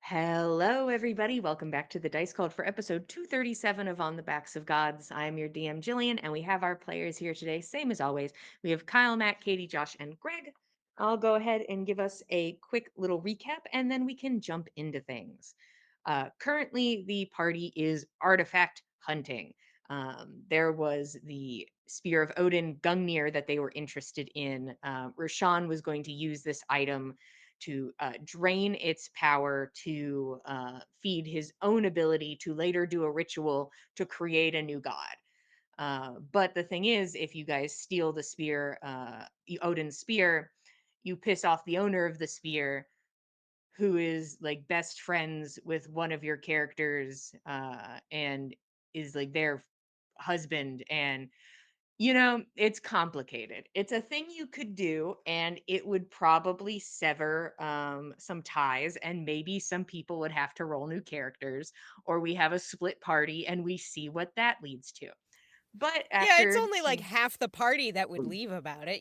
Hello, everybody. Welcome back to the Dice Cult for episode 237 of On the Backs of Gods. I'm your DM, Jillian, and we have our players here today. Same as always. We have Kyle, Matt, Katie, Josh, and Greg. I'll go ahead and give us a quick little recap, and then we can jump into things. Currently, the party is artifact hunting. There was the Spear of Odin Gungnir that they were interested in. Rashawn was going to use this item to drain its power to feed his own ability to later do a ritual to create a new god. But the thing is, if you guys steal the spear, Odin's spear, you piss off the owner of the spear, who is like best friends with one of your characters, and is like their husband. And it's complicated. It's a thing you could do, and it would probably sever some ties, and maybe some people would have to roll new characters, or we have a split party and we see what that leads to. But Yeah, it's after only like some half the party that would leave about it.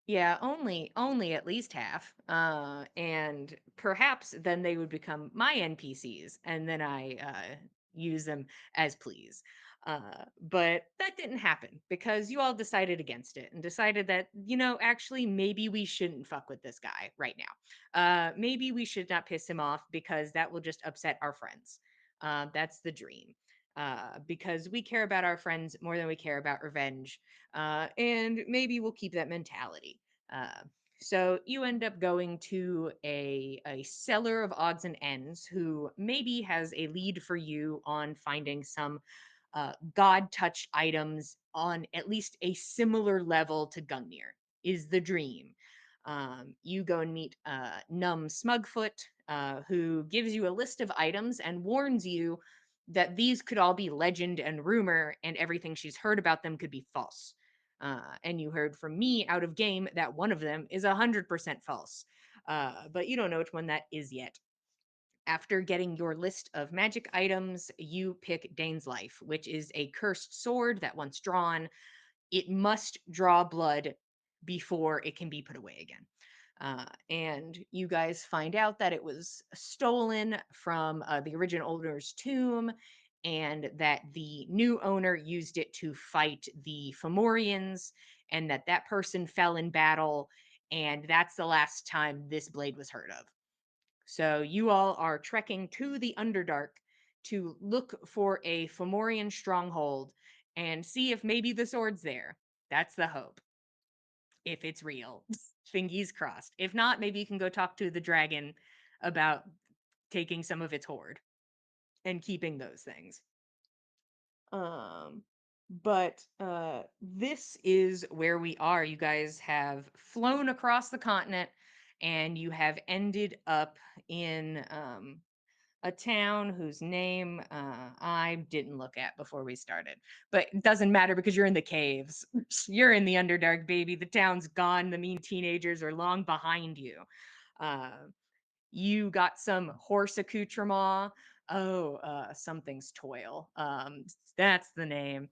Yeah, only at least half. And perhaps then they would become my NPCs, and then I use them as please. But that didn't happen because you all decided against it and decided that, actually maybe we shouldn't fuck with this guy right now. Maybe we should not piss him off because that will just upset our friends. That's the dream. Because we care about our friends more than we care about revenge, and maybe we'll keep that mentality. Uh, so you end up going to a seller of odds and ends who maybe has a lead for you on finding some god touch items on at least a similar level to Gungnir is the dream. You go and meet Numb Smugfoot, who gives you a list of items and warns you that these could all be legend and rumor, and everything she's heard about them could be false. And you heard from me out of game that one of them is 100% false. But you don't know which one that is yet. After getting your list of magic items, you pick Dane's Life, which is a cursed sword that once drawn, it must draw blood before it can be put away again. And you guys find out that it was stolen from the original owner's tomb, and that the new owner used it to fight the Fomorians, and that person fell in battle, and that's the last time this blade was heard of. So you all are trekking to the Underdark to look for a Fomorian stronghold and see if maybe the sword's there. That's the hope. If it's real. Fingies crossed. If not, maybe you can go talk to the dragon about taking some of its hoard and keeping those things. Um but this is where we are. You guys have flown across the continent, and you have ended up in a town whose name I didn't look at before we started. But it doesn't matter because you're in the caves. You're in the Underdark, baby. The town's gone. The mean teenagers are long behind you. Uh, you got some horse accoutrement. Oh, something's toil. That's the name.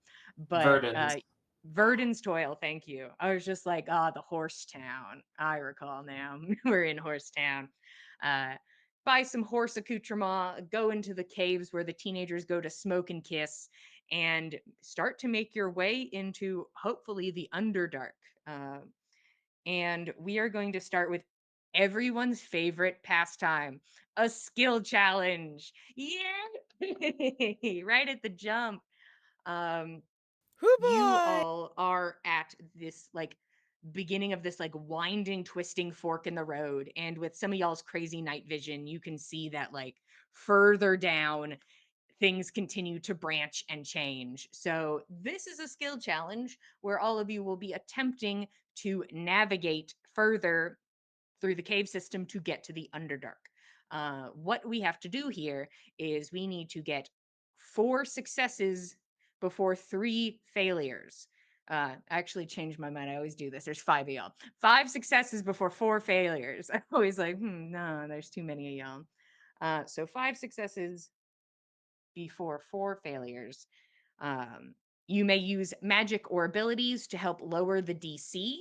But Verdant. Verdon's toil. Thank you. I was just like, the horse town. I recall now. We're in horse town. Uh, buy some horse accoutrement. Go into the caves where the teenagers go to smoke and kiss, and start to make your way into hopefully the Underdark. Uh, and we are going to start with everyone's favorite pastime, a skill challenge. Yeah, right at the jump. Um, Hoo you boy! all are at this like beginning of this like winding, twisting fork in the road, and with some of y'all's crazy night vision, you can see that like further down things continue to branch and change. So, this is a skill challenge where all of you will be attempting to navigate further through the cave system to get to the Underdark. What we have to do here is we need to get 4 successes before 3 failures. I actually changed my mind. I always do this. There's 5 of y'all. 5 successes before 4 failures. I'm always like, no, there's too many of y'all. So 5 successes before 4 failures. Um, you may use magic or abilities to help lower the DC.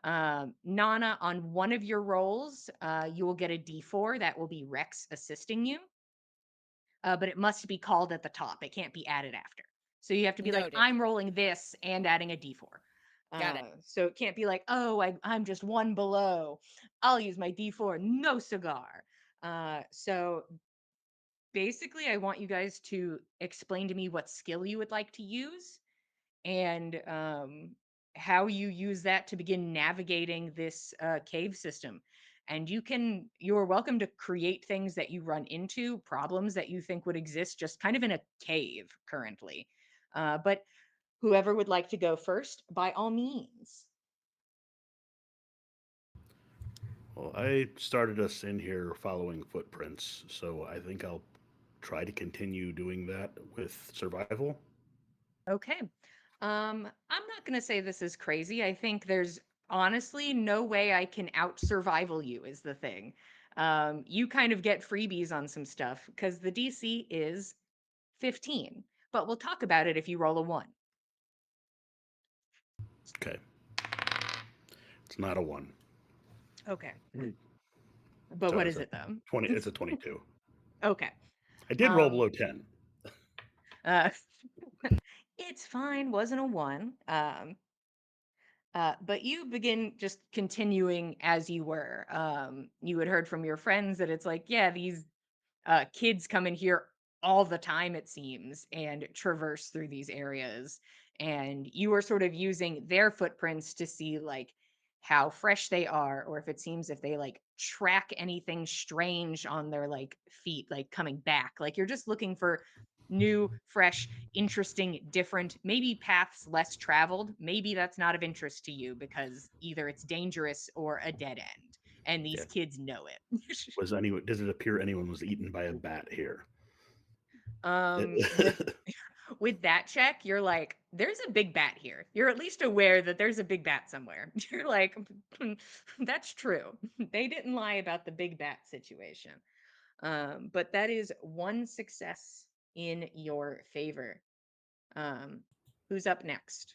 Nana, on one of your rolls, you will get a D4. That will be Rex assisting you, but it must be called at the top. It can't be added after. So you have to be like, Noted. I'm rolling this and adding a D4. Got it. So it can't be like, oh, I'm just one below. I'll use my D4. No cigar. So basically, I want you guys to explain to me what skill you would like to use and how you use that to begin navigating this cave system. And you're welcome to create things that you run into, problems that you think would exist just kind of in a cave currently. But whoever would like to go first, by all means. Well, I started us in here following footprints, so I think I'll try to continue doing that with survival. Okay. I'm not going to say this is crazy. I think there's honestly no way I can out survival you, is the thing. You kind of get freebies on some stuff because the DC is 15, but we'll talk about it if you roll a 1. Okay, it's not a one. Okay. But So what it's is a it though? 20. It's a 22. Okay. I did roll Um below 10. uh it's fine, wasn't a 1. But you begin just continuing as you were. You had heard from your friends that it's like, yeah, these kids come in here all the time, it seems, and traverse through these areas. And you are sort of using their footprints to see like how fresh they are, or if it seems if they like track anything strange on their like feet, like coming back. Like you're just looking for new, fresh, interesting, different, maybe paths less traveled. Maybe that's not of interest to you because either it's dangerous or a dead end. And these Yeah. kids know it. Was anyone? Does it appear anyone was eaten by a bat here? With with that check, you're like, there's a big bat here. You're at least aware that there's a big bat somewhere. You're like, that's true. They didn't lie about the big bat situation. But that is one success in your favor. Um, who's up next?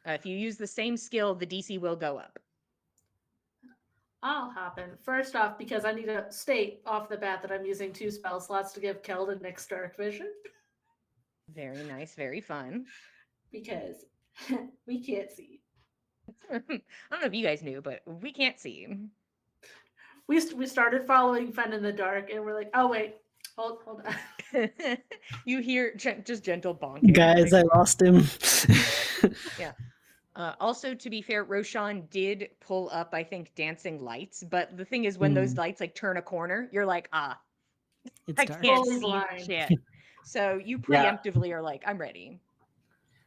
If you use the same skill, the DC will go up. I'll hop in. First off, because I need to state off the bat that I'm using 2 spell slots to give Keldon Nick's Dark Vision. Very nice, very fun. Because we can't see. I don't know if you guys knew, but we can't see. We started following Fen in the Dark and we're like, oh wait, hold on. You hear just gentle bonking. Guys, Like, I lost him. yeah. Also, to be fair, Roshan did pull up, I think, dancing lights. But the thing is, when those Mm, lights like turn a corner, you're like, ah, it's I dark. can't Fully see blind. shit. So you Yeah, preemptively are like, I'm ready.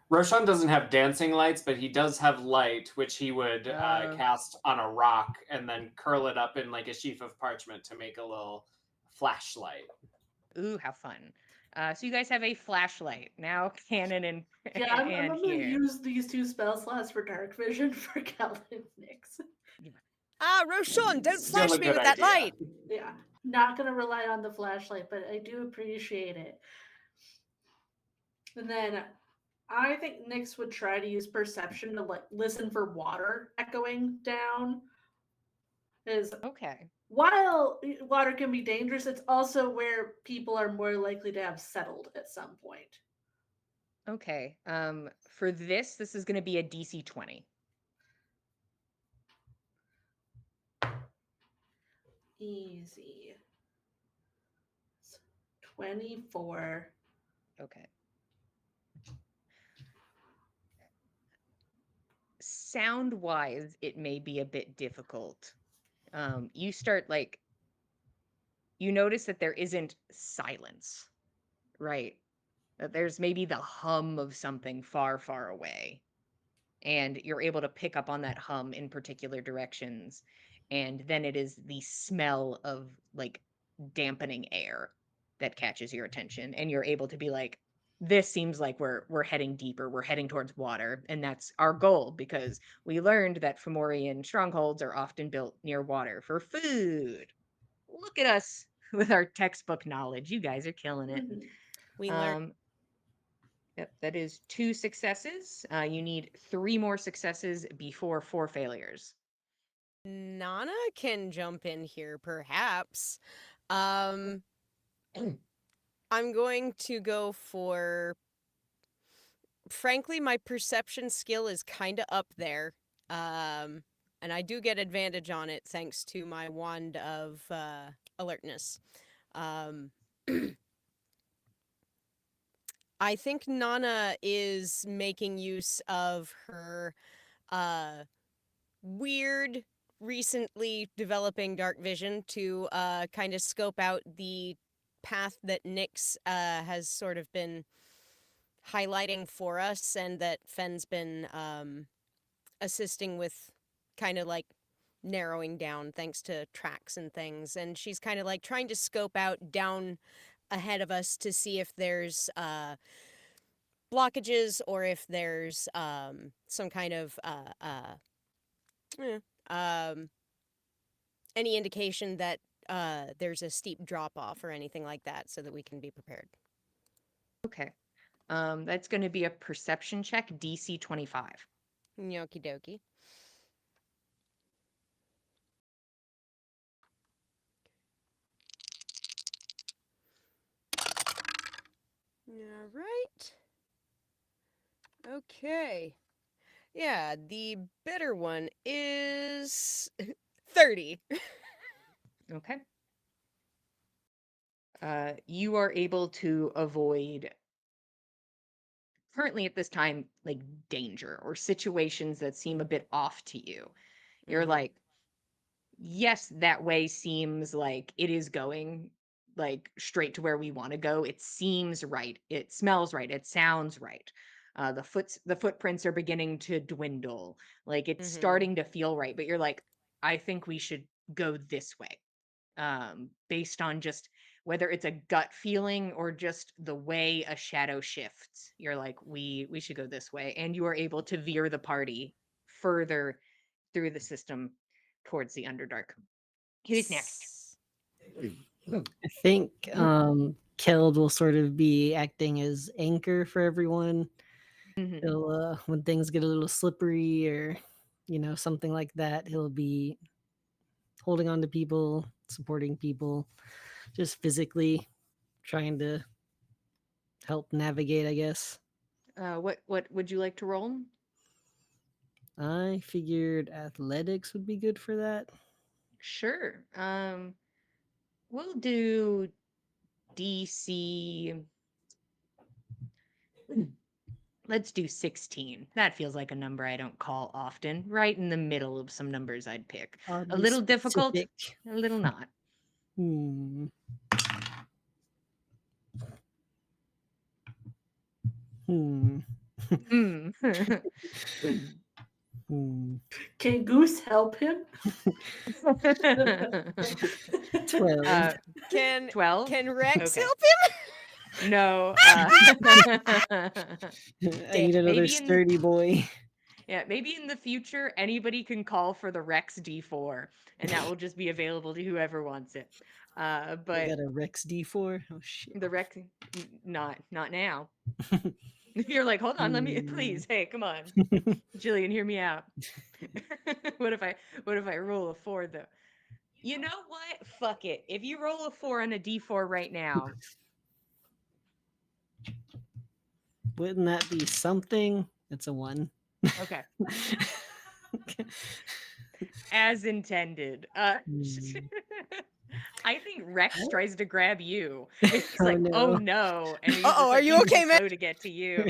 Roshan doesn't have dancing lights, but he does have light, which he would Uh, cast on a rock and then curl it up in like a sheaf of parchment to make a little flashlight. ooh, how fun. So you guys have a flashlight now, Cannon and Yeah, I'm and gonna here. use these 2 spell slots for Dark Vision for Keldon Nick's. Ah, Roshan, don't Still flash a me good with that idea. light. Yeah, not gonna rely on the flashlight, but I do appreciate it. And then I think Nyx would try to use perception to like listen for water echoing down. Is Okay. while water can be dangerous, it's also where people are more likely to have settled at some point. Okay. For this is going to be a DC 20. Easy. 24. Okay. Sound wise, it may be a bit difficult. You start like you notice that there isn't silence, right? That there's maybe the hum of something far, far away. And you're able to pick up on that hum in particular directions. And then it is the smell of like dampening air that catches your attention. And you're able to be like, this seems like we're heading deeper, we're heading towards water. And that's our goal because we learned that Fomorian strongholds are often built near water for food. Look at us with our textbook knowledge. You guys are killing it. Mhm. We learned. Um, yep, that is 2 successes. You need 3 more successes before 4 failures. Nana can jump in here, perhaps. I'm going to go for. Frankly, my perception skill is kind of up there. And I do get advantage on it thanks to my wand of alertness. Um, I think Nana is making use of her weird, recently developing dark vision to kind of scope out the path that Nyx has sort of been highlighting for us and that Fen's been assisting with kind of like narrowing down thanks to tracks and things. And she's kind of like trying to scope out down ahead of us to see if there's blockages or if there's some kind of eh, um, any indication that there's a steep drop off or anything like that so that we can be prepared. Okay. That's going to be a perception check, DC 25. Okie dokie. All right. Okay. Yeah, the better one is 30. Okay. You are able to avoid currently at this time like danger or situations that seem a bit off to you. You're Mhm. like, yes, that way seems like it is going like straight to where we want to go. It seems right. It smells right. It sounds right. The footprints are beginning to dwindle. Like it's Mhm. starting to feel right, but you're like, I think we should go this way. Based on just whether it's a gut feeling or just the way a shadow shifts. You're like, we should go this way. And you are able to veer the party further through the system towards the Underdark. Who's next? I think Keld will sort of be acting as anchor for everyone. Mhm. He'll when things get a little slippery or something like that, he'll be holding on to people, supporting people, just physically trying to help navigate, I guess. What would you like to roll? I figured athletics would be good for that. Sure. We'll do DC. Let's do 16. That feels like a number I don't call often. Right in the middle of some numbers I'd pick. A Oddly little difficult, specific. a little not. Hmm. Hmm. Hmm. Hmm. Can Goose help him? 12. 12? Can Rex Okay. help him? No. I need another maybe in sturdy boy. maybe in the future anybody can call for the Rex D4 and that will just be available to whoever wants it. I But got a Rex D4. Oh shit. the Rex not now. You're like, hold on, let me Hmm. please. Hey, come on. Jillian, hear me out. what if I roll a 4 though? You know what? Fuck it. If you roll a 4 on a D4 right now, Wouldn't that be something? It's a 1. okay, Okay. as intended. Hmm. I think Rex tries to grab you. And he's Oh like, "Oh no. no!" And he's Uh-oh, just are like, you he's too okay, man? slow to get to you.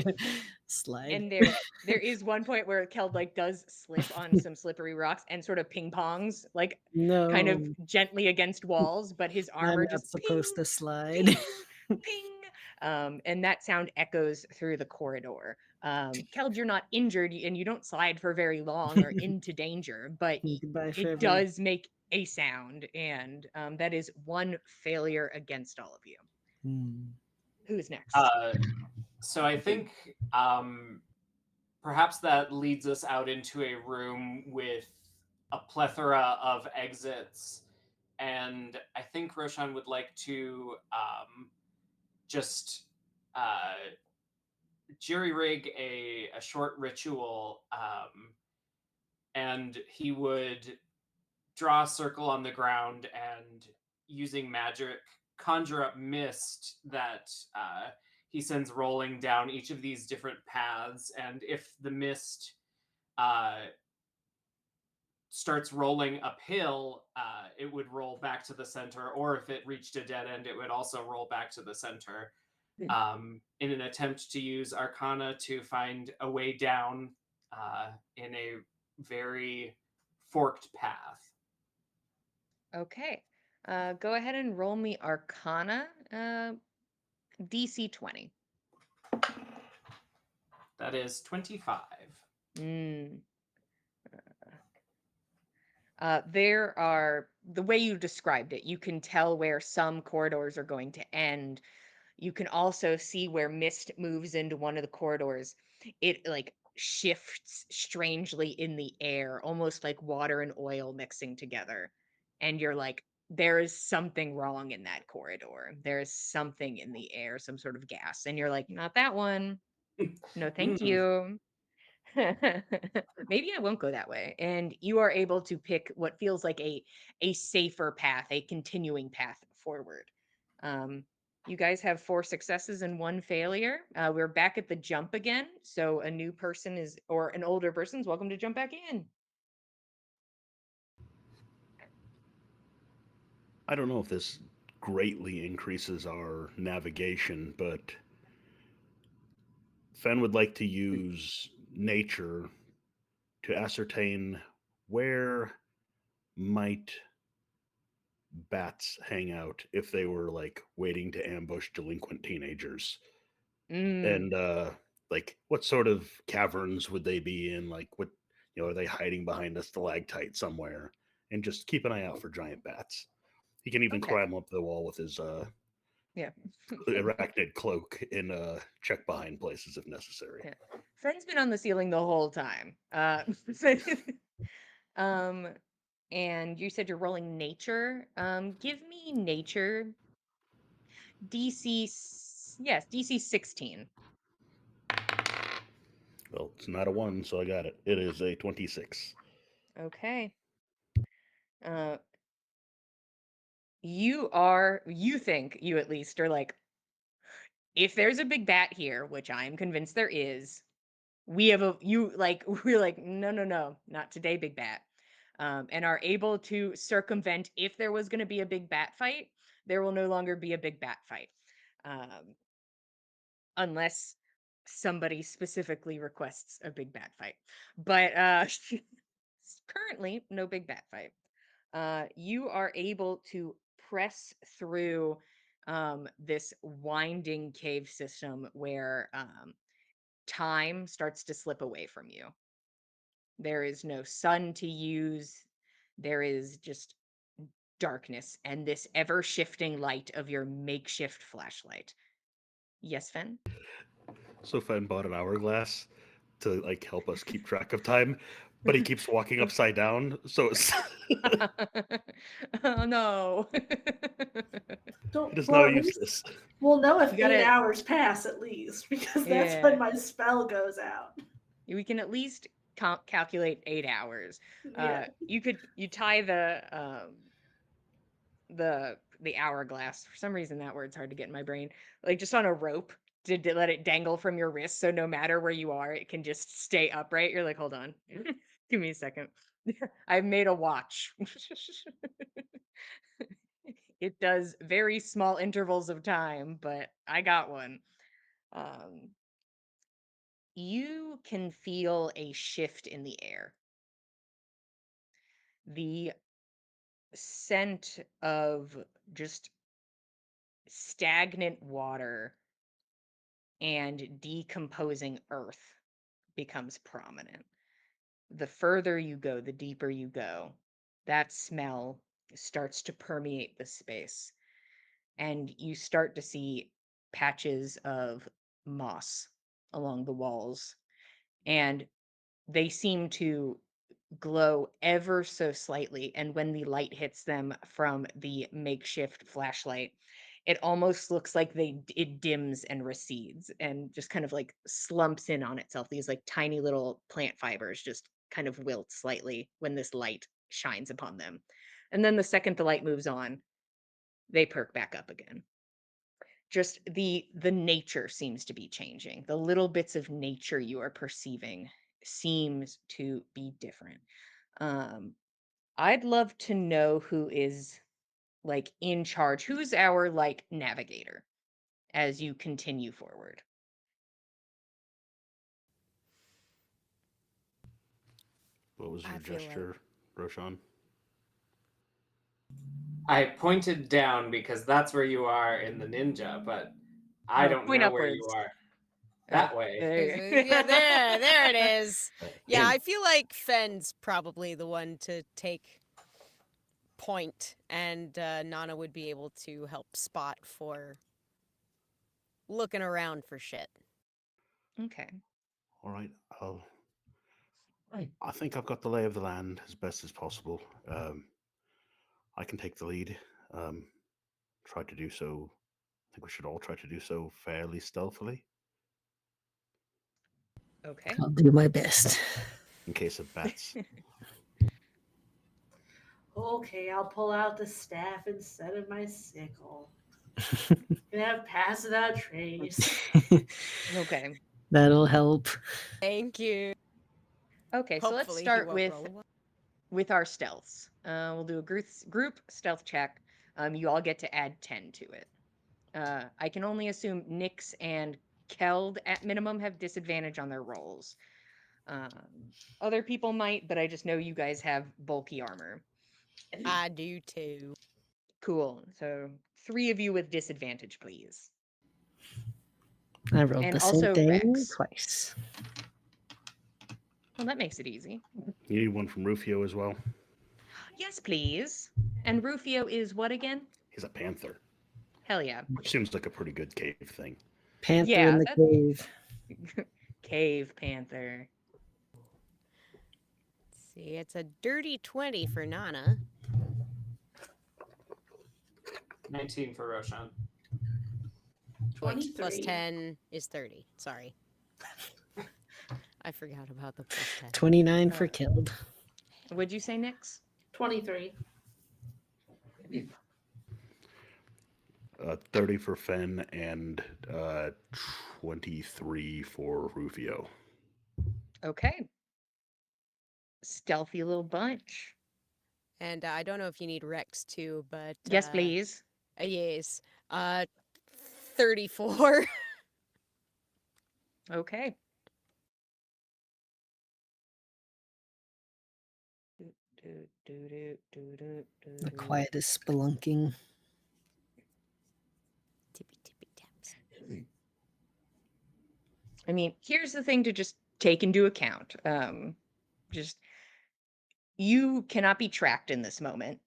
Slide. And there is one point where Keld like does slip on some slippery rocks and sort of ping pongs, like kind of No, gently against walls, but his I'm armor not just ping, supposed to slide. ping, ping. And that sound echoes through the corridor. Keld, you're not injured and you don't slide for very long or into danger, but Goodbye it forever. does make a sound, and that is one failure against all of you. Hmm. Who's next? So I think perhaps that leads us out into a room with a plethora of exits, and I think Roshan would like to just jury rig a short ritual, and he would draw a circle on the ground and using magic conjure up mist that he sends rolling down each of these different paths. And if the mist uh, starts rolling uphill, it would roll back to the center, or if it reached a dead end, it would also roll back to the center, in an attempt to use Arcana to find a way down in a very forked path. Okay. Go ahead and roll me Arcana, DC 20. That is 25. Mm. There are, the way you described it, you can tell where some corridors are going to end. You can also see where mist moves into one of the corridors. It like shifts strangely in the air, almost like water and oil mixing together. And you're like, there is something wrong in that corridor. There is something in the air, some sort of gas. And you're like, not that one. No, thank Mm. you. Maybe I won't go that way. And you are able to pick what feels like a safer path, a continuing path forward. You guys have 4 successes and 1 failure. We're back at the jump again. So a new person is, or an older person's welcome to jump back in. I don't know if this greatly increases our navigation, but Fen would like to use nature to ascertain where might bats hang out if they were like waiting to ambush delinquent teenagers. Mm, And like what sort of caverns would they be in? Like what, are they hiding behind a stalactite somewhere? And just keep an eye out for giant bats. He can even okay. climb up the wall with his Yeah. arachnid cloak and check behind places if necessary. Yeah. Fen's been on the ceiling the whole time. Um, and you said you're rolling nature. Give me nature. Yes, DC 16. Well, it's not a 1, so I got it. It is a 26. Okay. Uh, you think, you at least are like, if there's a big bat here, which I am convinced there is, we have a, you like, we're like, no, no, no, not today, big bat. And are able to circumvent, if there was going to be a big bat fight, there will no longer be a big bat fight. Um, unless somebody specifically requests a big bat fight. But currently, no big bat fight. You are able to press through this winding cave system where time starts to slip away from you. There is no sun to use. There is just darkness and this ever shifting light of your makeshift flashlight. Yes, Fen? So Fen bought an hourglass to like help us keep track of time, but he keeps walking upside down, so it's Oh no. it is now Well, at least useless. we'll know if You 8 gotta, hours pass at least, because that's yeah. when my spell goes out. We can at least calculate 8 hours. Yeah. You tie the hourglass. For some reason, that word's hard to get in my brain. Like just on a rope to let it dangle from your wrist, so no matter where you are, it can just stay upright. You're like, hold on, give me a second. I've made a watch. It does very small intervals of time, but I got one. Um, you can feel a shift in the air. The scent of just stagnant water and decomposing earth becomes prominent. The further you go, the deeper you go, that smell starts to permeate the space. And you start to see patches of moss along the walls. And they seem to glow ever so slightly. And when the light hits them from the makeshift flashlight, it almost looks like it dims and recedes and just kind of like slumps in on itself. These like tiny little plant fibers just kind of wilt slightly when this light shines upon them. And then the second the light moves on, they perk back up again. Just the nature seems to be changing. The little bits of nature you are perceiving seems to be different. Um, I'd love to know who is like in charge. Who's our like navigator as you continue forward? What was your I feel like gesture, Roshan? I pointed down because that's where you are in the ninja, but I don't Point know where you upwards. are. Oh, That way. yeah, there it is. Yeah, And I feel like Fen's probably the one to take point, and Nana would be able to help Spot for looking around for shit. Okay. all right, I think I've got the lay of the land as best as possible. I can take the lead. Um, try to do so. I think we should all try to do so fairly stealthily, Okay. I'll do my best. in case of bats. Okay, I'll pull out the staff instead of my sickle. Gonna have pass without trace. Okay. That'll help. Thank you. Okay, so let's Hopefully he start won't roll one. with our stealths. We'll do a group stealth check. You all get to add 10 to it. I can only assume Nyx and Keld at minimum have disadvantage on their rolls. Other people might, but I just know you guys have bulky armor. I do too. Cool. So 3 of you with disadvantage, please. I rolled And the same also thing Rex. twice. Well, that makes it easy. You need one from Rufio as well. Yes, please. And Rufio is what again? He's a panther, Hell yeah. which seems like a pretty good cave thing. Panther Yeah, in the cave. Cave Panther. See, it's a dirty 20 for Nana. 19 for Roshan. Wait, plus 23. 10 is 30. Sorry. I forgot about the plus 10. 29 for Uh, killed. What'd you say, Nyx? 23. 30 for Fen and 23 for Rufio. Okay. Stealthy little bunch. And I don't know if you need Rex too, but Yes, please. yes. 34. Okay. The quietest spelunking. Tippy tippy taps. I mean, here's the thing to just take into account. Just you cannot be tracked in this moment.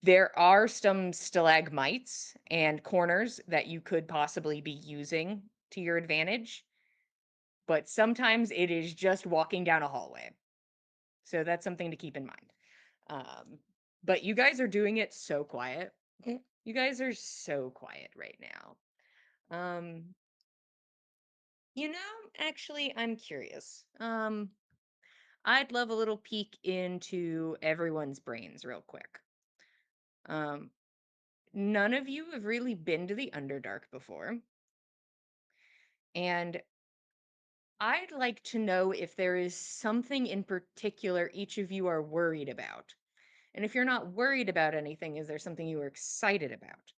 There are some stalagmites and corners that you could possibly be using to your advantage, but sometimes it is just walking down a hallway. So that's something to keep in mind. But you guys are doing it so quiet. You guys are so quiet right now. Actually, I'm curious. I'd love a little peek into everyone's brains real quick. None of you have really been to the Underdark before. And I'd like to know if there is something in particular each of you are worried about. And if you're not worried about anything, is there something you are excited about?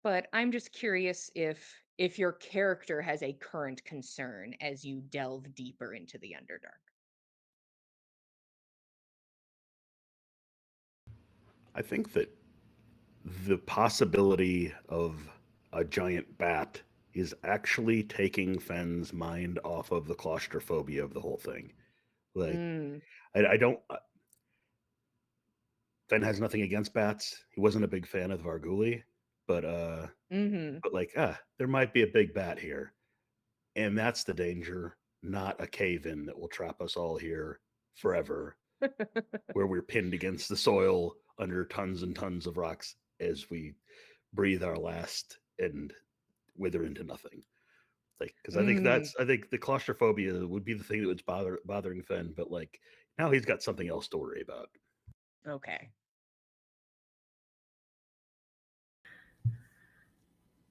But I'm just curious if your character has a current concern as you delve deeper into the Underdark. I think that the possibility of a giant bat is actually taking Fen's mind off of the claustrophobia of the whole thing. Like, Mm, I don't. Fen has nothing against bats. He wasn't a big fan of Varguli, but mm-hmm. there might be a big bat here, and that's the danger. Not a cave-in that will trap us all here forever, where we're pinned against the soil under tons and tons of rocks as we breathe our last and wither into nothing. Like, because Mm, I think the claustrophobia would be the thing that was bothering Fen, but like, Now he's got something else to worry about. Okay.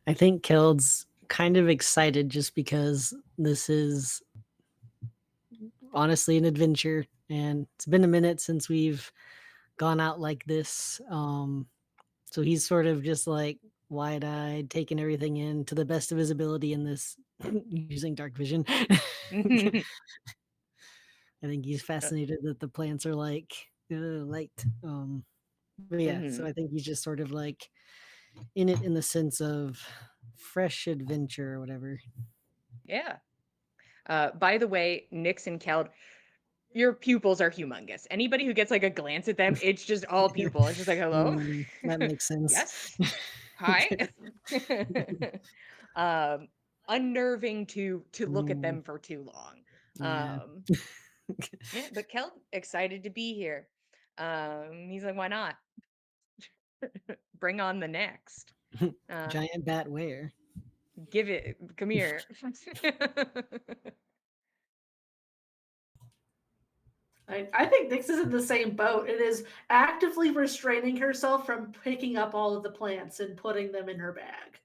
I think Keld's kind of excited just because this is honestly an adventure, and it's been a minute since we've gone out like this. So he's sort of just like wide-eyed, taking everything in to the best of his ability in this using dark vision. I think he's fascinated that the plants are like light. But yeah, so Mhm. I think he's just sort of like in it in the sense of fresh adventure or whatever. Yeah. By the way, Nix and Keld, your pupils are humongous. Anybody who gets like a glance at them, it's just all pupil. It's just like, hello? That makes sense. Yes. Hi. um, unnerving to look at Mm, them for too long. yeah. Yeah, but Keld excited to be here. He's like, why not? Bring on the next. Uh, Giant bat where? give it. Come here. I think Nyx is in the same boat. It is actively restraining herself from picking up all of the plants and putting them in her bag.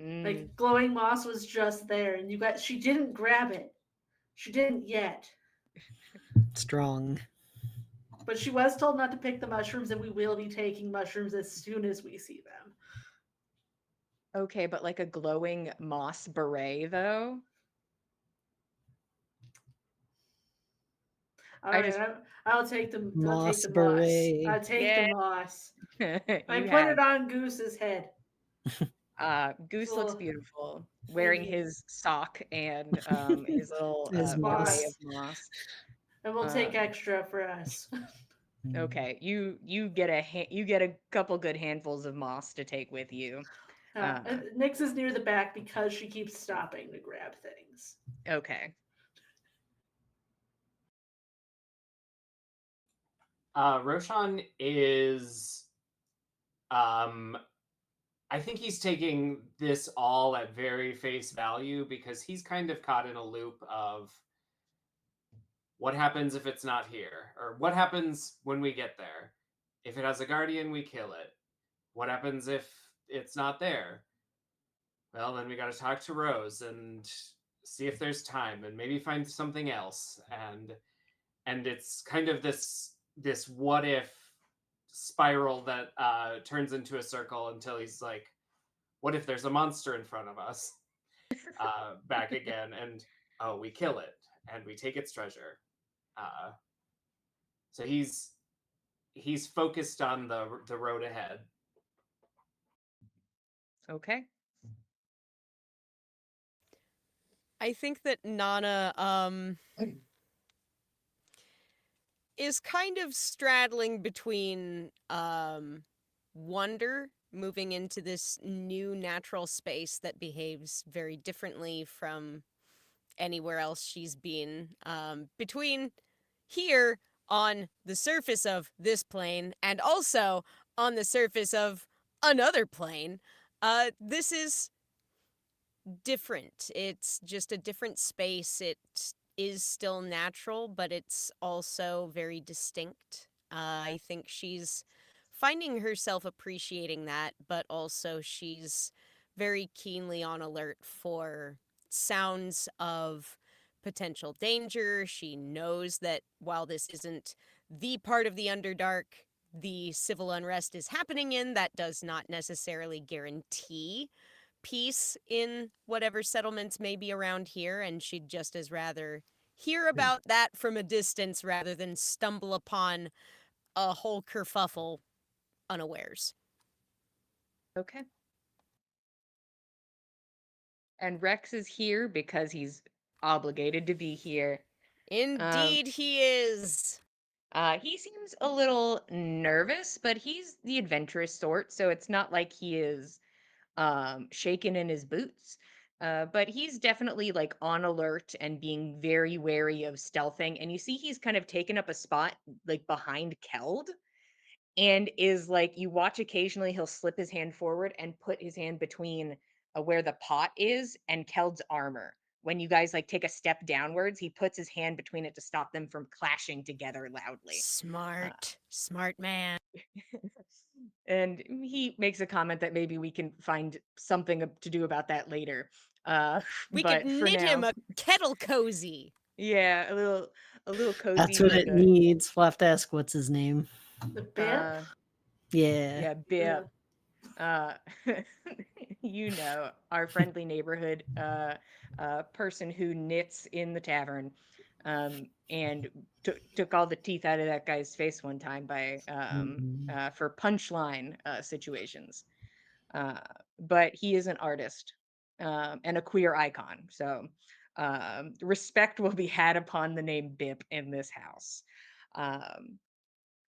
Mm, Like glowing moss was just there, and she didn't grab it. She didn't yet. Strong. But she was told not to pick the mushrooms, and we will be taking mushrooms as soon as we see them. okay, but like a glowing moss beret, though. All I right, just, I'll take the Moss moss. beret. I'll take the yeah, moss. I you put have. it on Goose's head. Goose looks So beautiful thank wearing you. his sock and his little His beret moss. of Moss. moss. And we'll take Um, extra for us. Mm. okay, you get you get a couple good handfuls of moss to take with you. Uh, Nyx is near the back because she keeps stopping to grab things. okay. Roshan is, um, I think he's taking this all at very face value because he's kind of caught in a loop of what happens if it's not here, or what happens when we get there. If it has a guardian, we kill it. What happens if it's not there? Well, then we got to talk to Rose and see if there's time and maybe find something else. And it's kind of this what if spiral that turns into a circle until he's like, what if there's a monster in front of us? Back again, and oh, we kill it and we take its treasure. Uh, so he's focused on the road ahead. Okay. I think that Nana is kind of straddling between wonder, moving into this new natural space that behaves very differently from anywhere else she's been, between here on the surface of this plane and also on the surface of another plane. This is different. It's just a different space. It is still natural, but it's also very distinct. I think she's finding herself appreciating that, but also she's very keenly on alert for sounds of potential danger. She knows that while this isn't the part of the Underdark the civil unrest is happening in, that does not necessarily guarantee peace in whatever settlements may be around here, and she'd just as rather hear about that from a distance rather than stumble upon a whole kerfuffle unawares. Okay. And Rex is here because he's obligated to be here. Um, Indeed, he is. he seems a little nervous, but he's the adventurous sort, so it's not like he is shaken in his boots. But he's definitely like on alert and being very wary of stealthing. And you see he's kind of taken up a spot like behind Keld and is like you watch occasionally he'll slip his hand forward and put his hand between where the pot is and Keld's armor, when you guys like take a step downwards, he puts his hand between it to stop them from clashing together loudly. Smart man. And he makes a comment that maybe we can find something to do about that later. We could But for knit him now, a kettle cozy. yeah, a little That's cozy what like it needs. We'll have to ask what's his name. The bip. Yeah. yeah, Bip. Uh, you know, our friendly neighborhood person who knits in the tavern, and took all the teeth out of that guy's face one time by for punchline situations. Uh, but he is an artist and a queer icon, so respect will be had upon the name Bip in this house.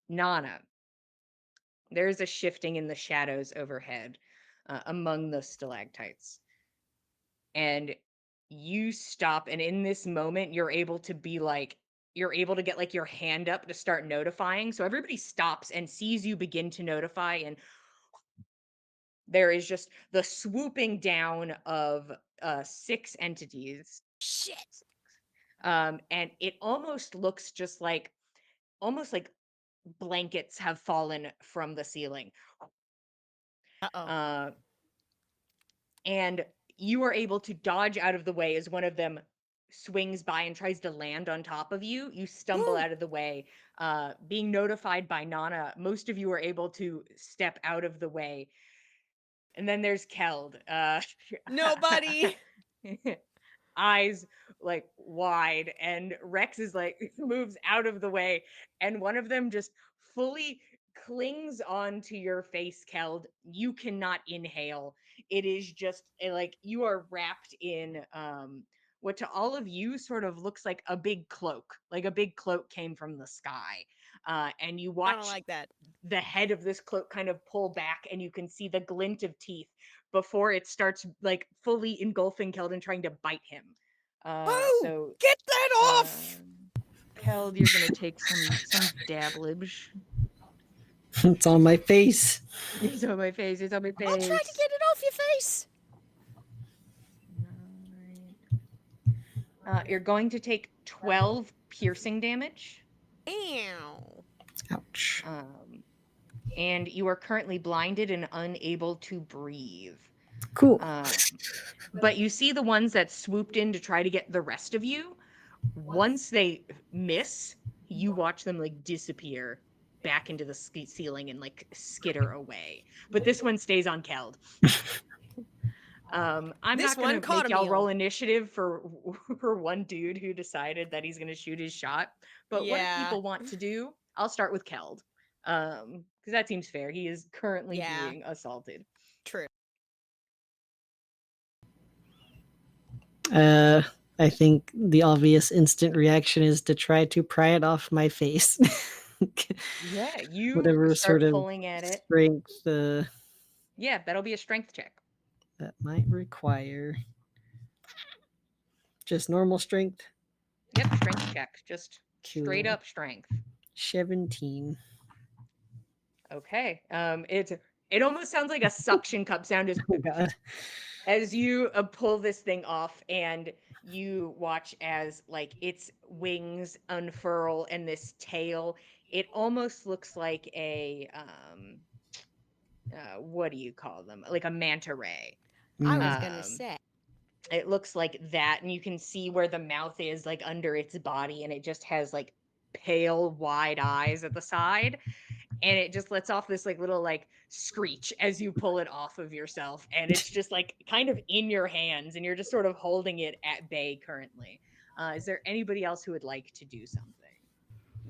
Nana, there's a shifting in the shadows overhead among the stalactites. And you stop, and in this moment, you're able to get like your hand up to start notifying. So everybody stops and sees you begin to notify, and there is just the swooping down of 6 entities. Shit. And it almost looks just like almost like blankets have fallen from the ceiling. Uh-oh. Uh, and you are able to dodge out of the way as one of them swings by and tries to land on top of you. You stumble Woo! out of the way, being notified by Nana. Most of you are able to step out of the way. And then there's Keld. Nobody. Eyes like wide, and Rex is like moves out of the way, and one of them just fully clings onto your face, Keld. You cannot inhale. It is just like you are wrapped in what to all of you sort of looks like a big cloak. Like a big cloak came from the sky. And you I don't watch like that. the head of this cloak kind of pull back, and you can see the glint of teeth before it starts like fully engulfing Keld and trying to bite him. Oh, So get that off! Keld, you're gonna take some dablage. It's on my face. It's on my face. It's on my face. I'll try to get it off your face. Alright. You're going to take 12 piercing damage. Ow. Ouch. And you are currently blinded and unable to breathe. Cool. But you see the ones that swooped in to try to get the rest of you. Once they miss, you watch them like disappear back into the ceiling and like skitter away. But this one stays on Keld. I'm This not gonna one caught make a y'all meal. roll initiative for one dude who decided that he's gonna shoot his shot. But what if Yeah. people want to do? I'll start with Keld. Because that seems fair. He is currently Yeah. being assaulted. True. I think the obvious instant reaction is to try to pry it off my face. Yeah, you Whatever start sort of pulling at it. strength Yeah, that'll be a strength check. that might require. Just normal strength. Yep, strength check. Just straight Cool. up strength. 17. Okay. It almost sounds like a suction cup sound Oh god. as you pull this thing off, and you watch as like its wings unfurl and this tail. It almost looks like a what do you call them? Like a manta ray. I was gonna Um, say. It looks like that, and you can see where the mouth is like under its body, and it just has like pale wide eyes at the side, and it just lets off this like little like screech as you pull it off of yourself, and it's just like kind of in your hands, and you're just sort of holding it at bay currently. Is there anybody else who would like to do something?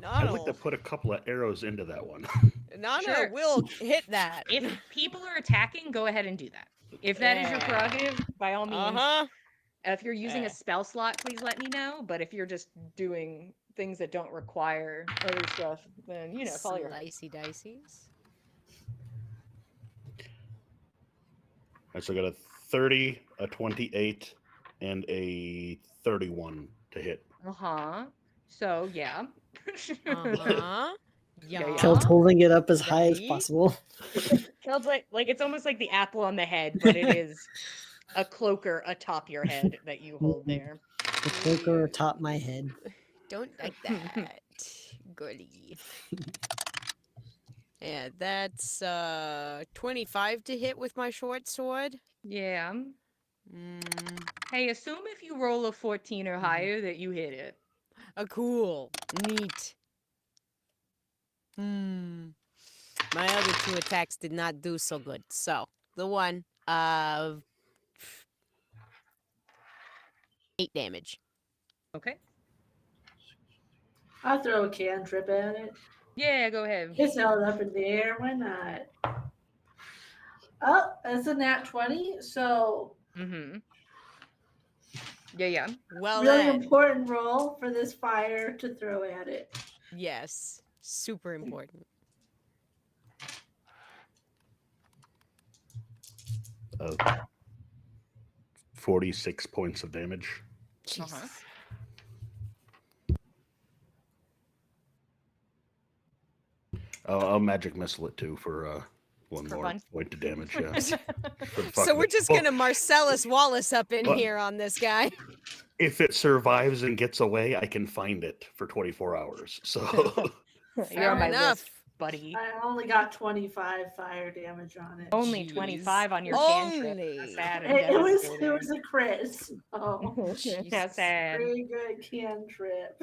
I'd like to Nano. put a couple of arrows into that one. Nano Sure. will hit that. If people are attacking, go ahead and do that. If that is your Yeah. prerogative, by all means. Uh-huh. If you're using Eh. a spell slot, please let me know. But if you're just doing things that don't require other stuff, then follow your heart. Slicey dices. Right, so I got a 30, a 28, and a 31 to hit. So yeah. Uh-huh. Yeah. Keld holding it up as high as Ready? possible. Keld's like it's almost like the apple on the head, but it is a cloaker atop your head that you hold there. The cloaker atop my head. Don't like that. Goody. Yeah, that's 25 to hit with my short sword. Yeah. Mm, Hey, assume if you roll a 14 or higher that you hit it. cool. Neat. My other 2 attacks did not do so good. So, the one, 8 damage. Okay. I'll throw a cantrip at it. Yeah, go ahead. It's held up in the air. Why not? Oh, that's a nat 20. So Mm-hmm. Yeah. Well really then. important roll for this fire to throw at it. Yes. Super important. 46 points of damage. Jesus. Uh-huh. I'll magic missile it too for one For more fun. point of damage. Yeah. For the fuck So of we're it. just Well, gonna Marcellus Wallace up in Well- here on this guy. if it survives and gets away, I can find it for 24 hours. So You're on Fair my enough. list, buddy. I only got 25 fire damage on it. Only Jeez. 25 on your cantrip. Only. That's sad and It was devastating. a crit. Oh, That's Jesus. sad. very good cantrip.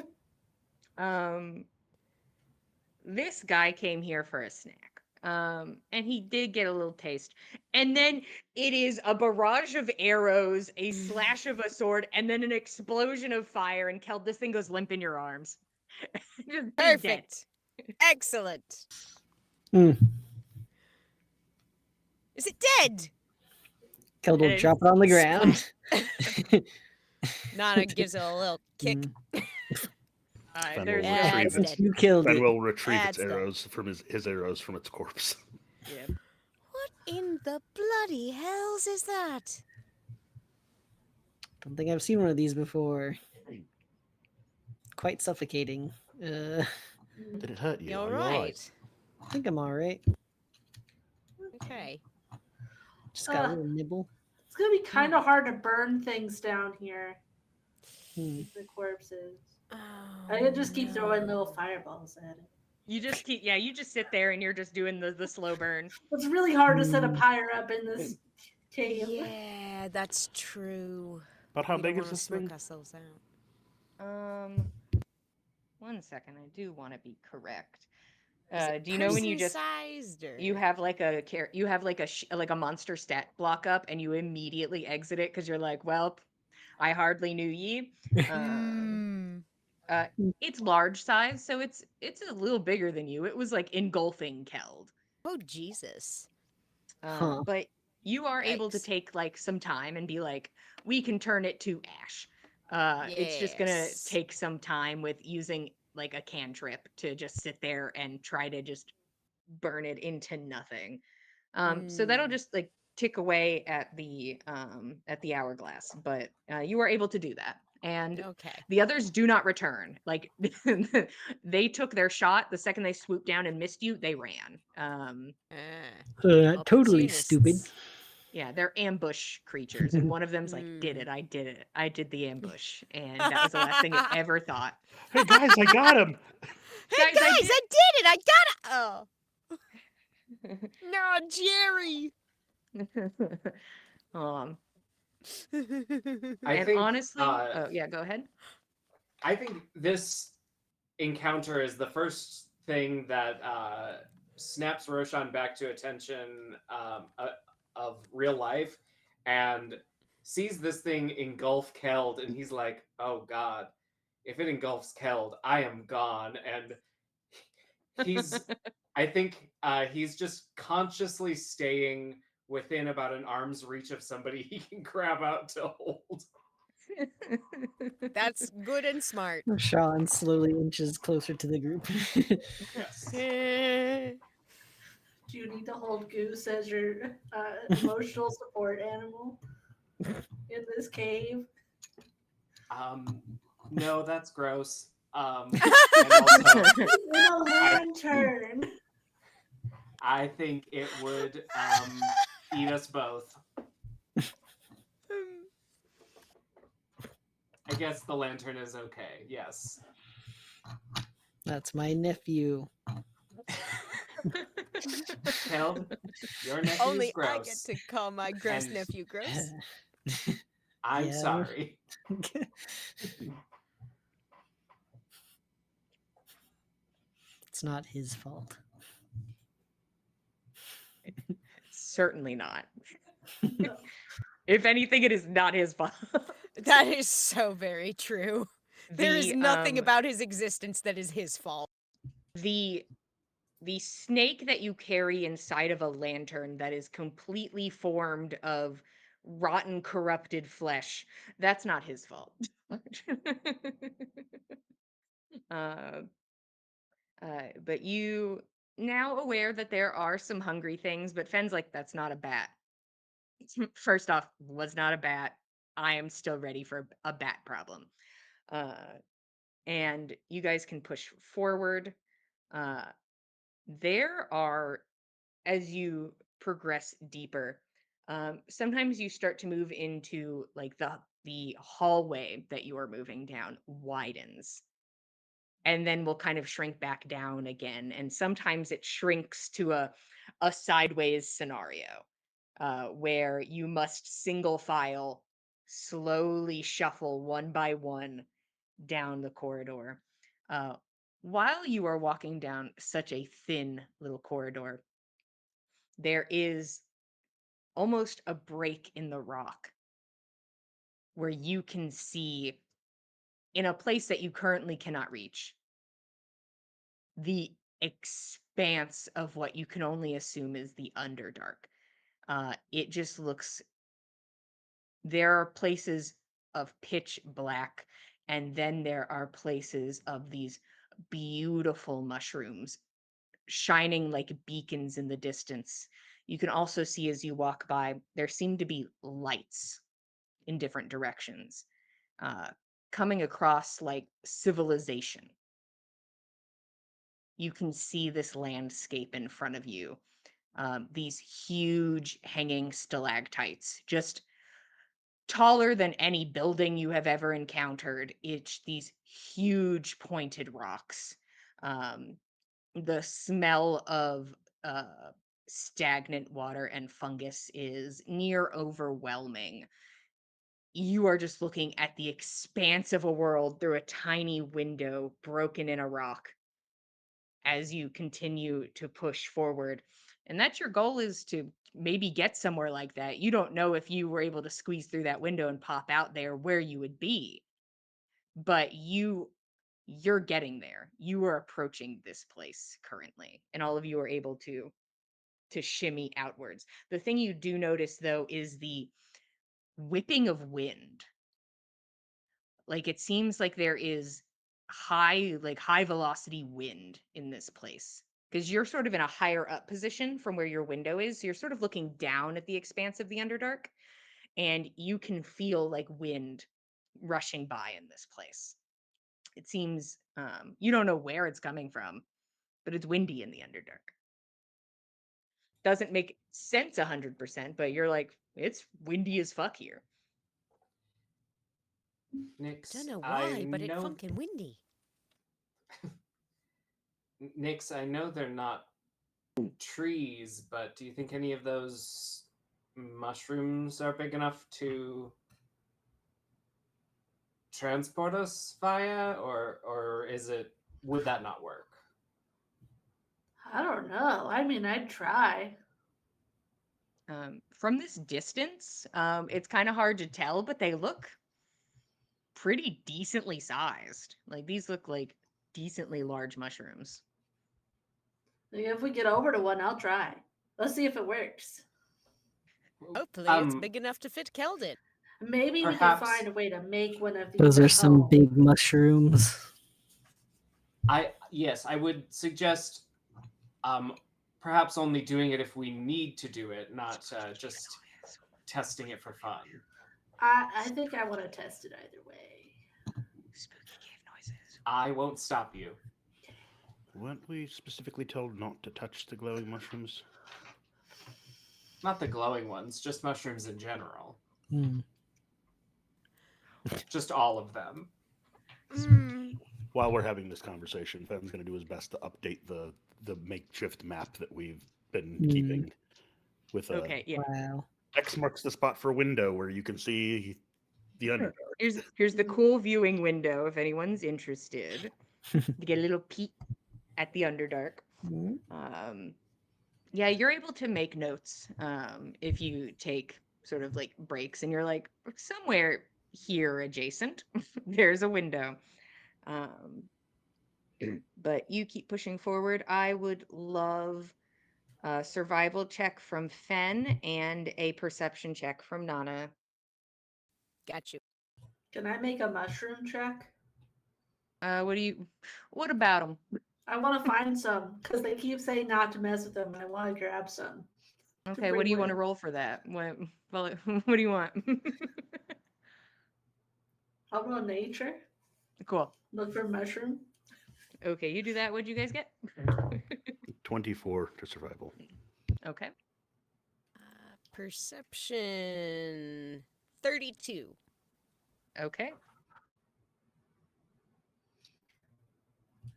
This guy came here for a snack. And he did get a little taste. And then it is a barrage of arrows, a slash of a sword, and then an explosion of fire. And Kel, this thing goes limp in your arms. Just he's dead. Perfect. Excellent. Mm. Is it dead? Kel will And drop it on the ground. Nana gives it a little kick. Fen There's will no Yeah, retrieve it's its dead. You killed Fen it. will retrieve its That's dead. arrows from his arrows from its corpse. Yeah. What in the bloody hells is that? Don't think I've seen one of these before. Quite suffocating. Did it hurt you? You all Are you all right? I think I'm all right. Okay. Just got a little nibble. It's gonna be kind of hard to burn things down here. Hmm. The corpses. Oh, I could just keep throwing no. little fireballs at it. You just keep, you just sit there and you're just doing the slow burn. It's really hard to set a pyre up in this cave. Yeah, that's true. But how We big don't is wanna this smoke thing? ourselves out. 1 second, I do want to be correct. Is it Do you know when you just person-sized, or- you have like you have like like a monster stat block up and you immediately exit it because you're like, well, I hardly knew ye. It's large size, so it's a little bigger than you. It was like engulfing Keld. Oh Jesus. Huh. But you are able to Yikes. take like some time and be like, we can turn it to ash. It's just gonna Yes. take some time with using like a cantrip to just sit there and try to just burn it into nothing. So that'll just like tick away at the hourglass, but you are able to do that. And Okay. the others do not return. Like they took their shot. The second they swooped down and missed you, they ran. Totally stupid. Opportunists. Yeah, they're ambush creatures, and one of them's like, "Did it? I did it. I did the ambush," and that was the last thing it ever thought. Hey guys, I got him. Hey Guys, I guys, I did it! I got it! Oh. No, Jerry! um, I and think honestly, oh yeah, go ahead. I think this encounter is the first thing that snaps Roshan back to attention of real life and sees this thing engulf Keld, and he's like, oh god, if it engulfs Keld, I am gone. And he's I think he's just consciously staying within about an arm's reach of somebody he can grab out to hold. That's good and smart. Sean slowly inches closer to the group. Yes. Do you need to hold Goose as your emotional support animal in this cave? No, that's gross. And also, In a lantern. I think it would eat us both. I guess the lantern is okay. Yes. That's my nephew. Keld, your nephew's Only I get gross. to call my gross And nephew gross. I'm Yeah. sorry. It's not his fault. Certainly not. If anything, it is not his fault. That is so very true. There is nothing about his existence that is his fault. the snake that you carry inside of a lantern that is completely formed of rotten, corrupted flesh, that's not his fault. uh, but you now aware that there are some hungry things, but Fenn's like, that's not a bat. First off, was not a bat. I am still ready for a bat problem. And you guys can push forward. Uh, there are, as you progress deeper, sometimes you start to move into like the hallway that you are moving down widens and then will kind of shrink back down again. And sometimes it shrinks to a sideways scenario where you must single file, slowly shuffle one by one down the corridor. Uh, while you are walking down such a thin little corridor, there is almost a break in the rock where you can see, in a place that you currently cannot reach, the expanse of what you can only assume is the Underdark. It just looks, there are places of pitch black, and then there are places of these beautiful mushrooms shining like beacons in the distance. You can also see as you walk by, there seem to be lights in different directions, uh, coming across like civilization. You can see this landscape in front of you. These huge hanging stalactites, just taller than any building you have ever encountered. It's these huge pointed rocks. Um, the smell of stagnant water and fungus is near overwhelming. You are just looking at the expanse of a world through a tiny window broken in a rock as you continue to push forward. And that's your goal, is to maybe get somewhere like that. You don't know if you were able to squeeze through that window and pop out there where you would be, but you're getting there. You are approaching this place currently, and all of you are able to shimmy outwards. The thing you do notice though is the whipping of wind. Like it seems like there is high velocity wind in this place, because you're sort of in a higher up position from where your window is. So you're sort of looking down at the expanse of the Underdark, and you can feel like wind rushing by in this place. It seems you don't know where it's coming from, but it's windy in the Underdark. Doesn't make sense 100%, but you're like, it's windy as fuck here. Nix, Don't know I why, but it's know, funkin' windy. Nix, I know they're not trees, but do you think any of those mushrooms are big enough to transport us via, or would that not work? I don't know. I mean, I'd try. From this distance, it's kind of hard to tell, but they look pretty decently sized. Like these look like decently large mushrooms. Like, if we get over to one, I'll try. Let's see if it works. Hopefully, it's big enough to fit Keldon. Maybe we can Perhaps find a way to make one of these. Those are at some home. big mushrooms. Yes, I would suggest perhaps only doing it if we need to do it, not just testing it for fun. I think I want to test it either way. Spooky cave noises. I won't stop you. Weren't we specifically told not to touch the glowing mushrooms? Not the glowing ones, just mushrooms in general. Hmm. just all of them. Mm, While we're having this conversation, Fenn's going to do his best to update the makeshift map that we've been keeping with a Okay, yeah. Wow. X marks the spot for window where you can see the Underdark. Here's the cool viewing window if anyone's interested. To get a little peek at the Underdark. Mm. Yeah, you're able to make notes if you take sort of like breaks and you're like somewhere here adjacent there's a window. Um, but you keep pushing forward. I would love a survival check from Fen and a perception check from Nana. got you. Can I make a mushroom check? What about them? I want to find some because they keep saying not to mess with them, and I want to grab some. Okay, what do you want to roll for that? Well, what do you want? I'll roll nature. Cool. Look for mushroom. Okay, you do that. What'd you guys get? 24 to survival. Okay. Perception 32. Okay.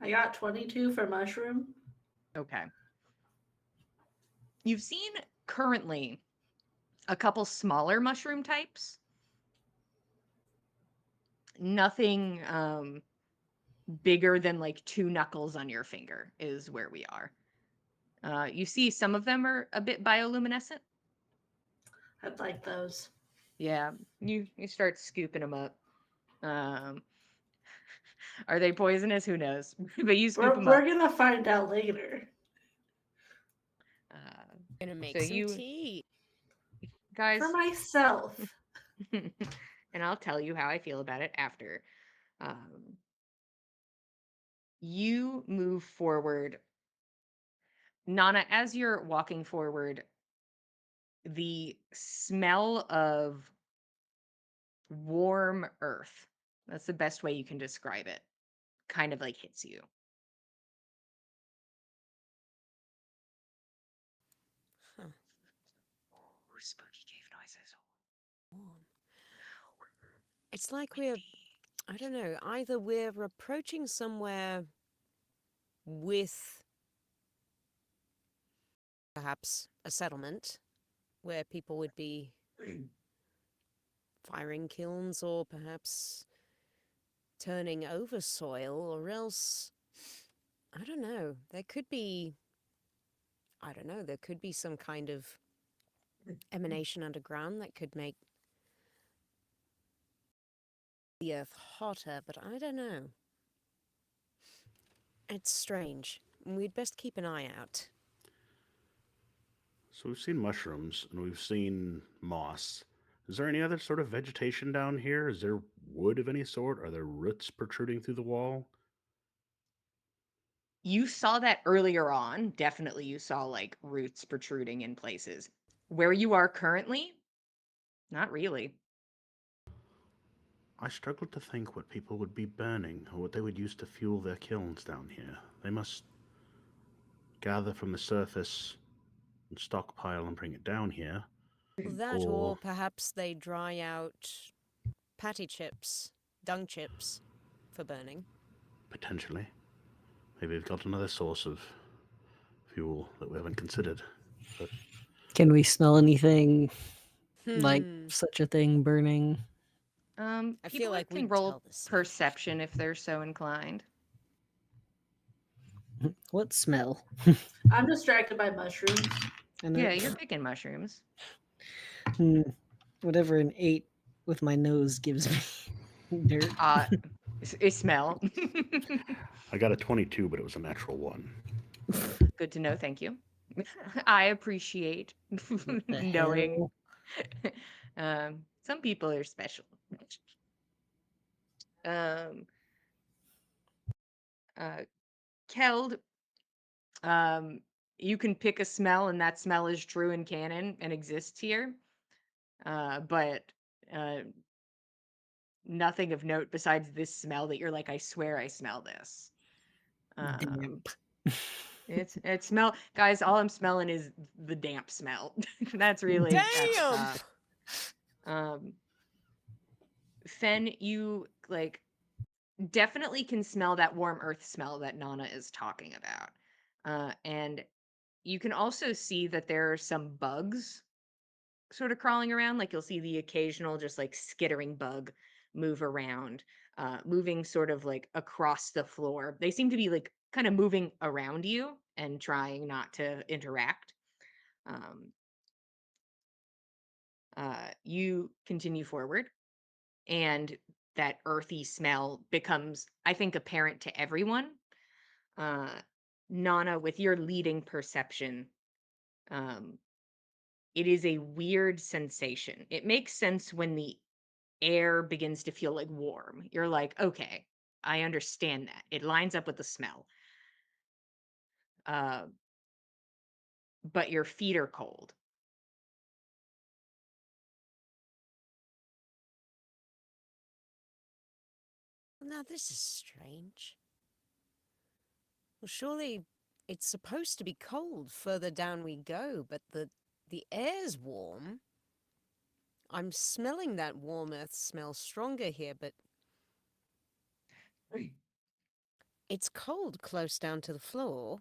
I got 22 for mushroom. Okay. You've seen currently a couple smaller mushroom types. Nothing bigger than like 2 knuckles on your finger is where we are. You see some of them are a bit bioluminescent. I'd like those. Yeah, you start scooping them up. Are they poisonous? Who knows? But you scoop them We're up. gonna find out later. Gonna make So some you tea. guys, For myself. and I'll tell you how I feel about it after. You move forward. Nana, as you're walking forward, the smell of warm earth, that's the best way you can describe it, kind of like hits you. Huh. Ooh, spooky cave noises. Warm. It's like we're, I don't know, either we're approaching somewhere with perhaps a settlement where people would be firing kilns or perhaps turning over soil, or else, I don't know, there could be, I don't know, there could be some kind of emanation underground that could make the earth hotter, but I don't know. It's strange. We'd best keep an eye out. So we've seen mushrooms and we've seen moss. Is there any other sort of vegetation down here? Is there wood of any sort? Are there roots protruding through the wall? You saw that earlier on. Definitely you saw like roots protruding in places. Where you are currently, not really. I struggle to think what people would be burning or what they would use to fuel their kilns down here. They must gather from the surface and stockpile and bring it down here. That, or Or perhaps they dry out patty chips, dung chips, for burning. potentially, maybe they've got another source of fuel that we haven't considered. But Can we smell anything like Hmm. such a thing burning? I People feel like can we'd roll tell the smell. perception if they're so inclined. What smell? I'm distracted by mushrooms. I know. Yeah, you're picking mushrooms. Whatever an 8 with my nose gives me. Dirt. A smell. I got a 22, but it was a natural 1. Good to know. Thank you. I appreciate The knowing. hell? Some people are special. Um, Keld, you can pick a smell, and that smell is true in canon and exists here. But nothing of note besides this smell that you're like, I swear I smell this. Damp. It smell, guys. All I'm smelling is the damp smell. That's really that's Damn! Fen, you like definitely can smell that warm earth smell that Nana is talking about. And you can also see that there are some bugs sort of crawling around. Like you'll see the occasional just like skittering bug move around, moving sort of like across the floor. They seem to be like kind of moving around you and trying not to interact. Um, you continue forward, and that earthy smell becomes, I think, apparent to everyone. Uh, Nana, with your leading perception, um, it is a weird sensation. It makes sense when the air begins to feel like warm. You're like, okay, I understand that. It lines up with the smell. Uh, but your feet are cold. Now this is strange. Well, surely it's supposed to be cold further down we go, but the air's warm. I'm smelling that warm earth smell stronger here, but it's cold close down to the floor.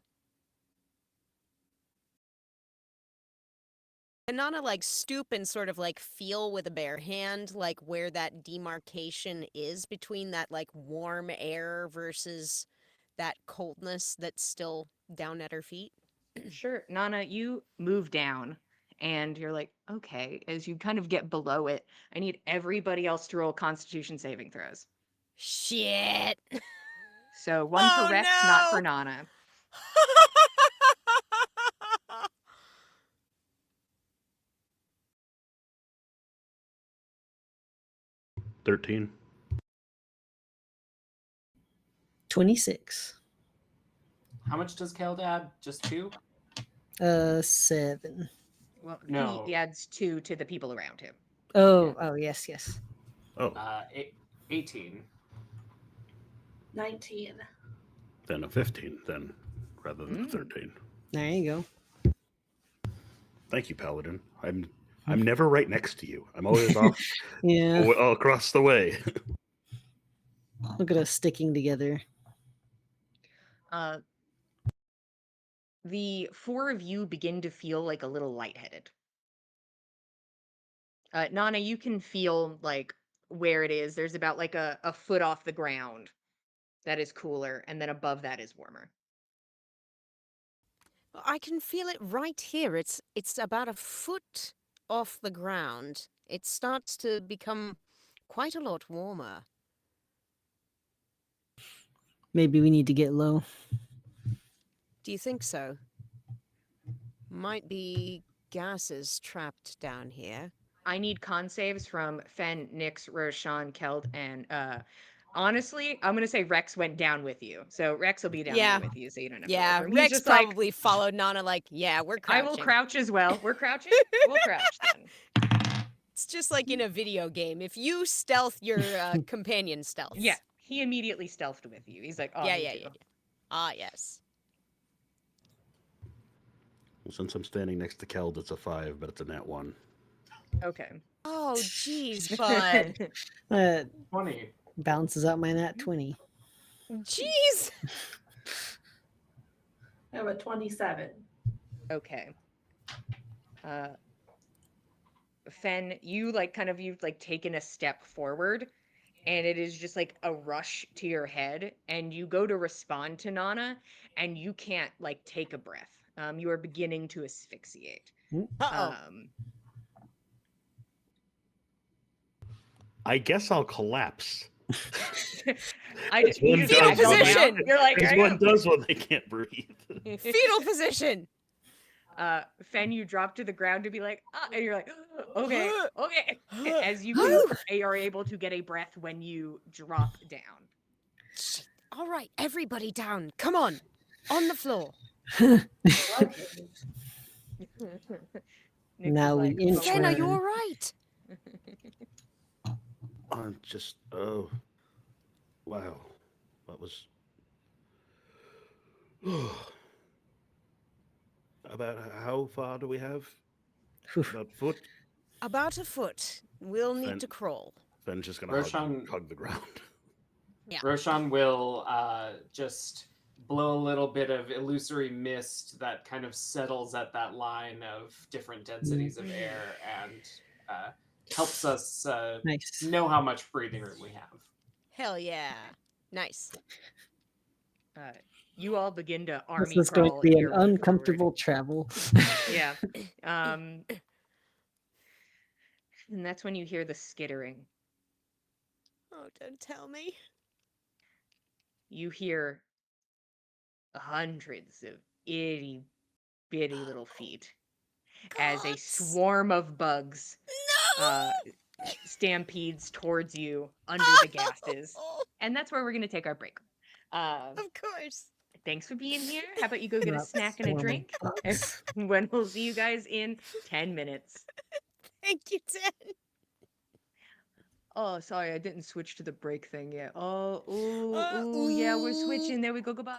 And Nana like stoop and sort of like feel with a bare hand like where that demarcation is between that like warm air versus that coldness that's still down at her feet. Sure, Nana, you move down and you're like, okay, as you kind of get below it, I need everybody else to roll constitution saving throws. Shit. So one for Oh Rex, not for no. Nana. 13. 26. How much does Keld add? Just 2? 7. Well, No. he adds 2 to the people around him. Oh, yes, yes. Oh, 18. 19. then a 15, then, rather than a Mm. 13. There you go. Thank you, Paladin. I'm never right next to you. I'm always off Yeah. across the way. Look at us sticking together. Uh, the 4 of you begin to feel like a little lightheaded. Nana, you can feel like where it is. There's about like a foot off the ground that is cooler, and then above that is warmer. I can feel it right here. It's about a foot off the ground. It starts to become quite a lot warmer. Maybe we need to get low. Do you think so? Might be gases trapped down here. I need con saves from Fen, Nyx, Roshan, Keld, and honestly, I'm gonna say Rex went down with you. So Rex will be down Yeah. there with you, so you don't have to roll Yeah, for him. He's Rex just like, probably followed Nana like, yeah, we're I crouching. will crouch as well. We're crouching? We'll crouch then. It's just like in a video game. If you stealth, your companion stealths. Yeah, he immediately stealthed with you. He's like, oh, Yeah, me yeah, too. yeah, yeah. Ah, yes. Well, since I'm standing next to Keld, it's a 5, but it's a nat 1. Okay. Oh, jeez, bud. That 20. balances out my nat 20. Jeez. I have a 27. Okay. Fen, you like kind of you've like taken a step forward, and it is just like a rush to your head, and you go to respond to Nana, and you can't like take a breath. You are beginning to asphyxiate. Uh-oh. I guess I'll collapse. I one you just Fetal does fell when they- position! down. You're like, As "I one am." does when they can't breathe. Fetal position. Fen, you drop to the ground to be like, and you're like, okay, okay. As you are able to get a breath when you drop down. All right, everybody down. Come on. On the floor. Okay. Nyx Now is we like, inch Fen, are you run. all right? I'm just, oh, wow. That was. About how far do we have? Whew. About foot? About a foot. We'll need Fen- to crawl. Finn's just gonna Roshan, hug the ground. Yeah. Roshan will just blow a little bit of illusory mist that kind of settles at that line of different densities of air and helps us Nice. know how much breathing room we have. Hell yeah. Nice. You all begin to This army is going to crawl be an your way forward. uncomfortable travel. Yeah. And that's when you hear the skittering. Oh, don't tell me. You hear hundreds of itty bitty little feet as a Gods. swarm of bugs No! stampedes towards you under the gases. And that's where we're going to take our break. Of course. Thanks for being here. How about you go get a Not snack and a swarming drink? bugs. When we'll see you guys in 10 minutes. Thank you, Ted. Oh, sorry, I didn't switch to the break thing yet. Oh, ooh, yeah, we're Ooh. switching. There we go. Goodbye.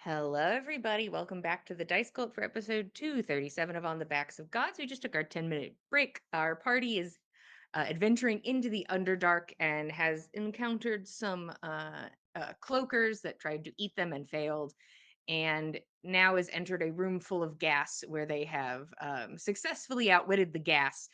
Hello, everybody. Welcome back to the Dice Cult for episode 237 of On the Backs of Gods. We just took our 10-minute break. Our party is adventuring into the Underdark and has encountered some cloakers that tried to eat them and failed, and now has entered a room full of gas where they have successfully outwitted the gas,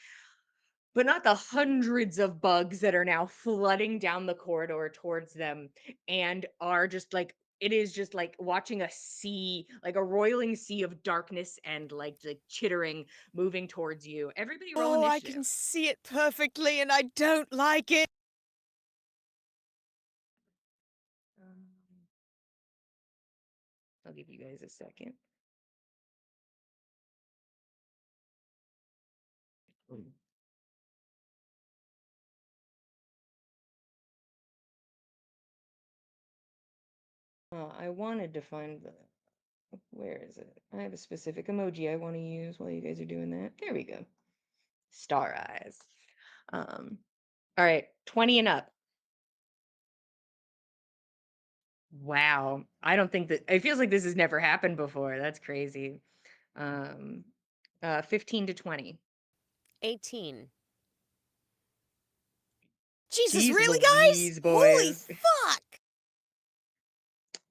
but not the hundreds of bugs that are now flooding down the corridor towards them and are just like it is just like watching a sea, like a roiling sea of darkness and like chittering moving towards you. Everybody roll Oh, I initiative. can see it perfectly and I don't like it. I'll give you guys a second. I wanted to find the. Where is it? I have a specific emoji I want to use while you guys are doing that. There we go. Star eyes. All right, 20 and up. Wow. I don't think that it feels like this has never happened before. That's crazy. 15 to 20. 18. Jesus, Jeez really, guys? Louise, Holy boys. fuck!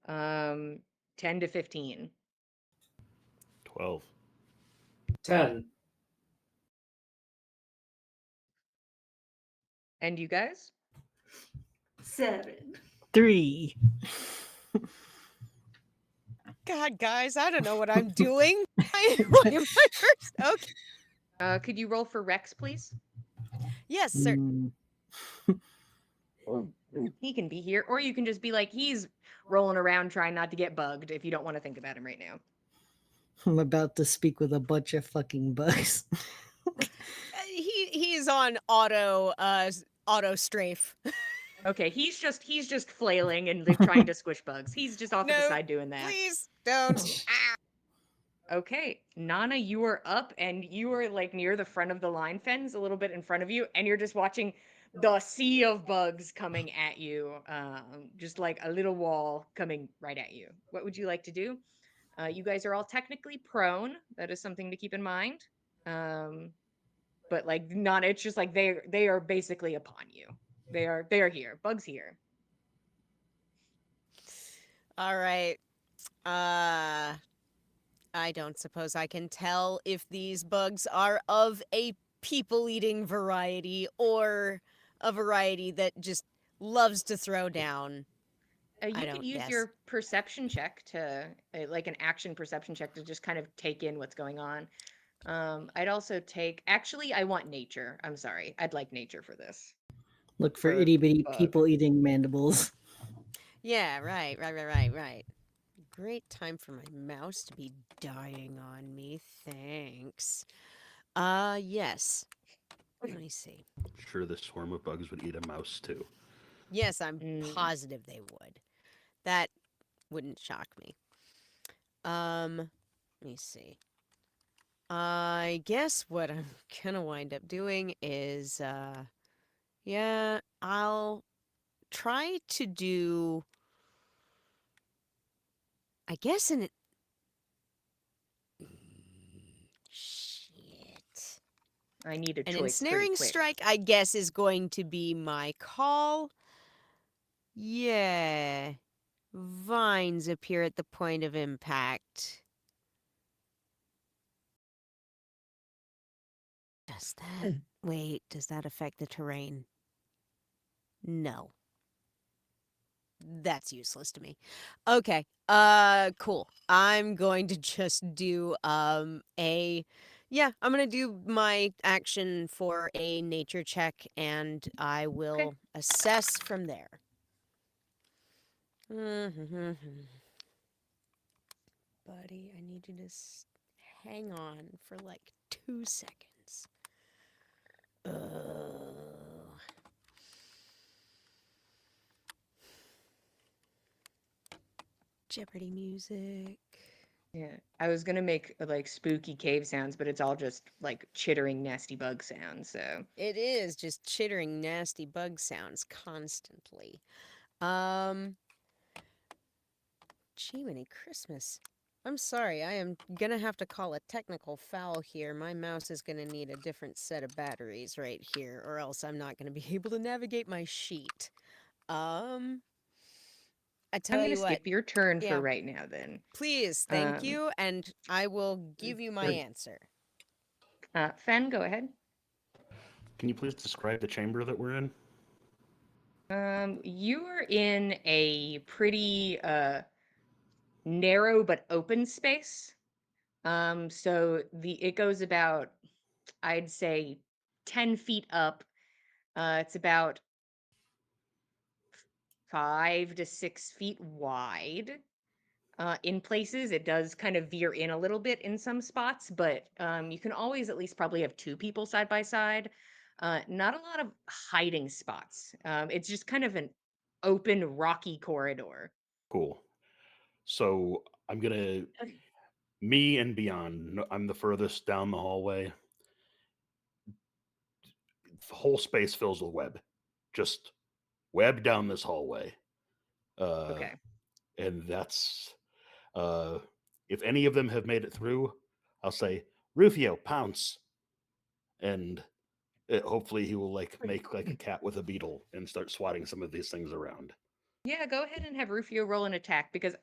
10 to 15. 12. 10. And you guys? 7. 3. God, guys, I don't know what I'm doing. Why am I first? Okay. Could you roll for Rex, please? Yes, sir. He can be here, or you can just be like, he's rolling around trying not to get bugged if you don't want to think about him right now. I'm about to speak with a bunch of fucking bugs. He's on auto strafe. Okay, he's just flailing and like, trying to squish bugs. He's just off to the No, side doing that. please don't. Okay, Nana, you are up and you are like near the front of the line fence, a little bit in front of you, and you're just watching the sea of bugs coming at you, just like a little wall coming right at you. What would you like to do? You guys are all technically prone. That is something to keep in mind. But like not, it's just like they are basically upon you. They are here. Bugs here. All right. I don't suppose I can tell if these bugs are of a people-eating variety or a variety that just loves to throw down. You I could don't use guess. your perception check to, like an action perception check to just kind of take in what's going on. I'd also take, actually, I want nature. I'm sorry. I'd like nature for this. Look for For itty bitty bug. people eating mandibles. Yeah, right. Great time for my mouse to be dying on me. Thanks. Yes. Let me see. Sure, this swarm of bugs would eat a mouse too. Yes, I'm Mm. positive they would. That wouldn't shock me. Let me see. I guess what I'm gonna wind up doing is, yeah, I'll try to do, I guess shit. I need a An choice pretty ensnaring quick. strike, I guess, is going to be my call. Yeah. Vines appear at the point of impact. Does that... Wait, does that affect the terrain? No. That's useless to me. Okay. Cool. I'm going to just do I'm going to do my action for a nature check and I will assess from there. Buddy, I need you to hang on for like 2 seconds. Jeopardy music. Yeah, I was gonna make like spooky cave sounds, but it's all just like chittering, nasty bug sounds. So It is just chittering, nasty bug sounds constantly. Jiminy Christmas. I'm sorry, I am gonna have to call a technical foul here. My mouse is gonna need a different set of batteries right here, or else I'm not gonna be able to navigate my sheet. I I'm tell gonna you what, skip your turn for yeah, right now then. please, thank you, and I will give you my Good. answer. Fen, go ahead. Can you please describe the chamber that we're in? You are in a pretty narrow but open space. So it goes about, I'd say, 10 feet up. It's about 5 to 6 feet wide. In places, it does kind of veer in a little bit in some spots, but you can always at least probably have two people side by side. Not a lot of hiding spots. It's just kind of an open, rocky corridor. Cool. So I'm gonna me and beyond. I'm the furthest down the hallway. The whole space fills with web. Just web down this hallway. Uh, Okay. and that's uh, if any of them have made it through, I'll say Rufio pounce, and hopefully he will like make like a cat with a beetle and start swatting some of these things around. Yeah, go ahead and have Rufio roll an attack because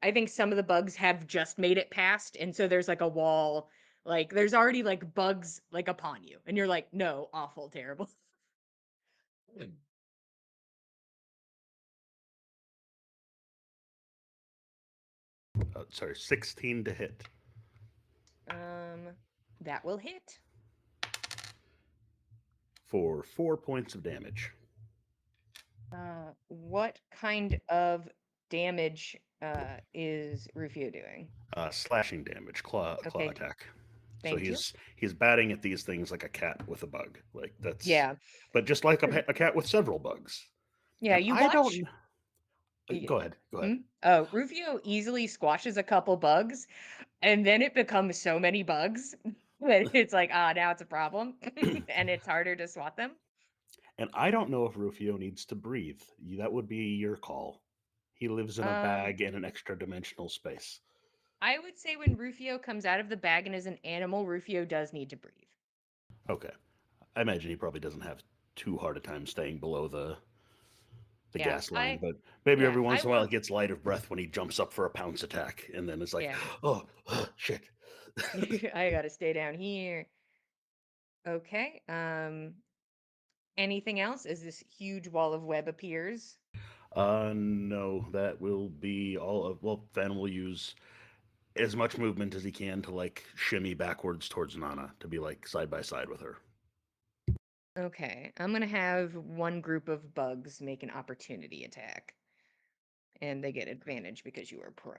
I think some of the bugs have just made it past, and so there's like a wall, like there's already like bugs like upon you, and you're like, no, awful, terrible. Sorry, 16 to hit That will hit. for 4 points of damage. What kind of damage is Rufio doing? Slashing damage, claw Okay, attack. So thank you. he's batting at these things like a cat with a bug. Like that's, Yeah, but just like a cat with several bugs. yeah. And You I watch. don't. Go ahead. Go ahead. Oh, Rufio easily squashes a couple bugs, and then it becomes so many bugs that it's like, now it's a problem, and it's harder to swat them. And I don't know if Rufio needs to breathe. That would be your call. He lives in a Um, bag in an extra dimensional space. I would say when Rufio comes out of the bag and is an animal, Rufio does need to breathe. Okay. I imagine he probably doesn't have too hard a time staying below the Yeah, gas line, but maybe every I once in a while will. it gets light of breath when he jumps up for a pounce attack, and then it's like, Yeah, oh, shit. I gotta stay down here. Okay. Anything else as this huge wall of web appears? No, that will be all of. Well, Fan will use as much movement as he can to like shimmy backwards towards Nana to be like side by side with her. Okay, I'm gonna have one group of bugs make an opportunity attack, and they get advantage because you are prone.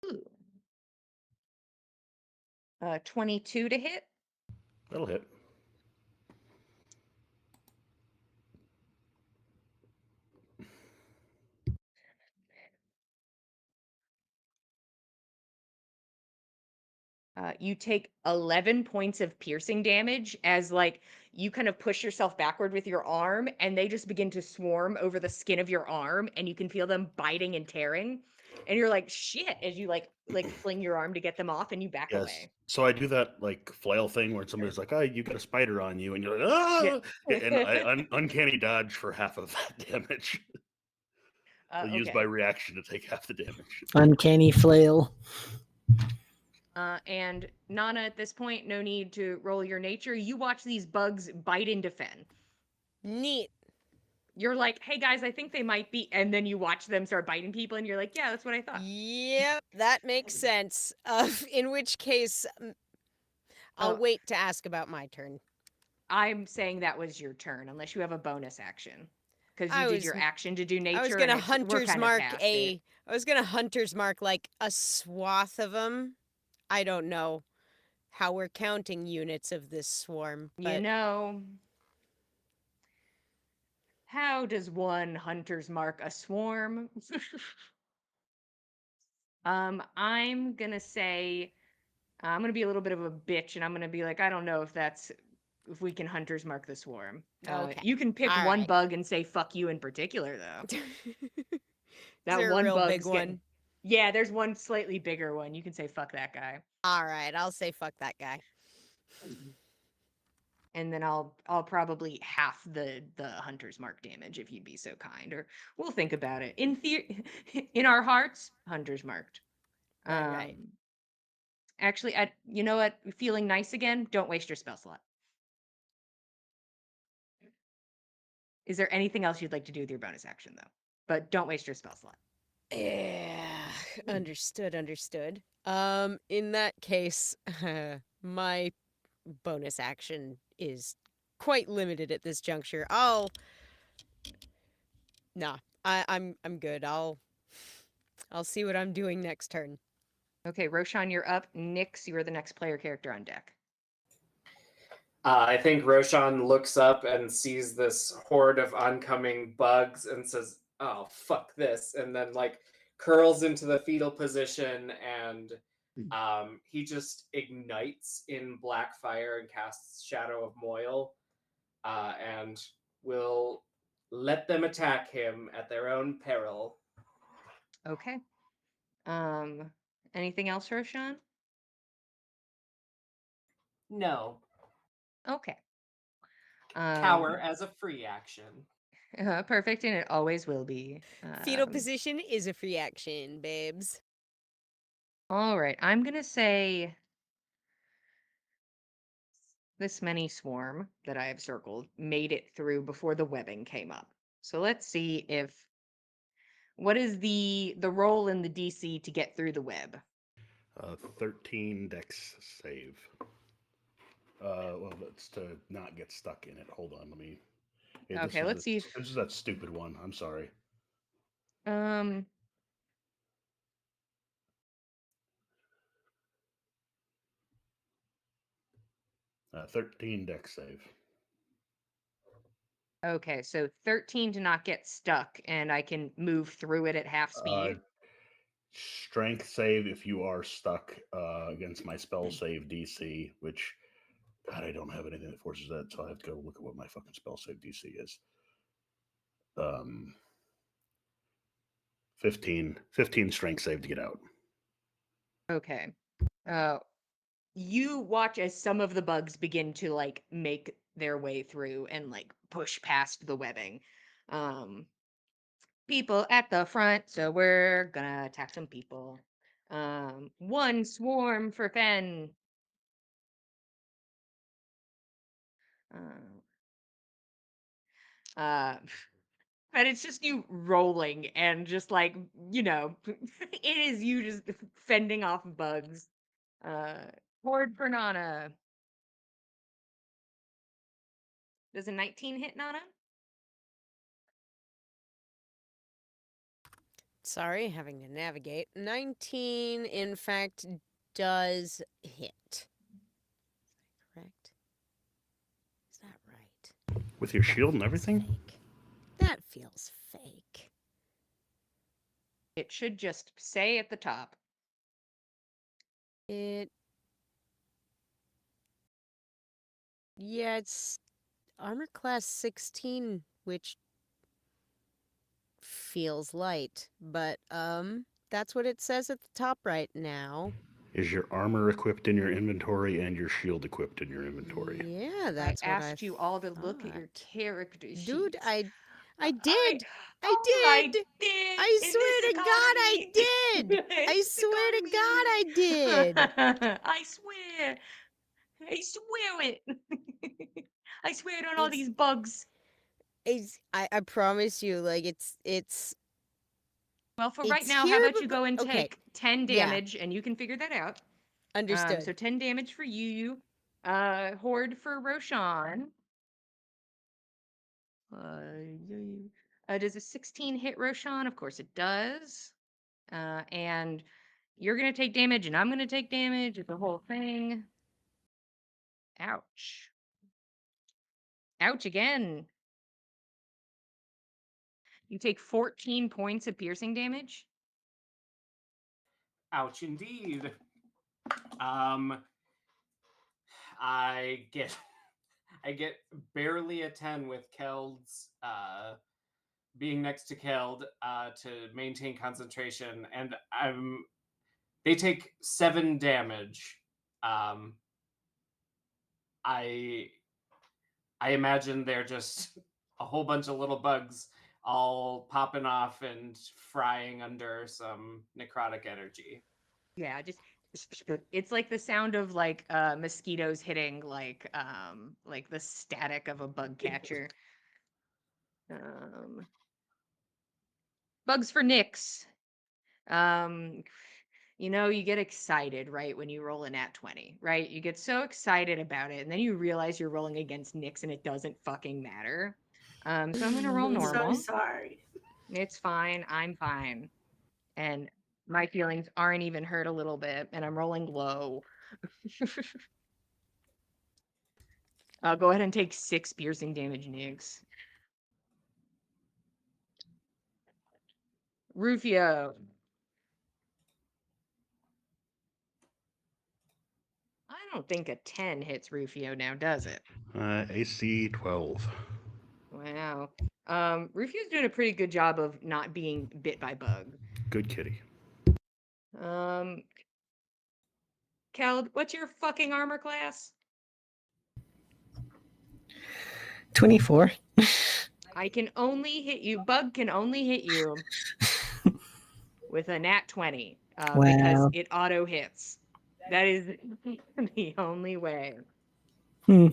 Ooh. 22 to hit. That'll hit. You take 11 points of piercing damage as like you kind of push yourself backward with your arm, and they just begin to swarm over the skin of your arm, and you can feel them biting and tearing. And you're like, shit, as you like fling your arm to get them off, and you back Yes. away. So I do that like flail thing where somebody's like, "Oh, you got a spider on you," and you're like, Yeah. "Ah!" And I uncanny dodge for half of that damage. I'll use my Okay. reaction to take half the damage. Uncanny flail. And Nana, at this point, no need to roll your nature. You watch these bugs bite into Fen. Neat. You're like, hey guys, I think they might be. And then you watch them start biting people, and you're like, yeah, that's what I thought. Yep, that makes sense. In which case, I'll Oh, wait to ask about my turn. I'm saying that was your turn, unless you have a bonus action. Because you I did was your action to do I was nature, and gonna we're hunter's kind of mark past it. like a swath of them. I don't know how we're counting units of this swarm, You but know, how does one hunter's mark a swarm? I'm gonna say I'm gonna be a little bit of a bitch, and I'm gonna be like, I don't know if that's if we can hunters mark the swarm. Okay. You can pick All one right. bug and say "fuck you" in particular, though. Is That there a one real big bug's getting. one? Yeah, there's one slightly bigger one. You can say "fuck that guy," All right, I'll say fuck that guy. and then I'll probably half the hunter's mark damage if you'd be so kind, or we'll think about it. In our hearts, hunter's marked. Right. Actually, you know what? Feeling nice again. Don't waste your spell slot. Is there anything else you'd like to do with your bonus action, though? But don't waste your spell slot. Yeah, understood. In that case, my bonus action is quite limited at this juncture. Nah, I'm good. I'll see what I'm doing next turn. Okay, Roshan, you're up. Nyx, you're the next player character on deck. I think Roshan looks up and sees this horde of oncoming bugs and says, "Oh, fuck this," and then like curls into the fetal position and he just ignites in black fire and casts Shadow of Moil and will let them attack him at their own peril. Okay. Anything else, Roshan? No. Okay. Cower as a free action. Perfect, and it always will be. Fetal position is a free action, babes. All right, I'm gonna say this many swarm that I have circled made it through before the webbing came up. So let's see if what is the roll in the DC to get through the web? 13 dex save. Well, that's to not get stuck in it. Hold on, let me. Hey, Okay, let's see if this is that stupid one. I'm sorry. um 13 dex save. okay, so 13 to not get stuck, and I can move through it at half speed. Strength save if you are stuck against my spell save DC, which God, I don't have anything that forces that, so I have to go look at what my fucking spell save DC is. 15 strength save to get out. Okay. You watch as some of the bugs begin to like make their way through and like push past the webbing. People at the front, so we're gonna attack some people. One swarm for Fen. Uh, uh, but it's just you rolling and just like it is you just fending off bugs. Horde for Nana. Does a 19 hit Nana? Sorry, having to navigate. 19, in fact, does hit. Correct? Is that right? With your That shield and feels everything? fake. That feels fake. It should just say at the top. It. Yeah, it's armor class 16, which feels light, but that's what it says at the top right now. Is your armor equipped in your inventory and your shield equipped in your inventory? Yeah, I that's what I asked you all to look at your thought. character Dude, sheets. I I did. I I did. did I in this swear to God I economy. did. In I this swear to God I did. economy. I swear. I swear it. I swear it on all It's these bugs. I promise you, like it's Well, for right it's now, how here about you go and okay. take 10 Yeah, damage and you can figure that out. understood. So 10 damage for you. Horde for Roshan. Does a 16 hit Roshan? Of course it does. And you're gonna take damage, and I'm gonna take damage. It's the whole thing. Ouch. Ouch again. You take 14 points of piercing damage. Ouch indeed. I get I get barely a 10 with Keld's being next to Keld to maintain concentration, and they take 7 damage. I imagine they're just a whole bunch of little bugs all popping off and frying under some necrotic energy. Yeah, just it's like the sound of like mosquitoes hitting like the static of a bug catcher. Bugs for Nyx. You get excited, right, when you roll a nat 20, right? You get so excited about it, and then you realize you're rolling against Nyx and it doesn't fucking matter. So I'm gonna roll I'm so normal. sorry. It's fine. I'm fine. And my feelings aren't even hurt a little bit, and I'm rolling low. Go ahead and take 6 piercing damage, Nyx. Rufio. I don't think a 10 hits Rufio now, does it? AC 12. Wow. Rufio's doing a pretty good job of not being bit by bug. Good kitty. Keld, what's your fucking armor class? 24. I can only hit you. Bug can only hit you with a nat 20 because Wow. it auto hits. That is the only way. Hmm.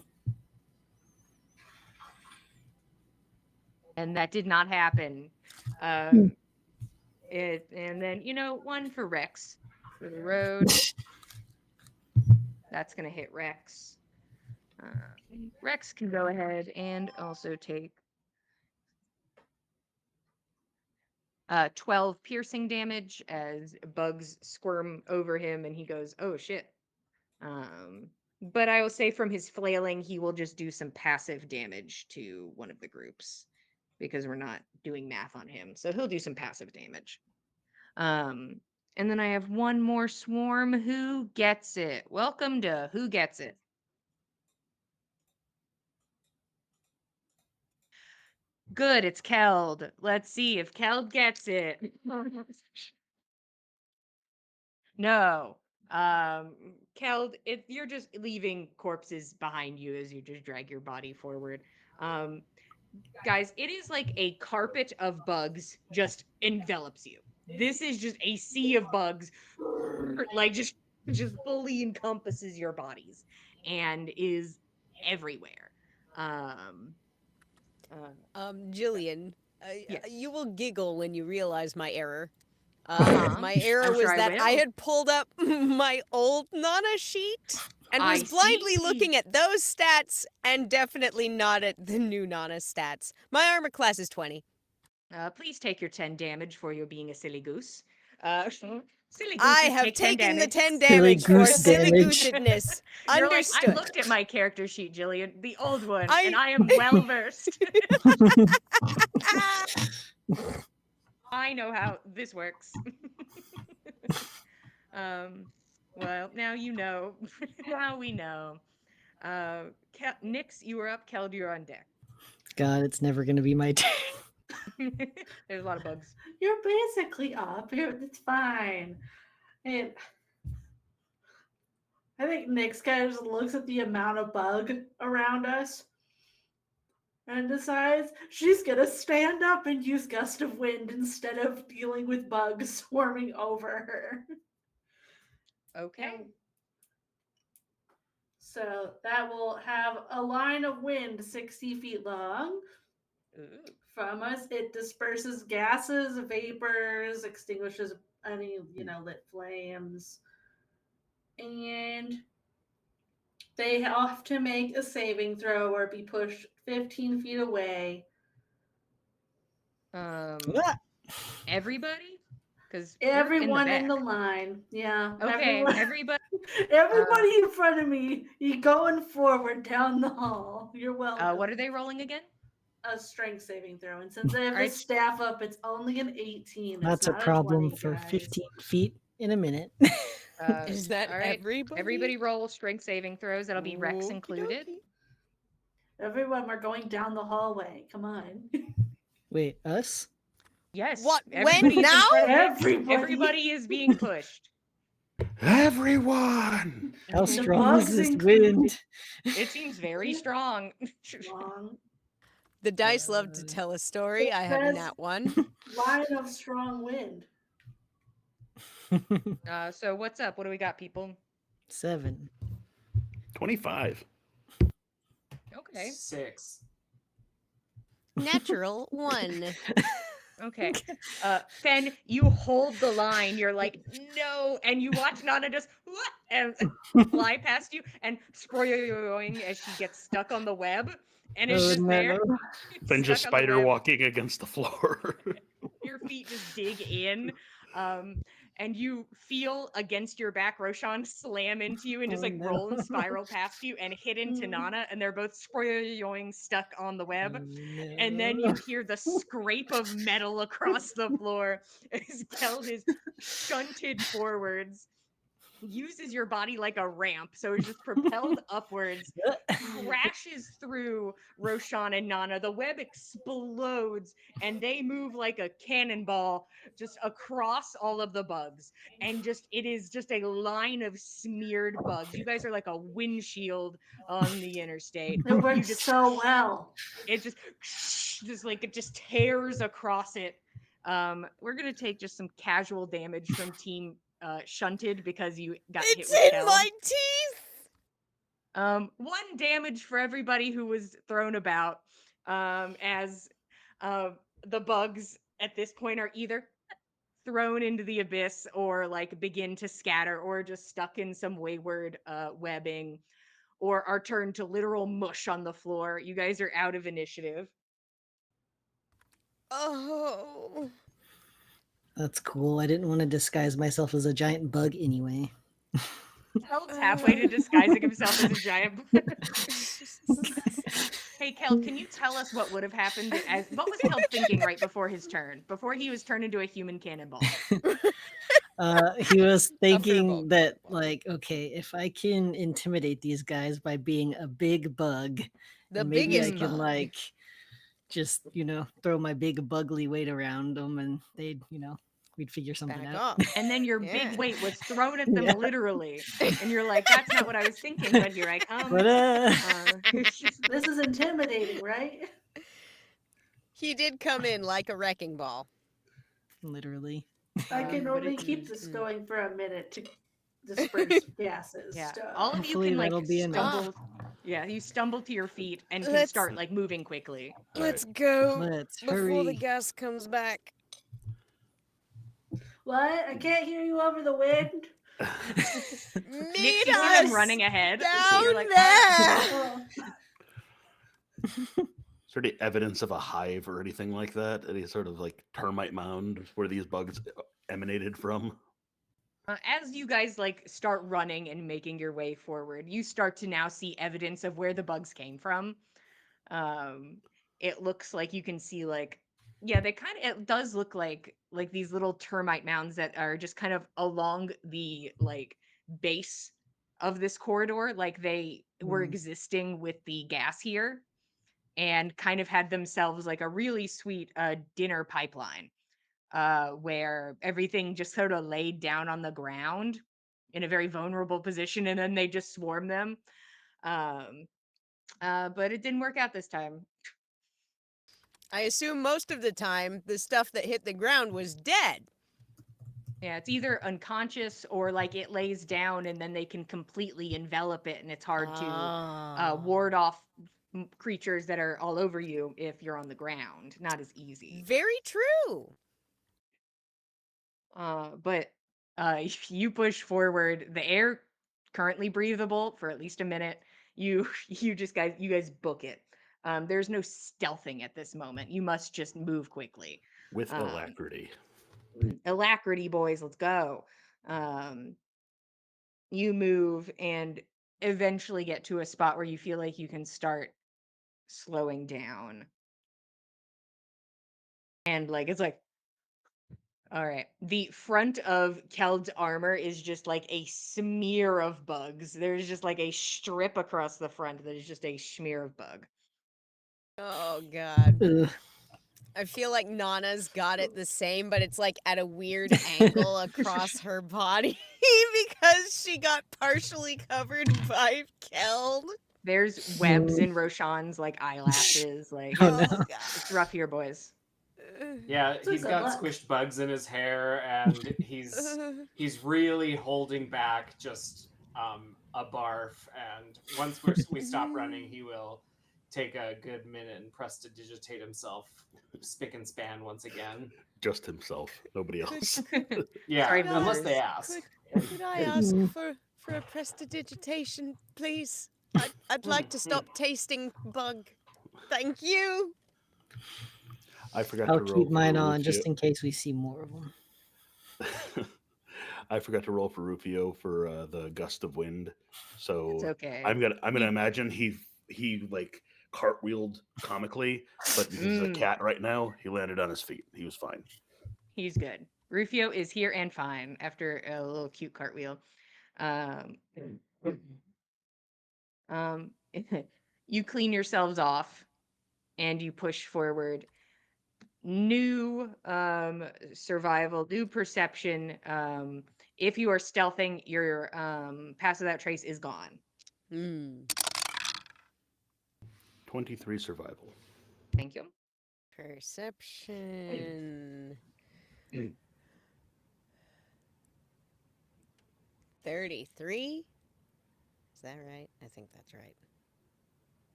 And that did not happen. Hmm. And then, one for Rex for the road. That's going to hit Rex. Rex can go ahead and also take 12 piercing damage as bugs squirm over him and he goes, oh shit. But I will say from his flailing, he will just do some passive damage to one of the groups because we're not doing math on him. So he'll do some passive damage. And then I have one more swarm. Who gets it? Welcome to Who Gets It? Good, it's Keld. Let's see if Keld gets it. No. Keld, you're just leaving corpses behind you as you just drag your body forward. Guys, it is like a carpet of bugs just envelops you. This is just a sea of bugs, like just fully encompasses your bodies and is everywhere. Jillian, Yes. you will giggle when you realize my error. Uh-huh. My error I'm was sure I that I will. had pulled up my old Nana sheet and was I blindly see. looking at those stats and definitely not at the new Nana stats. My armor class is 20. Please take your 10 damage for your being a silly goose. Silly I gooses have take 10 taken the damage. 10 Silly damage for goose silly damage. goosedness. You're like, I Understood. looked at my character sheet, Jillian, the old one, I- and I am well versed. I know how this works. Well, now you know. Now we know. Nyx, you are up. Keld, you're on deck. God, it's never going to be my turn. There's a lot of bugs. You're basically up. It's fine. And I think Nyx kind of just looks at the amount of bug around us and decides she's gonna stand up and use gust of wind instead of dealing with bugs swarming over her. Okay. So that will have a line of wind 60 feet long. Ooh. From us, it disperses gases, vapors, extinguishes any, lit flames. And they have to make a saving throw or be pushed 15 feet away. Everybody? Because Everyone in in the the line. Yeah. Okay, everybody. Everybody in front of me. You going forward down the hall. You're welcome. What are they rolling again? A strength saving throw. And since I have Alright. the staff up, it's only an 18. That's a not problem 20, for guys. 15 feet in a minute. Is that all right. everybody? Everybody roll strength saving throws. That'll be Rex included. Okey-dokey. Everyone, we're going down the hallway. Come on. Wait, us? Yes, What? When? everybody is in Now? front of Nix. Everybody. Everybody is being pushed. Everyone! How The strong is bugs this include wind? It seems very strong. strong. The dice love to tell a story. I have a Says nat one. line of strong wind. So what's up? What do we got, people? 7. 25. Okay. 6. Natural 1. Okay. Fen, you hold the line. You're like, no, and you watch Nana just what and fly past you and sproyoing as she gets stuck on the web and is Oh just there, no. Then just stuck on the spider web. walking against the floor. Your feet just dig in, and you feel against your back Roshan slam into you and just Oh, like no. roll and spiral past you and hit into Nana, and they're both sproyoing stuck on the web. Oh, And then no. you hear the scrape of metal across the floor as Keld is shunted forwards, uses your body like a ramp, so it's just propelled upwards, crashes through Roshan and Nana. The web explodes and they move like a cannonball just across all of the bugs. And just it is just a line of smeared bugs. You guys are like a windshield on the interstate. It worked You just so well. it just like it just tears across it. We're gonna take just some casual damage from team shunted because you got hit It's with in Keld. my teeth! 1 damage for everybody who was thrown about. As the bugs at this point are either thrown into the abyss or like begin to scatter or just stuck in some wayward webbing or are turned to literal mush on the floor. You guys are out of initiative. Oh. That's cool. I didn't want to disguise myself as a giant bug anyway. Keld's halfway to disguising himself as a giant. Hey, Keld, can you tell us what would have happened as what was Keld thinking right before his turn, before he was turned into a human cannonball? He was furball thinking that, cannonball. like, okay, if I can intimidate these guys by being a big bug, The and maybe I biggest can, bug. like, just, throw my big bugly weight around them and they'd, we'd figure something Back out. off. And then your Yeah. big weight was thrown at them Yeah. literally, and you're like, "That's not what I was thinking," but here I come. But, This is intimidating, right? He did come in like a wrecking ball. literally. I can but only it- keep this Mm. going for a minute to disperse gases. Yeah, Stuff. all of you Hopefully can like that'll be enough. stumble. Yeah, you stumble to your feet and can Let's- start like moving quickly. Let's go Let's before the hurry. gas comes back. What? I can't hear you over the wind. Nick, Meet you see them us running ahead. down You're like, there. Oh, Is there any evidence of a hive or anything like that? Any sort of like termite mound where these bugs emanated from? As you guys like start running and making your way forward, you start to now see evidence of where the bugs came from. It looks like you can see like yeah, it does look like these little termite mounds that are just kind of along the like base of this corridor, like they were Mm. existing with the gas here and kind of had themselves like a really sweet dinner pipeline where everything just sort of laid down on the ground in a very vulnerable position, and then they just swarm them. Um, but it didn't work out this time. I assume most of the time the stuff that hit the ground was dead. Yeah, it's either unconscious or like it lays down and then they can completely envelop it, and it's hard to ward off creatures that are all over you if you're on the ground. Not as easy. Very true. But if you push forward, the air currently breathable for at least a minute. You you guys book it. There's no stealthing at this moment. You must just move quickly. With Um, alacrity. Alacrity, boys, let's go. You move and eventually get to a spot where you feel like you can start slowing down. And like it's like all right. The front of Keld's armor is just like a smear of bugs. There's just like a strip across the front that is just a smear of bug. Oh god. Ugh. I feel like Nana's got it the same, but it's like at a weird angle across her body because she got partially covered by Keld. There's webs in Roshan's like eyelashes. Like Oh, no. it's rough here, boys. Yeah, So he's good got luck. squished bugs in his hair, and he's really holding back just a barf. And once we stop running, he will take a good minute and prestidigitate himself spick and span once again. Just himself, nobody else. Yeah, Sorry, unless they boomers. ask. Could I ask for a prestidigitation, please? I'd like to stop tasting bug. Thank you. I forgot I'll to roll keep mine for on Rufio. just in case we see more of them. I forgot to roll for Rufio for the gust of wind. So It's okay. I'm gonna imagine he like cartwheeled comically, but because he's a cat right now, he landed on his feet. He was fine. He's good. Rufio is here and fine after a little cute cartwheel. Um, um, you clean yourselves off and you push forward. New survival, new perception. If you are stealthing, your pass without trace is gone. 23 survival. Thank you. Perception. 33? Is that right? I think that's right.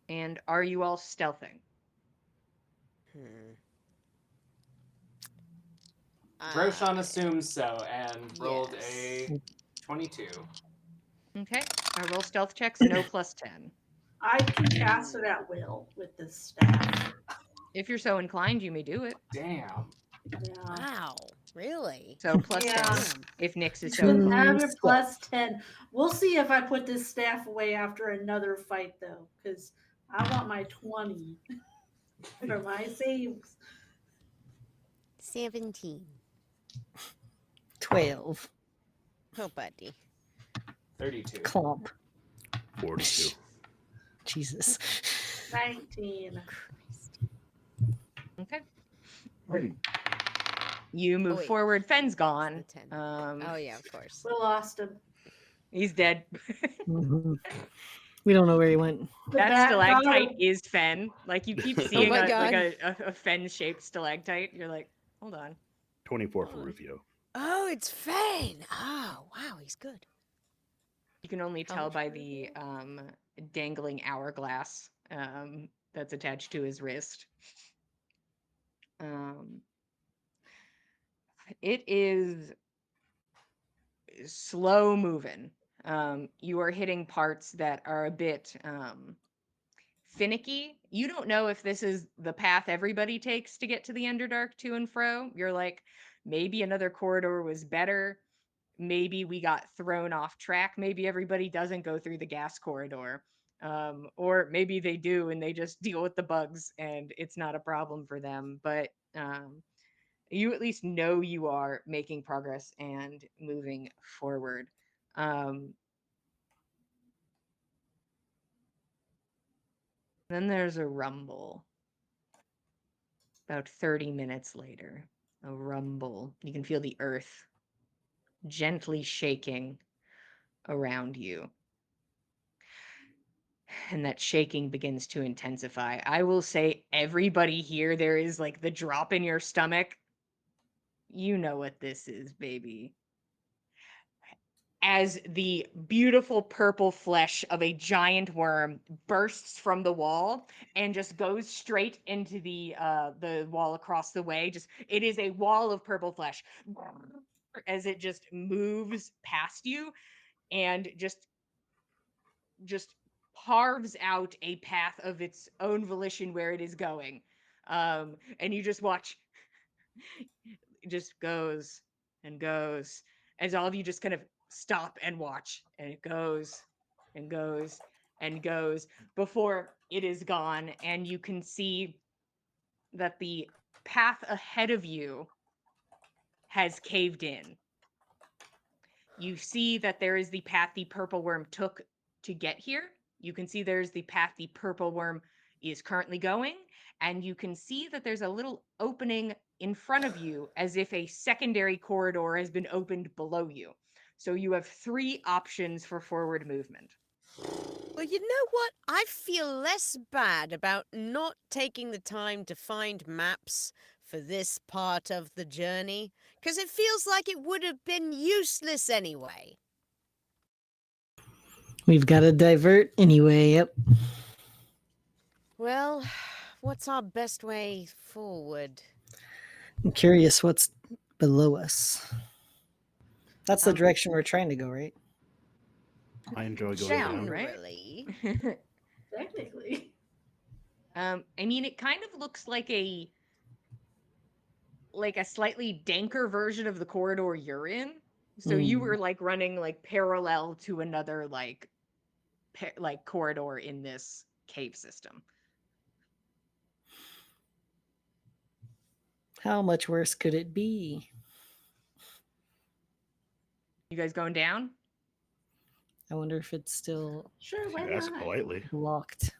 And are you all stealthing? Roshan assumes so and rolled Yes. a 22. Okay. I roll stealth checks, no plus 10. I can cast it at will with this staff. If you're so inclined, you may do it. Damn. Yeah. Wow. Really? So plus Yeah. 10 Damn. if Nyx is You so can inclined. have your plus 10. We'll see if I put this staff away after another fight, though, because I want my 20 for my saves. 17. 12. Oh, buddy. 32. Clomp. 42. Jesus. 19. Okay. You move wait. forward. Fenn's gone. The 10. Oh, yeah, of course. We lost him. He's dead. Mhm. We don't know where he went. The That bat got stalactite him. is Fen. Like you keep seeing my a Fen-shaped stalactite. You're like, hold on. 24 for Rufio. Oh, it's Fane. Oh, wow, he's good. You can only How tell much by did the it dangling hourglass that's attached to his wrist. It is slow moving. You are hitting parts that are a bit finicky. You don't know if this is the path everybody takes to get to the Underdark to and fro. You're like, maybe another corridor was better. Maybe we got thrown off track. Maybe everybody doesn't go through the gas corridor. Or maybe they do and they just deal with the bugs and it's not a problem for them. But you at least know you are making progress and moving forward. Then there's a rumble. About 30 minutes later, a rumble. You can feel the earth gently shaking around you. And that shaking begins to intensify. I will say, everybody here, there is like the drop in your stomach. You know what this is, baby. As the beautiful purple flesh of a giant worm bursts from the wall and just goes straight into the wall across the way. Just it is a wall of purple flesh as it just moves past you and just carves out a path of its own volition where it is going. And you just watch it just goes and goes as all of you just kind of stop and watch, and it goes and goes and goes before it is gone, and you can see that the path ahead of you has caved in. You see that there is the path the purple worm took to get here. You can see there's the path the purple worm is currently going, and you can see that there's a little opening in front of you as if a secondary corridor has been opened below you. So you have 3 options for forward movement. Well, you know what? I feel less bad about not taking the time to find maps for this part of the journey, because it feels like it would have been useless anyway. We've got to divert anyway. Yep. Well, what's our best way forward? I'm curious what's below us. That's the Um, direction we're trying to go, right? I enjoy going Down, down. right? Generally. Technically. I mean, it kind of looks like a slightly danker version of the corridor you're in. So you Mm. were like running like parallel to another like corridor in this cave system. How much worse could it be? You guys going down? I wonder if it's still Sure, If why you ask not? politely. locked.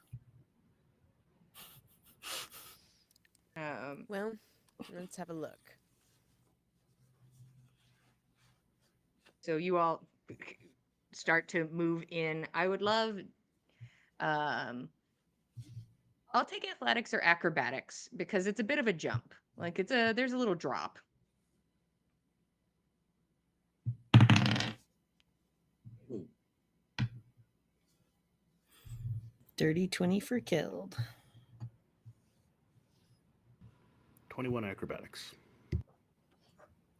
Well, let's have a look. So you all start to move in. I would love I'll take athletics or acrobatics because it's a bit of a jump. Like there's a little drop. Dirty 20 for killed. 21 acrobatics.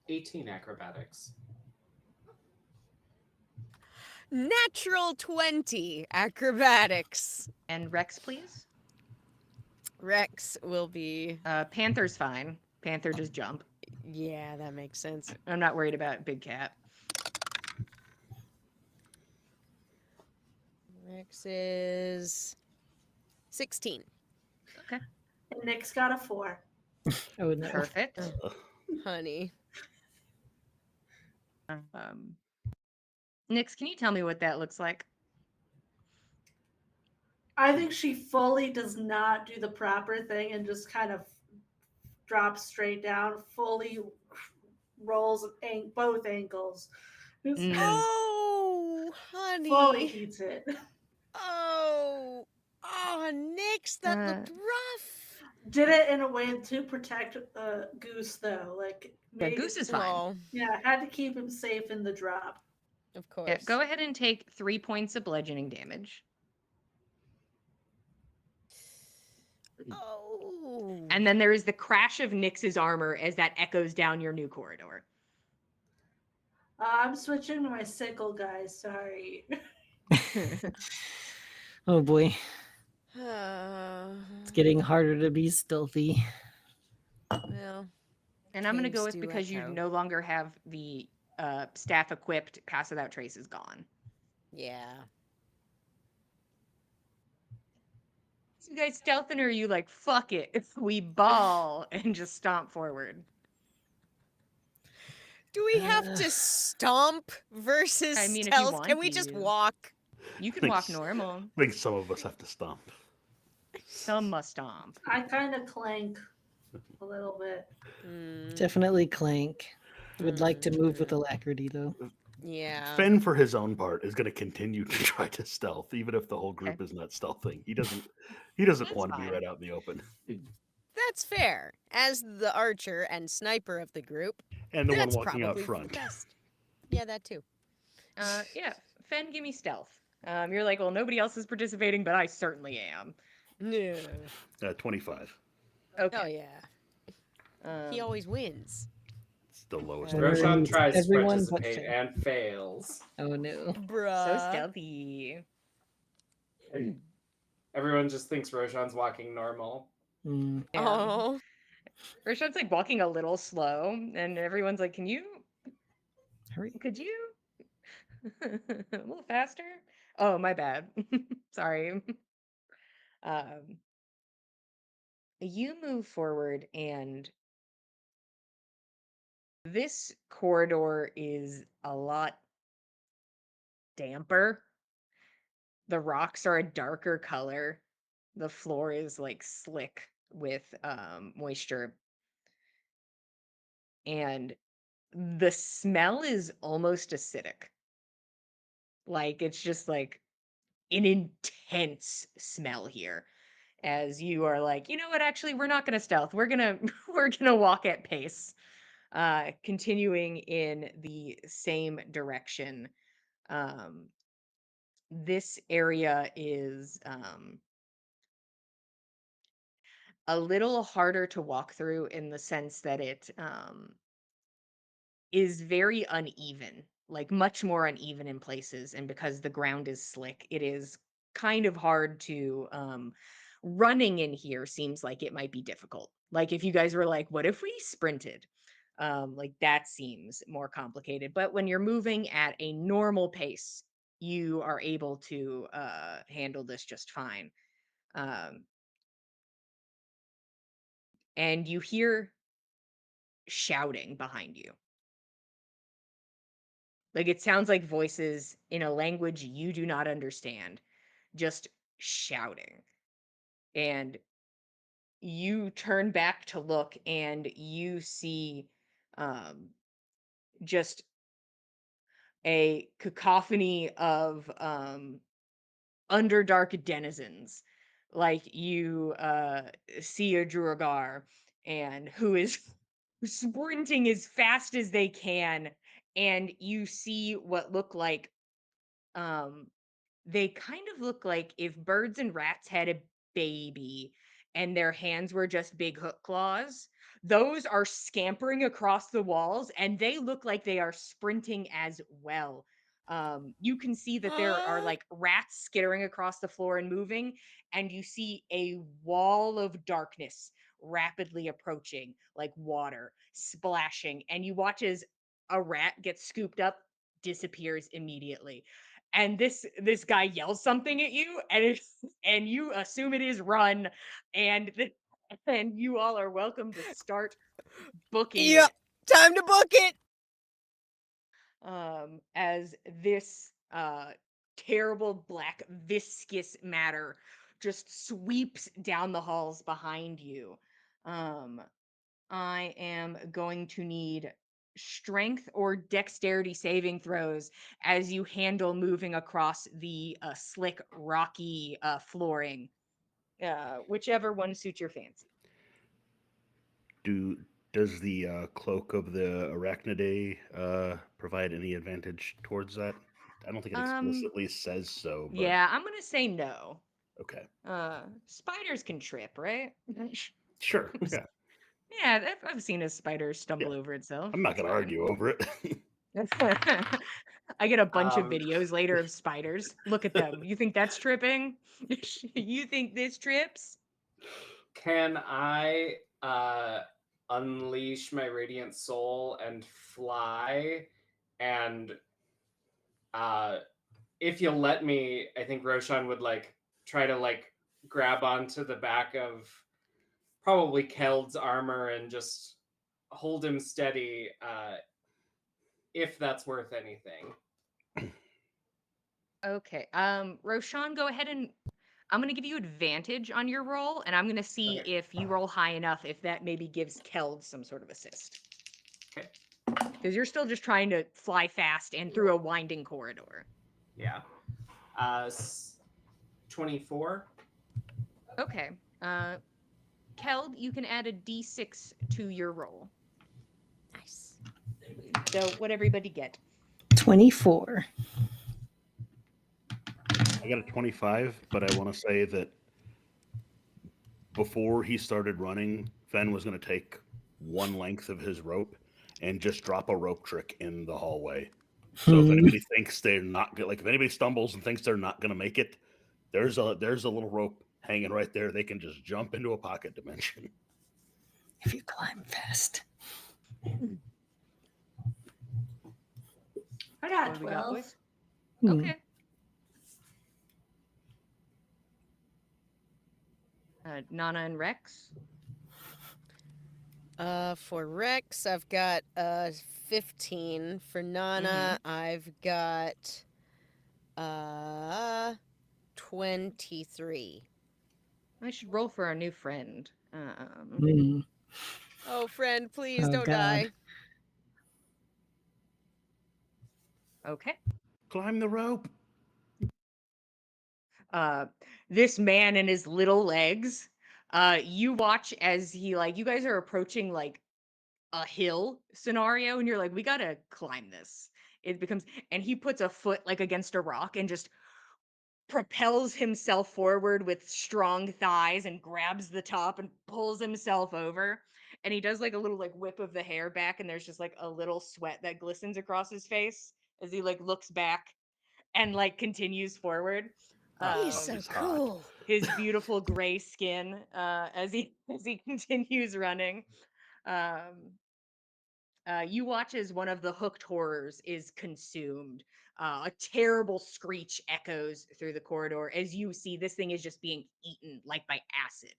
18 acrobatics. Natural 20 acrobatics. And Rex, please. Rex will be. Panther's fine. Panther just jump. Yeah, that makes sense. I'm not worried about Big Cat. Rex is 16. Okay. And Nick's got a 4. Oh no. Perfect. Honey. Nix, can you tell me what that looks like? I think she fully does not do the proper thing and just kind of drops straight down, fully rolls both ankles. Just Oh, fully honey. eats it. Oh, Nix, that looked rough. Did it in a way to protect Goose though. Like Yeah, made Goose it is so- fine. Oh, Yeah, had to keep him safe in the drop. of Yeah, course. go ahead and take 3 points of bludgeoning damage. Oh. And then there is the crash of Nix's armor as that echoes down your new corridor. I'm switching to my sickle, guys. Sorry. Oh boy. Uh, It's getting harder to be stealthy. well, And I'm going to go caves with do because you echo. no longer have the staff equipped, Pass Without Trace is gone. Yeah. So you guys stealthing or are you like, fuck it, if we ball and just stomp forward? Do we have to stomp versus I mean, if you stealth? want Can we just to. walk? You can Thanks. walk normal. I think some of us have to stomp. Some must stomp. I kind of clank a little bit. Definitely Clank. Would like to move with alacrity though. Yeah. Finn, for his own part, is going to continue to try to stealth, even if the whole group is not stealthing. He doesn't That's want to be fine. right out in the open. That's fair. As the archer and sniper of the group, And the one that's walking out probably for the front. best. Yeah, that too. Yeah, Fen, give me stealth. You're like, well, nobody else is participating, but I certainly am. No. 25. Okay. Oh yeah. He always wins. It's the lowest. Everyone Roshan needs tries to everyone but participate Finn. and fails. Oh no. Bruh. So stealthy. Everyone just thinks Roshan's walking normal. Mm. Yeah. Oh. Rashad's like walking a little slow, and everyone's like, could you? A little faster? Oh, my bad. Sorry. You move forward, and this corridor is a lot damper. The rocks are a darker color. The floor is like slick with moisture, and the smell is almost acidic. Like it's just like an intense smell here. As you are like, you know what, actually we're not gonna stealth. We're gonna we're gonna walk at pace. Continuing in the same direction. Um, this area is a little harder to walk through in the sense that it is very uneven, like much more uneven in places. And because the ground is slick, it is kind of hard to running in here seems like it might be difficult. Like if you guys were like, what if we sprinted? Like that seems more complicated. But when you're moving at a normal pace, you are able to handle this just fine. Um, and you hear shouting behind you. Like it sounds like voices in a language you do not understand, just shouting. And you turn back to look and you see um, just a cacophony of Underdark denizens. Like you see a Druagar and who is sprinting as fast as they can, and you see what look like um they kind of look like if birds and rats had a baby and their hands were just big hook claws. Those are scampering across the walls and they look like they are sprinting as well. You can see that there are like rats skittering across the floor and moving, and you see a wall of darkness rapidly approaching, like water splashing. And you watch as a rat gets scooped up, disappears immediately, and this guy yells something at you, and and you assume it is run, and and you all are welcome to start booking Yep, it. time to book it. As this terrible black viscous matter just sweeps down the halls behind you. um I am going to need strength or dexterity saving throws as you handle moving across the slick, rocky flooring, whichever one suits your fancy. Do does the cloak of the Arachnidae provide any advantage towards that? I don't think it Um, explicitly says so, but yeah, I'm gonna say no. okay, Spiders can trip, right? sure, yeah, Yeah, I've seen a spider yeah. stumble over itself. I'm not It's going to fine. argue over it. I get a bunch of Um, videos later of spiders. Look at them. You think that's tripping? You think this trips? can I unleash my radiant soul and fly? And uh, if you'll let me, I think Roshan would like try to like grab onto the back of probably Keld's armor and just hold him steady, if that's worth anything. Okay. Roshan, go ahead and I'm gonna give you advantage on your roll, and I'm gonna see Okay. if you roll high enough, if that maybe gives Keld some sort of assist. Okay. Because you're still just trying to fly fast and through a winding corridor. Yeah. 24. Okay. Keld, you can add a d6 to your roll. Nice. So what everybody get? 24. I got a 25, but I want to say that before he started running, Fen was going to take one length of his rope and just drop a rope trick in the hallway. So if anybody thinks they're not like if anybody stumbles and thinks they're not going to make it, there's a little rope hanging right there. They can just jump into a pocket dimension. If you climb fast. I got What do we got, 12. boys? Hmm. Okay. Nana and Rex. For Rex, I've got 15. For Nana, I've got 23. I should roll for our new friend. Mm. Oh, friend, please Oh don't God. die. Okay. Climb the rope. Uh, this man and his little legs. You watch as he like you guys are approaching like a hill scenario, and you're like, we gotta climb this. It becomes, and he puts a foot like against a rock and just propels himself forward with strong thighs and grabs the top and pulls himself over. And he does like a little like whip of the hair back, and there's just like a little sweat that glistens across his face as he like looks back and like continues forward. Oh, He's fuck, Um, so he's hot. cool. his beautiful gray skin as he as he continues running. Um, you watch as one of the hooked horrors is consumed. A terrible screech echoes through the corridor as you see this thing is just being eaten like by acid.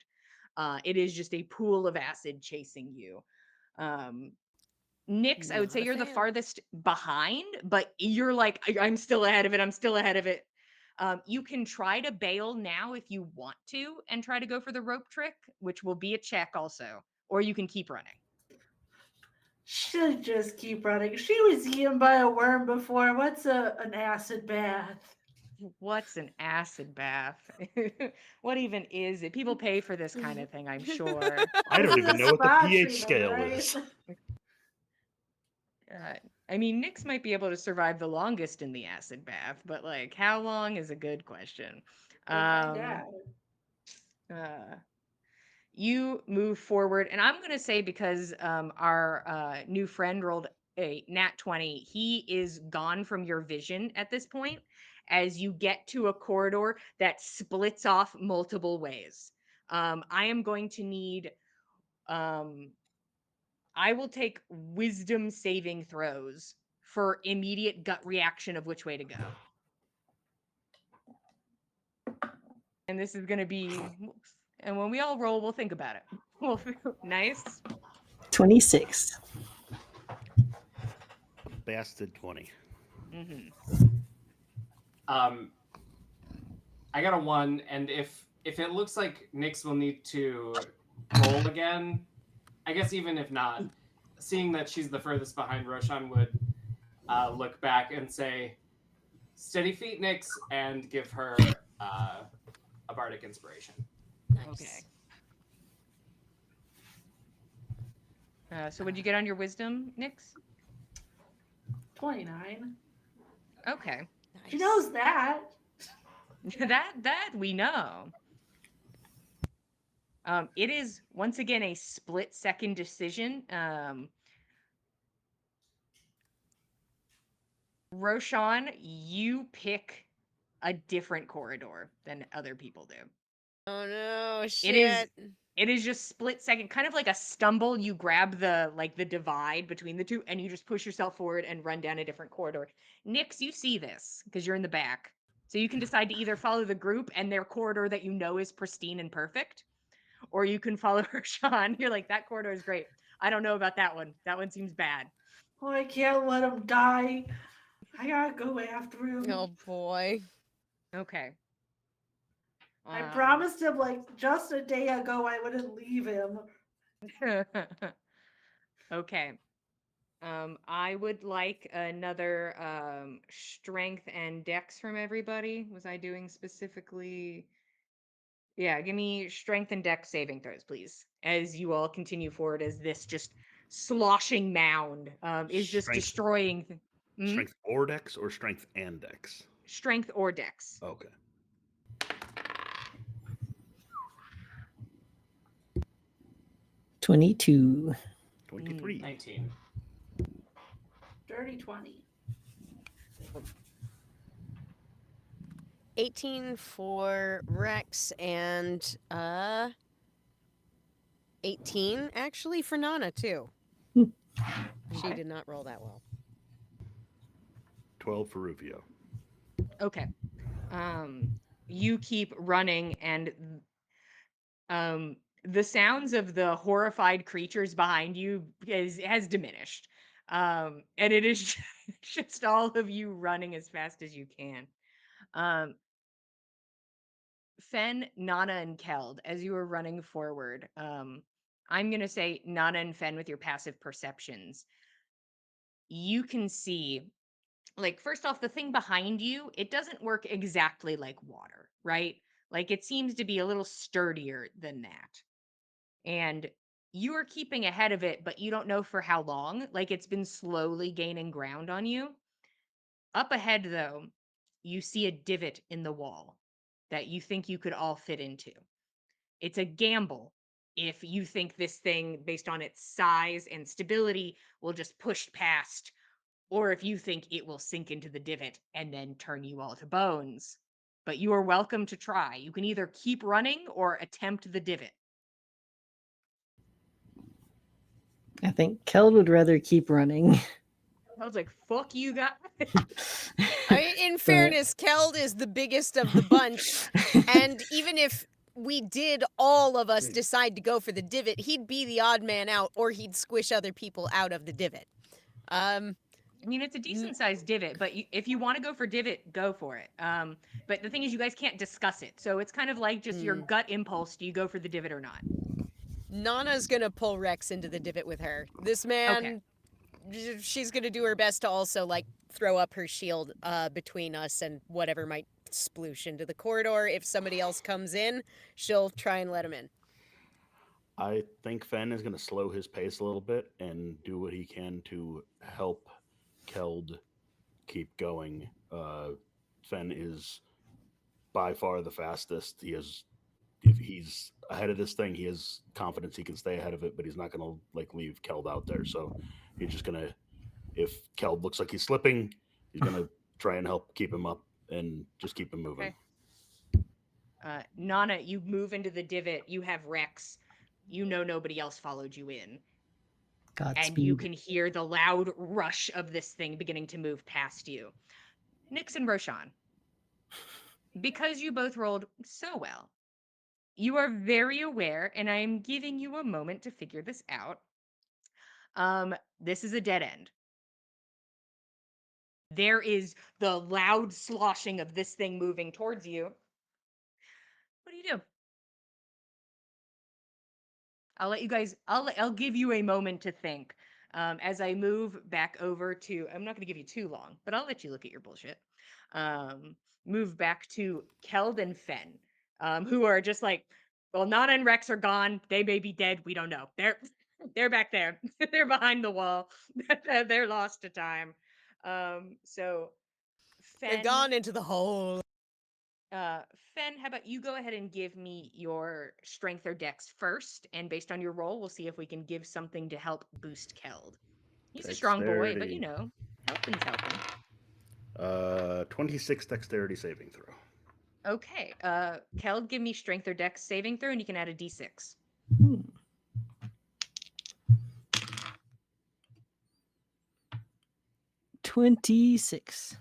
It is just a pool of acid chasing you. Um, Nyx, I would Not say a you're the fan. farthest behind, but you're like, I'm still ahead of it. I'm still ahead of it. You can try to bail now if you want to and try to go for the rope trick, which will be a check also, or you can keep running. Should just keep running. She was eaten by a worm before. What's an acid bath? What's an acid bath? What even is it? People pay for this kind of thing, I'm sure. I This don't is even a know what the spa pH treatment, scale right? is. I mean, Nyx might be able to survive the longest in the acid bath, but like, how long is a good question. We'll find Um, out. uh, you move forward, and I'm gonna say because our new friend rolled a nat 20, he is gone from your vision at this point as you get to a corridor that splits off multiple ways. I am going to need um I will take wisdom saving throws for immediate gut reaction of which way to go. And this is going to be, and when we all roll, we'll think about it. Well, nice. 26. Bastard 20. Hmm. Um, I got a 1, and if it looks like Nyx will need to roll again, I guess even if not, seeing that she's the furthest behind, Roshan would look back and say, "Steady feet, Nyx," and give her a bardic inspiration. Okay. Nice. So what'd you get on your wisdom, Nyx? 29. Okay. She Nice. knows that. That we know. It is once again a split second decision. Roshan, you pick a different corridor than other people do. Oh no, It is shit. it is just split second, kind of like a stumble. You grab the divide between the two and you just push yourself forward and run down a different corridor. Nyx, you see this because you're in the back. So you can decide to either follow the group and their corridor that you know is pristine and perfect, or you can follow Roshan. You're like, that corridor is great. I don't know about that one. That one seems bad. Oh, I can't let him die. I gotta go after him. Oh boy. Okay. I Um promised him like just a day ago I wouldn't leave him. okay. I would like another strength and dex from everybody. Was I doing specifically? Yeah, give me strength and dex saving throws, please. As you all continue forward, as this just sloshing mound is just Strength, destroying strength or dex or strength and dex? strength or dex. Okay. 22. 23. 19. Dirty 20. 18 for Rex and 18 actually for Nana too. Hmm. She Okay. did not roll that well. 12 for Rufio. Okay. Um, you keep running, and the sounds of the horrified creatures behind you has diminished. And it is just all of you running as fast as you can. Um, Fen, Nana, and Keld, as you were running forward, I'm going to say Nana and Fen with your passive perceptions. You can see, like, first off, the thing behind you, it doesn't work exactly like water, right? Like, it seems to be a little sturdier than that. And you are keeping ahead of it, but you don't know for how long. Like, it's been slowly gaining ground on you. Up ahead, though, you see a divot in the wall that you think you could all fit into. It's a gamble if you think this thing, based on its size and stability, will just push past, or if you think it will sink into the divot and then turn you all to bones. But you are welcome to try. You can either keep running or attempt the divot. I think Kel would rather keep running. I was like, fuck you guys. I mean, in fairness, Keld is the biggest of the bunch, and even if we did all of us decide to go for the divot, he'd be the odd man out, or he'd squish other people out of the divot. I mean, it's a decent sized divot, but if you want to go for divot, go for it. But the thing is, you guys can't discuss it. So it's kind of like just your gut impulse. Do you go for the divot or not? Nana's gonna pull Rex into the divot with her. This Okay. man, she's gonna do her best to also, like, throw up her shield between us and whatever might sploosh into the corridor. If somebody else comes in, she'll try and let him in. I think Fen is going to slow his pace a little bit and do what he can to help Keld keep going. Fen is by far the fastest. If he's ahead of this thing, he has confidence he can stay ahead of it, but he's not going to like leave Keld out there. So he's just going to, if Keld looks like he's slipping, he's going to try and help keep him up and just keep him moving. Okay. Nana, you move into the divot. You have Rex. You know nobody else followed you in. And you Godspeed. can hear the loud rush of this thing beginning to move past you. Nyx and Roshan, because you both rolled so well, you are very aware, and I am giving you a moment to figure this out. This is a dead end. There is the loud sloshing of this thing moving towards you. What do you do? I'll let you guys. I'll give you a moment to think. As I move back over to, I'm not going to give you too long, but I'll let you look at your bullshit. Move back to Keld and Fen, who are just like, well, Nana and Rex are gone. They may be dead. We don't know. They're back there. They're behind the wall. They're lost to time. So They've Fen, gone into the hole. Fen, how about you go ahead and give me your strength or dex first, and based on your roll, we'll see if we can give something to help boost Keld. He's a strong boy, but Dexterity. helping's helping. 26 dexterity saving throw. Okay, Keld, give me strength or dex saving throw, and you can add a d6. 26.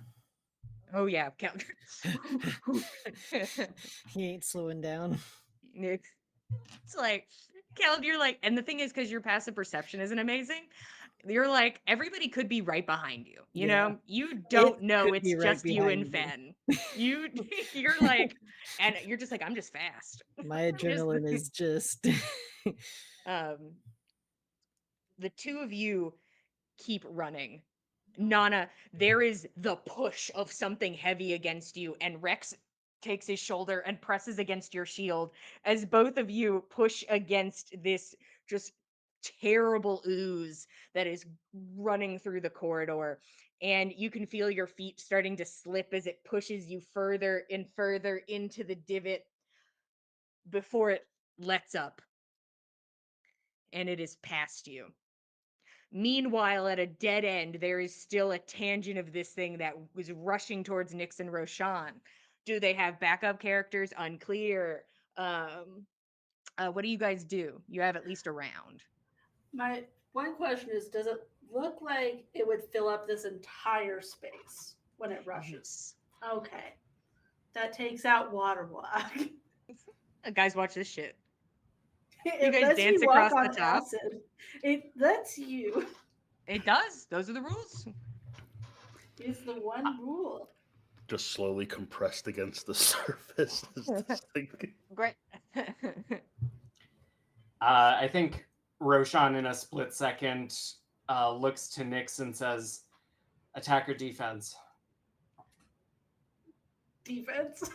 Oh yeah, Keld. He ain't slowing down. It's like, Keld, you're like, and the thing is, because your passive perception isn't amazing, you're like, everybody could be right behind you. You Yeah. know, you don't It know could it's be right just you and behind Fen. You, you're like, and you're just like, I'm just fast. My I'm just, adrenaline is just. um, the two of you keep running. Nana, there is the push of something heavy against you, and Rex takes his shoulder and presses against your shield as both of you push against this just terrible ooze that is running through the corridor. And you can feel your feet starting to slip as it pushes you further and further into the divot before it lets up and it is past you. Meanwhile, at a dead end, there is still a tangent of this thing that was rushing towards Nyx and Roshan. Do they have backup characters? Unclear. What do you guys do? You have at least a round. My one question is, does it look like it would fill up this entire space when it rushes? Okay. That takes out water walk. Guys, watch this shit. You It guys lets dance you walk across the on top. acid. It lets you. It does. Those are the rules. It's the one rule. just slowly compressed against the surface as this thing. Great. I think Roshan, in a split second, looks to Nyx and says, "Attack or defense?" Defense.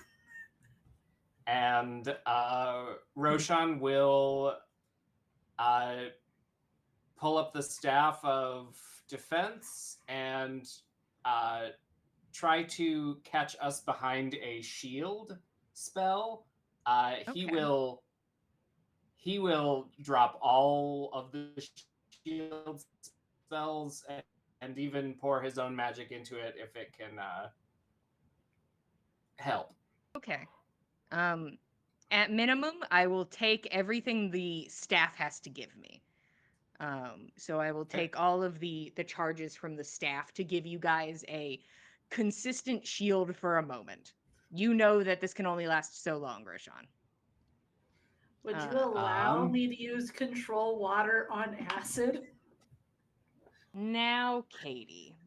And Roshan will pull up the staff of defense and try to catch us behind a shield spell. He Okay. will drop all of the shield spells and even pour his own magic into it if it can help. Okay. At minimum, I will take everything the staff has to give me. So I will take all of the charges from the staff to give you guys a consistent shield for a moment. You know that this can only last so long, Roshan. Would you Uh, allow me to use control water on acid? Now, Katie.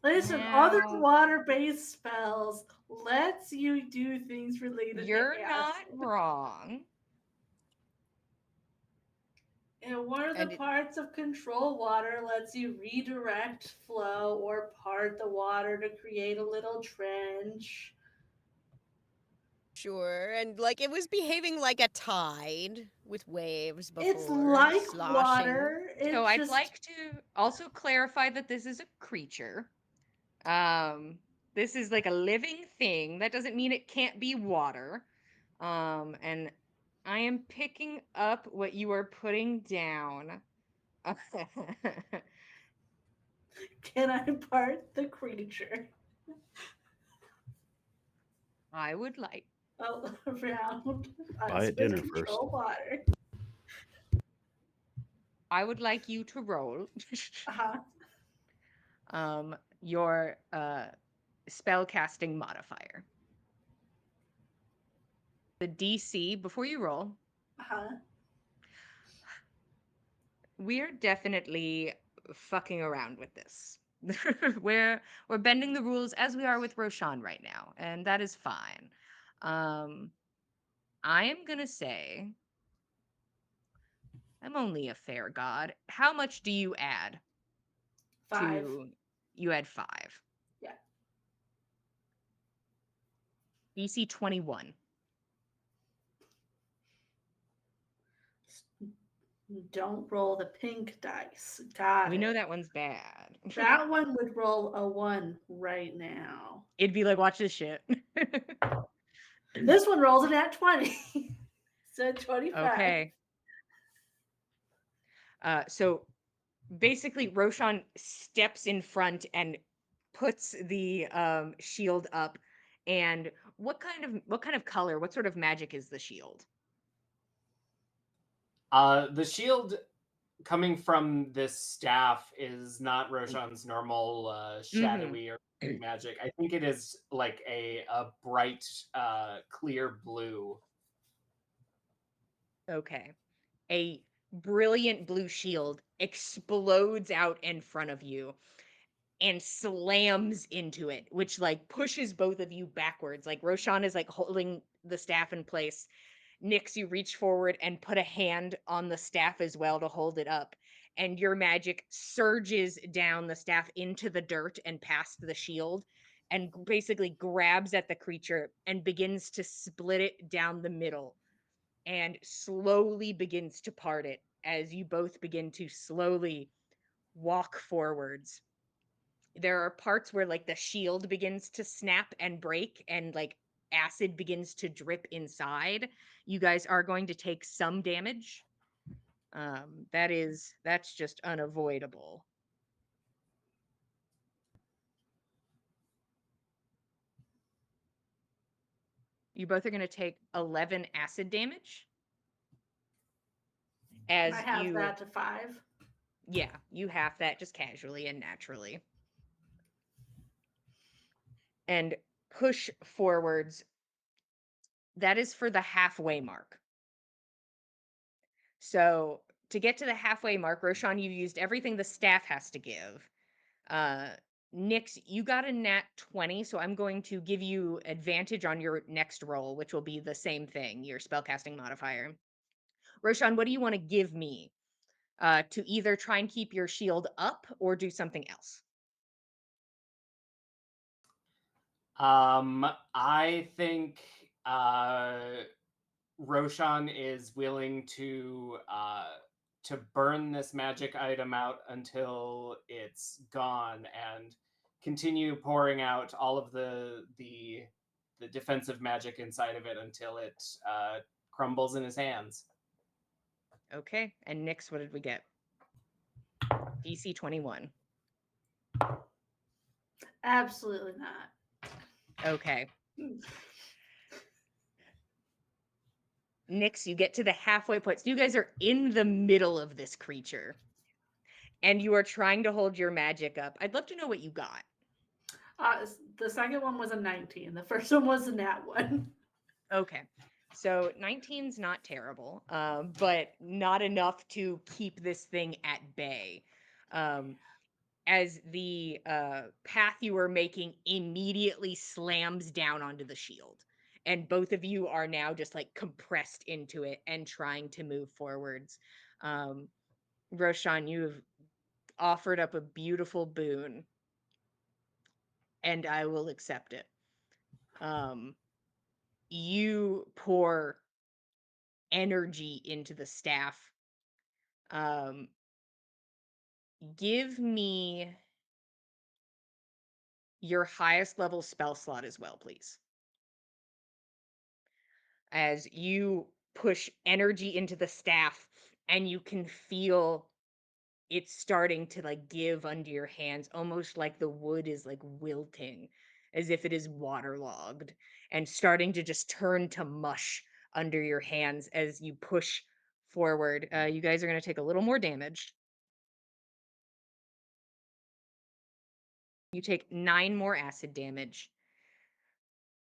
Listen, other Now, water-based spells lets you do things related you're to not acid. wrong. And one of the And it- parts of control water lets you redirect flow or part the water to create a little trench. Sure, and like it was behaving like a tide with waves It's before like sloshing. water. So It's I'd just like to also clarify that this is a creature. This is like a living thing. That doesn't mean it can't be water. And I am picking up what you are putting down. can I part the creature I would like around Buy us it with dinner first. control water? I would like you to roll Uh-huh. your spell casting modifier. The DC before you roll. Uh-huh. We're definitely fucking around with this. we're bending the rules as we are with Roshan right now, and that is fine. I am gonna say I'm only a fair god. How much do you add 5. to you add 5? Yeah. DC 21. Don't roll the pink dice. Got We know it. that one's bad. That one would roll a 1 right now. It'd be like, watch this shit. This one rolls an at 20. So 25. Okay. So basically Roshan steps in front and puts the shield up. And what kind of color, what sort of magic is the shield? The shield coming from this staff is not Roshan's normal shadowy or magic. I think it is like a bright, clear blue. Okay. A brilliant blue shield explodes out in front of you and slams into it, which like pushes both of you backwards. Like Roshan is like holding the staff in place. Nyx, you reach forward and put a hand on the staff as well to hold it up. And your magic surges down the staff into the dirt and past the shield and basically grabs at the creature and begins to split it down the middle and slowly begins to part it as you both begin to slowly walk forwards. There are parts where like the shield begins to snap and break and like acid begins to drip inside. You guys are going to take some damage. That's just unavoidable. You both are going to take 11 acid damage And I as have that to 5. yeah, you half that just casually and naturally. And push forwards. That is for the halfway mark. So to get to the halfway mark, Roshan, you've used everything the staff has to give. Nix, you got a nat 20, so I'm going to give you advantage on your next roll, which will be the same thing, your spellcasting modifier. Roshan, what do you want to give me to either try and keep your shield up or do something else? I think Roshan is willing to burn this magic item out until it's gone and continue pouring out all of the defensive magic inside of it until it crumbles in his hands. Okay. And Nix, what did we get? DC 21. Absolutely not. Okay. Nix, you get to the halfway point. So you guys are in the middle of this creature. And you are trying to hold your magic up. I'd love to know what you got. The second one was a 19. The first one was a nat 1. Okay. So 19's not terrible, but not enough to keep this thing at bay. As the path you were making immediately slams down onto the shield. And both of you are now just like compressed into it and trying to move forwards. Roshan, you have offered up a beautiful boon, and I will accept it. You pour energy into the staff. Give me your highest level spell slot as well, please. As you push energy into the staff and you can feel it's starting to like give under your hands, almost like the wood is like wilting, as if it is waterlogged and starting to just turn to mush under your hands as you push forward. You guys are going to take a little more damage. You take 9 more acid damage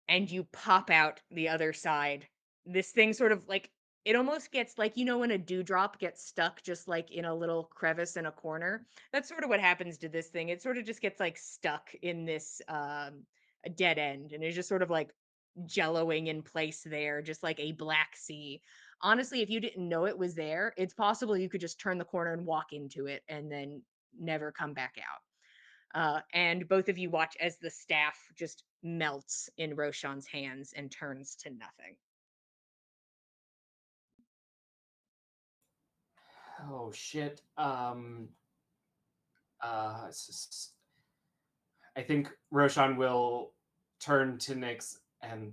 and you pop out the other side. This thing sort of like, it almost gets like, you know, when a dewdrop gets stuck just like in a little crevice in a corner. That's sort of what happens to this thing. It sort of just gets like stuck in this a dead end, and it's just sort of like jelloing in place there, just like a black sea. Honestly, if you didn't know it was there, it's possible you could just turn the corner and walk into it and then never come back out. And both of you watch as the staff just melts in Roshan's hands and turns to nothing. Oh shit. I think Roshan will turn to Nyx and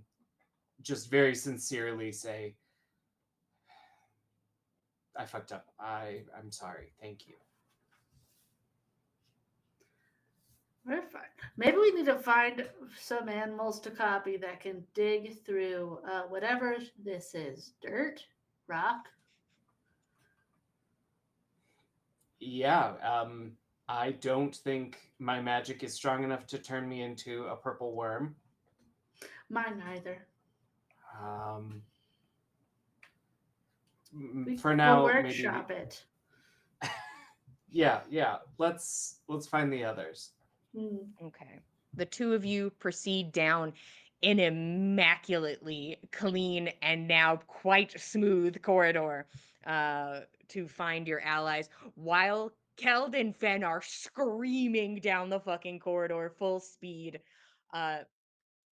just very sincerely say, I fucked up. I'm sorry. Thank you. We're fine. Maybe we need to find some animals to copy that can dig through whatever this is. Dirt? Rock? Yeah, I don't think my magic is strong enough to turn me into a purple worm. Mine neither. Um, for We'll now, workshop it. yeah. Let's find the others. Okay. The two of you proceed down an immaculately clean and now quite smooth corridor to find your allies, while Keld and Fen are screaming down the fucking corridor full speed.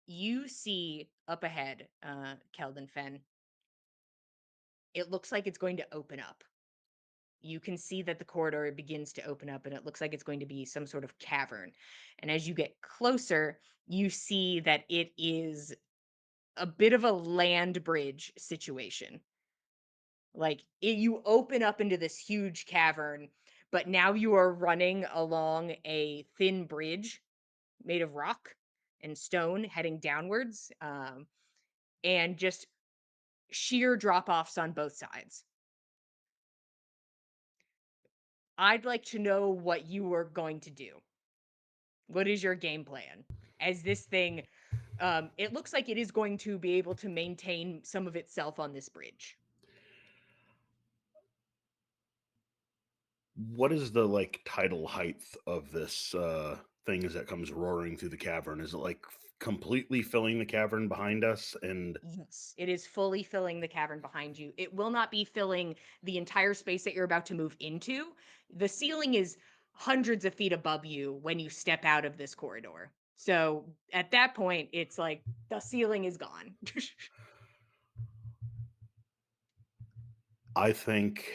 You see up ahead, Keld and Fen, it looks like it's going to open up. You can see that the corridor begins to open up and it looks like it's going to be some sort of cavern. And as you get closer, you see that it is a bit of a land bridge situation. Like you open up into this huge cavern, but now you are running along a thin bridge made of rock and stone heading downwards, and just sheer drop offs on both sides. I'd like to know what you are going to do. What is your game plan? As this thing, it looks like it is going to be able to maintain some of itself on this bridge. What is the like tidal height of this thing that comes roaring through the cavern? Is it like completely filling the cavern behind us? And Yes, it is fully filling the cavern behind you. It will not be filling the entire space that you're about to move into. The ceiling is hundreds of feet above you when you step out of this corridor. So at that point, it's like the ceiling is gone. I think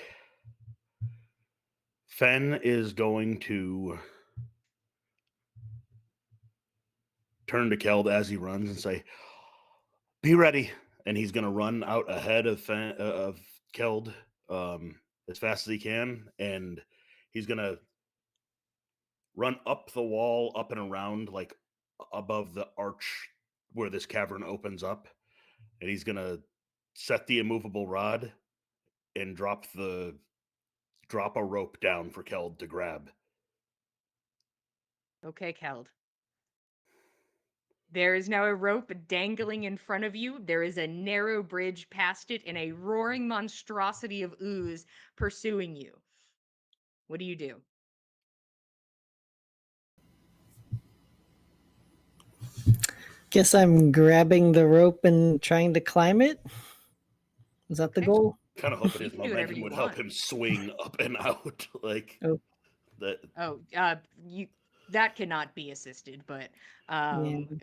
Fen is going to turn to Keld as he runs and say, "Be ready." And he's going to run out ahead of Keld as fast as he can. And he's going to run up the wall, up and around, like above the arch where this cavern opens up. And he's going to set the immovable rod and drop a rope down for Keld to grab. Okay, Keld. There is now a rope dangling in front of you. There is a narrow bridge past it and a roaring monstrosity of ooze pursuing you. What do you do? Guess I'm grabbing the rope and trying to climb it. Is that the Okay. goal? Kind of hoping You his can do whatever momentum you would help want. him swing up and out. Like Oh, that. Oh, you that cannot be assisted, but yeah. I mean,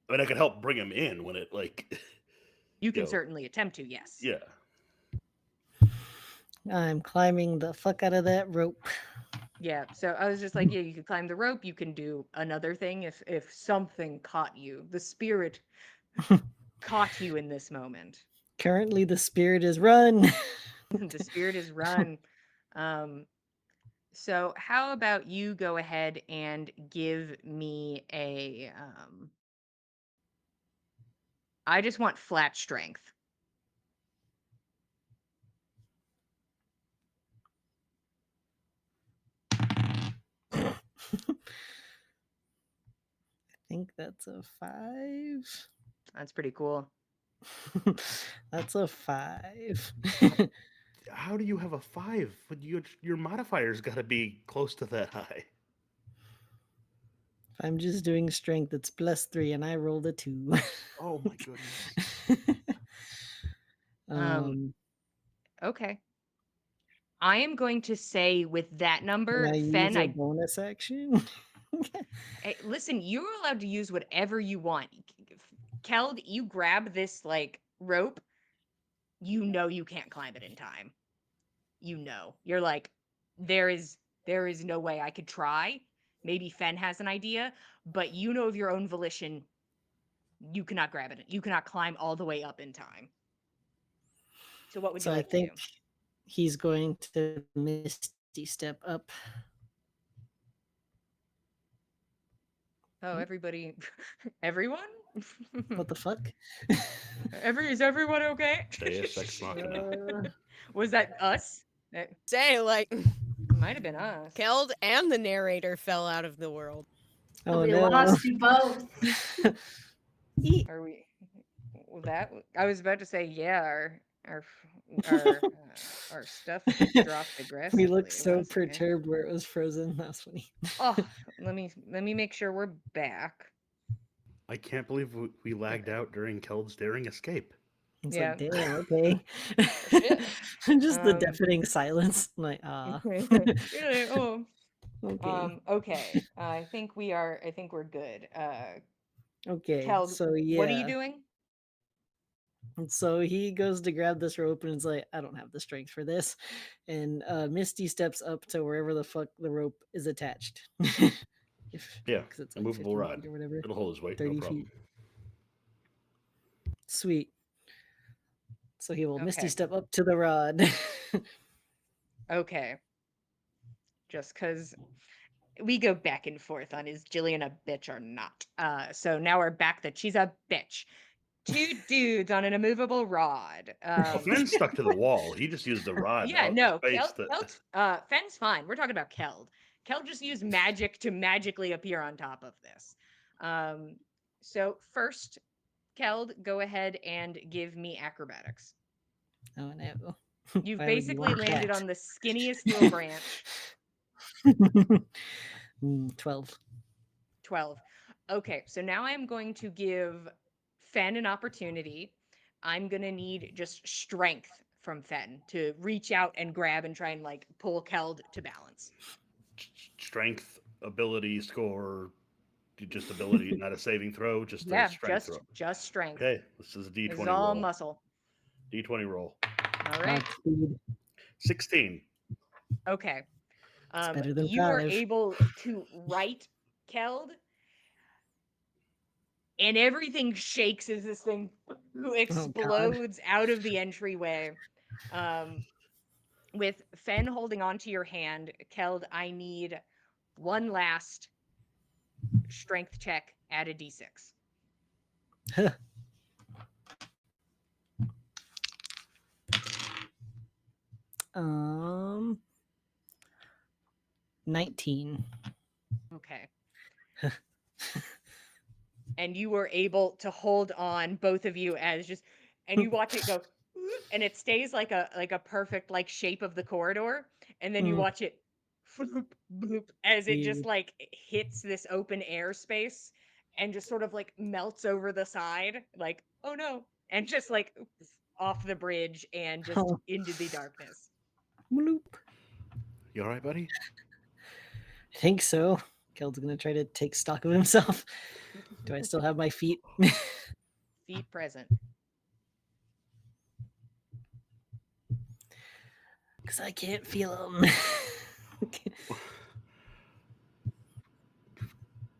I could help bring him in when it like, you can know, certainly attempt to, yes. yeah. I'm climbing the fuck out of that rope. Yeah, so I was just like, yeah, you could climb the rope, you can do another thing if something caught you. The spirit caught you in this moment. Currently, the spirit is run. The spirit is run. So how about you go ahead and give me a I just want flat strength. I think that's a 5. That's pretty cool. That's a 5. How do you have a 5? But your modifier's got to be close to that high. If I'm just doing strength, it's +3, and I rolled a 2. Oh my goodness. Okay. I am going to say with that Can number, I use Fen, a bonus action? listen, you're allowed to use whatever you want. Keld, you grab this like rope, you know you can't climb it in time. You know. You're like, there is no way I could try. Maybe Fen has an idea, but you know of your own volition, you cannot grab it. You cannot climb all the way up in time. So what would you So I like to do? think he's going to Misty Step up. Oh, everybody, everyone? What the fuck? Is everyone okay? Deus Ex Machina. Was that us? It Say, like, might have been us. Keld and the narrator fell out of the world. Oh we no. lost you both. Are we? That I was about to say, yeah. Our our stuff dropped aggressively. We looked so 1 second. perturbed where it was frozen. That's funny. Oh, let me make sure we're back. I can't believe we lagged out during Keld's daring escape. It's Yeah. like, damn, okay. Shit. Just the deafening silence. I'm like, ah. Oh. Okay. Okay. I think we're good. Okay. Keld, So what are you yeah. doing? And so he goes to grab this rope and is like, I don't have the strength for this. And Misty steps up to wherever the fuck the rope is attached. Yeah, because it's a like movable 50 rod. feet or whatever. It'll hold his weight, 30 no problem. feet. Sweet. So he will Misty Okay. step up to the rod. Okay. Just because we go back and forth on is Jillian a bitch or not. So now we're back that she's a bitch. 2 dudes on an immovable rod. Well, Fenn's stuck to the wall. He just used the rod Yeah, out no, in space. Fenn's fine. We're talking about Keld. Keld just used magic to magically appear on top of this. So first, Keld, go ahead and give me acrobatics. Oh no. You've Why would you basically want landed that? on the skinniest little branch. 12. 12. Okay, so now I'm going to give Fen an opportunity. I'm going to need just strength from Fen to reach out and grab and try and like pull Keld to balance. Strength, ability, score, just ability, not a saving throw, just a Yeah, strength throw. just strength. Okay, this is a This is D20 all roll. muscle. D20 roll. All right. Godspeed. 16. Okay. It's better than You are 5. able to right Keld, and everything shakes as this thing Oh, God. explodes out of the entryway. With Fen holding onto your hand, Keld, I need one last strength check at a d6. um, 19. Okay. And you were able to hold on, both of you, as just, and you watch it go, and it stays like a perfect like shape of the corridor, and then you Mm, watch it floop, bloop, as it just weird. like hits this open air space and just sort of like melts over the side, like, oh no, and just like off the bridge and just Oh, into the darkness. bloop. You all right, buddy? I think so. Keld's gonna try to take stock of himself. Do I still have my feet? Feet present. Because I can't feel them.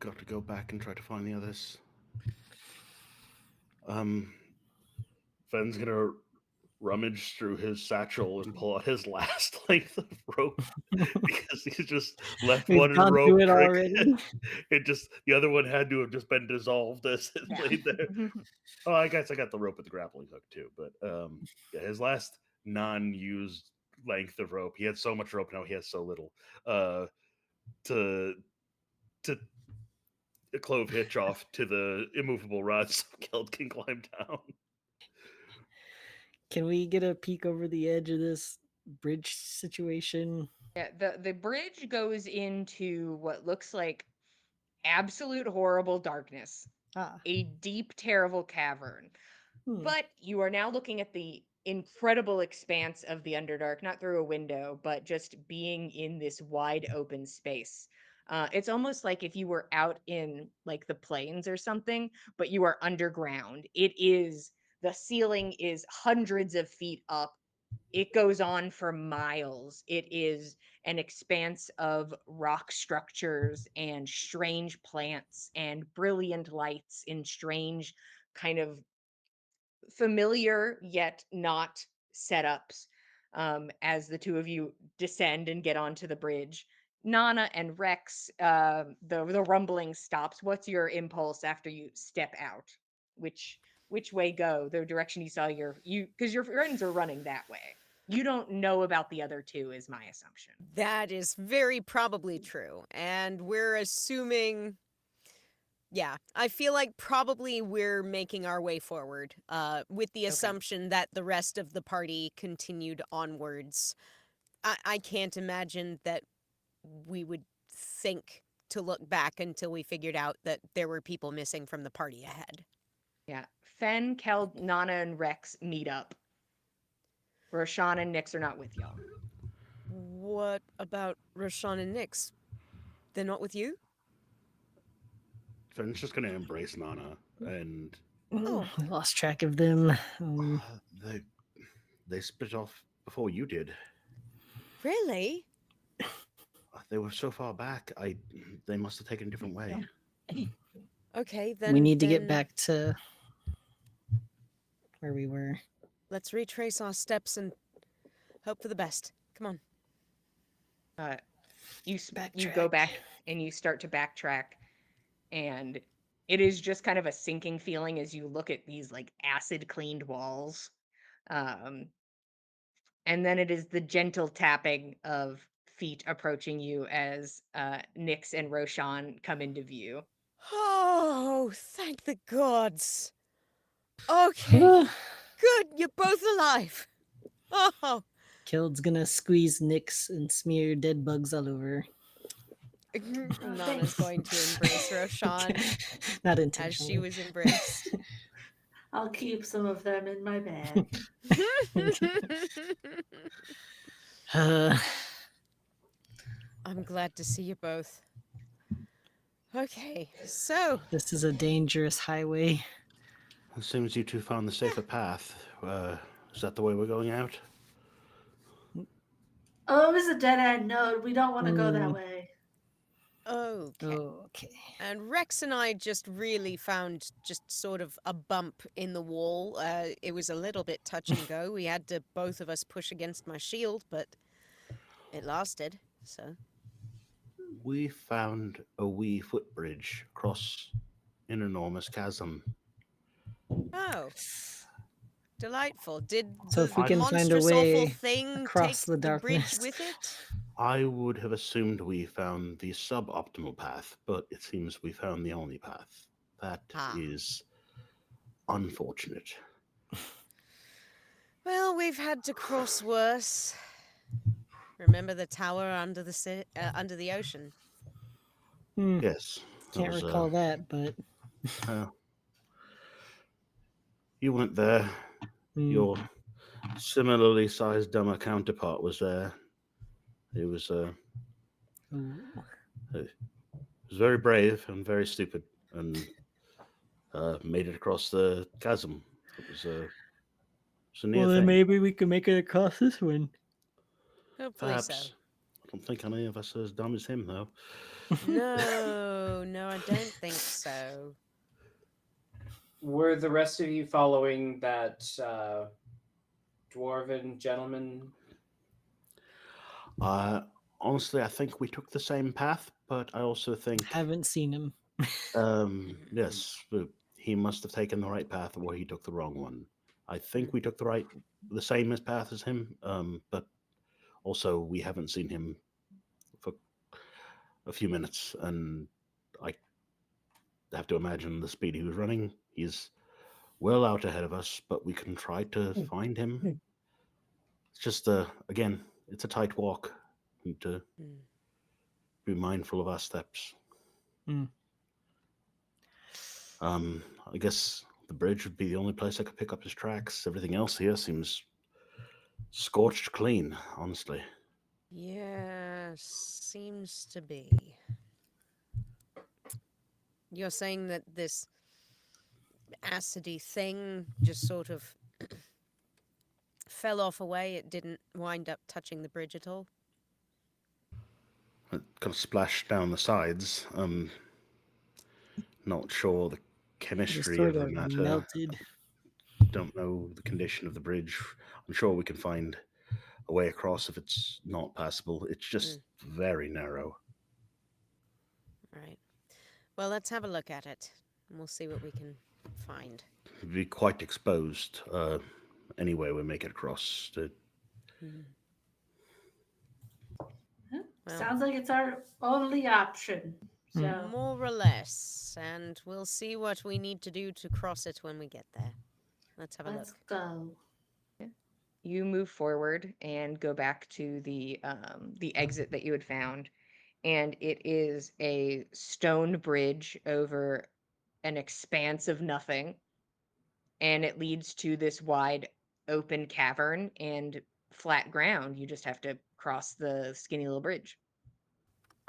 Got to go back and try to find the others. Fen's gonna rummage through his satchel and pull out his last length of rope because he's just left We've one in a gone through rope it trick. already. It just the other one had to have just been dissolved as it Yeah. laid there. Oh, I guess I got the rope with the grappling hook too, but yeah, his last non-used length of rope. He had so much rope, now he has so little. To clove hitch off to the immovable rod so Keld can climb down. Can we get a peek over the edge of this bridge situation? Yeah, the bridge goes into what looks like absolute horrible darkness, Ah. a deep, terrible cavern. Hmm. But you are now looking at the incredible expanse of the Underdark, not through a window, but just being in this wide open space. It's almost like if you were out in like the plains or something, but you are underground. The ceiling is hundreds of feet up. It goes on for miles. It is an expanse of rock structures and strange plants and brilliant lights in strange kind of familiar yet not setups, as the two of you descend and get onto the bridge. Nana and Rex, the rumbling stops. What's your impulse after you step out? Which way go? The direction you saw you because your friends are running that way. You don't know about the other two, is my assumption. That is very probably true. And we're assuming. Yeah, I feel like probably we're making our way forward, with the Okay. assumption that the rest of the party continued onwards. I can't imagine that we would think to look back until we figured out that there were people missing from the party ahead. Yeah. Fen, Kel, Nana, and Rex meet up. Roshan and Nyx are not with y'all. What about Roshan and Nyx? They're not with you? Fen's just gonna embrace Nana and Oh. I lost track of them. they split off before you did. Really? They were so far back. They must have taken a different way. Okay, then We need to get then back to where we were. let's retrace our steps and hope for the best. Come on. You go back and you start to backtrack, and it is just kind of a sinking feeling as you look at these like acid cleaned walls, and then it is the gentle tapping of feet approaching you as Nyx and Roshan come into view. Oh, thank the gods. Okay. Good, you're both alive. Oh, Keld's gonna squeeze Nyx and smear dead bugs all over. Nana's thanks. going to embrace Roshan Not as intentionally. she was embraced. I'll keep some of them in my bag. Uh, I'm glad to see you both. Okay, so this is a dangerous highway. It seems you two found the safer path. Is that the way we're going out? Oh, it was a dead end. No, we don't want to go that Mm. way. okay. Okay. And Rex and I just really found just sort of a bump in the wall. It was a little bit touch and go. We had to both of us push against my shield, but it lasted. So We found a wee footbridge across an enormous chasm. oh, delightful. Did So the if we I, can find a monstrous awful way thing take across the the bridge darkness. with it? I would have assumed we found the suboptimal path, but it seems we found the only path. That Ah. is unfortunate. Well, we've had to cross worse. Remember the tower under under the ocean? Hmm, Yes, that can't was recall that, but uh, you went there. hmm. Your similarly sized dumber counterpart was there. It was Ooh. it was very brave and very stupid, and made it across the chasm. It was a near Well, then thing. maybe we can make it across this one. Hopefully so. Perhaps. I don't think any of us are as dumb as him, though. No, I don't think so. Were the rest of you following that dwarven gentleman? Honestly, I think we took the same path, but I also think, Haven't seen him. yes, he must have taken the right path, or he took the wrong one. I think we took the same as path as him, but also we haven't seen him for a few minutes, and I have to imagine the speed he was running. He's well out ahead of us, but we can try to find him. It's just, again, it's a tight walk. We need to Mm. be mindful of our steps. Mm. I guess the bridge would be the only place I could pick up his tracks. Everything else here seems scorched clean, honestly. Yeah, seems to be. You're saying that this acidy thing just sort of fell off away. It didn't wind up touching the bridge at all? It kind of splashed down the sides. Not sure the Just chemistry sort of the of matter. melted. Don't know the condition of the bridge. I'm sure we can find a way across if it's not passable. It's just very narrow. Right. Well, let's have a look at it, and we'll see what we can find. It'd be quite exposed anyway we make it across. Well, Sounds like it's our only option. So more or less, and we'll see what we need to do to cross it when we get there. Let's have a let's look. go. You move forward and go back to the exit that you had found, and it is a stone bridge over an expanse of nothing, and it leads to this wide open cavern and flat ground. You just have to cross the skinny little bridge.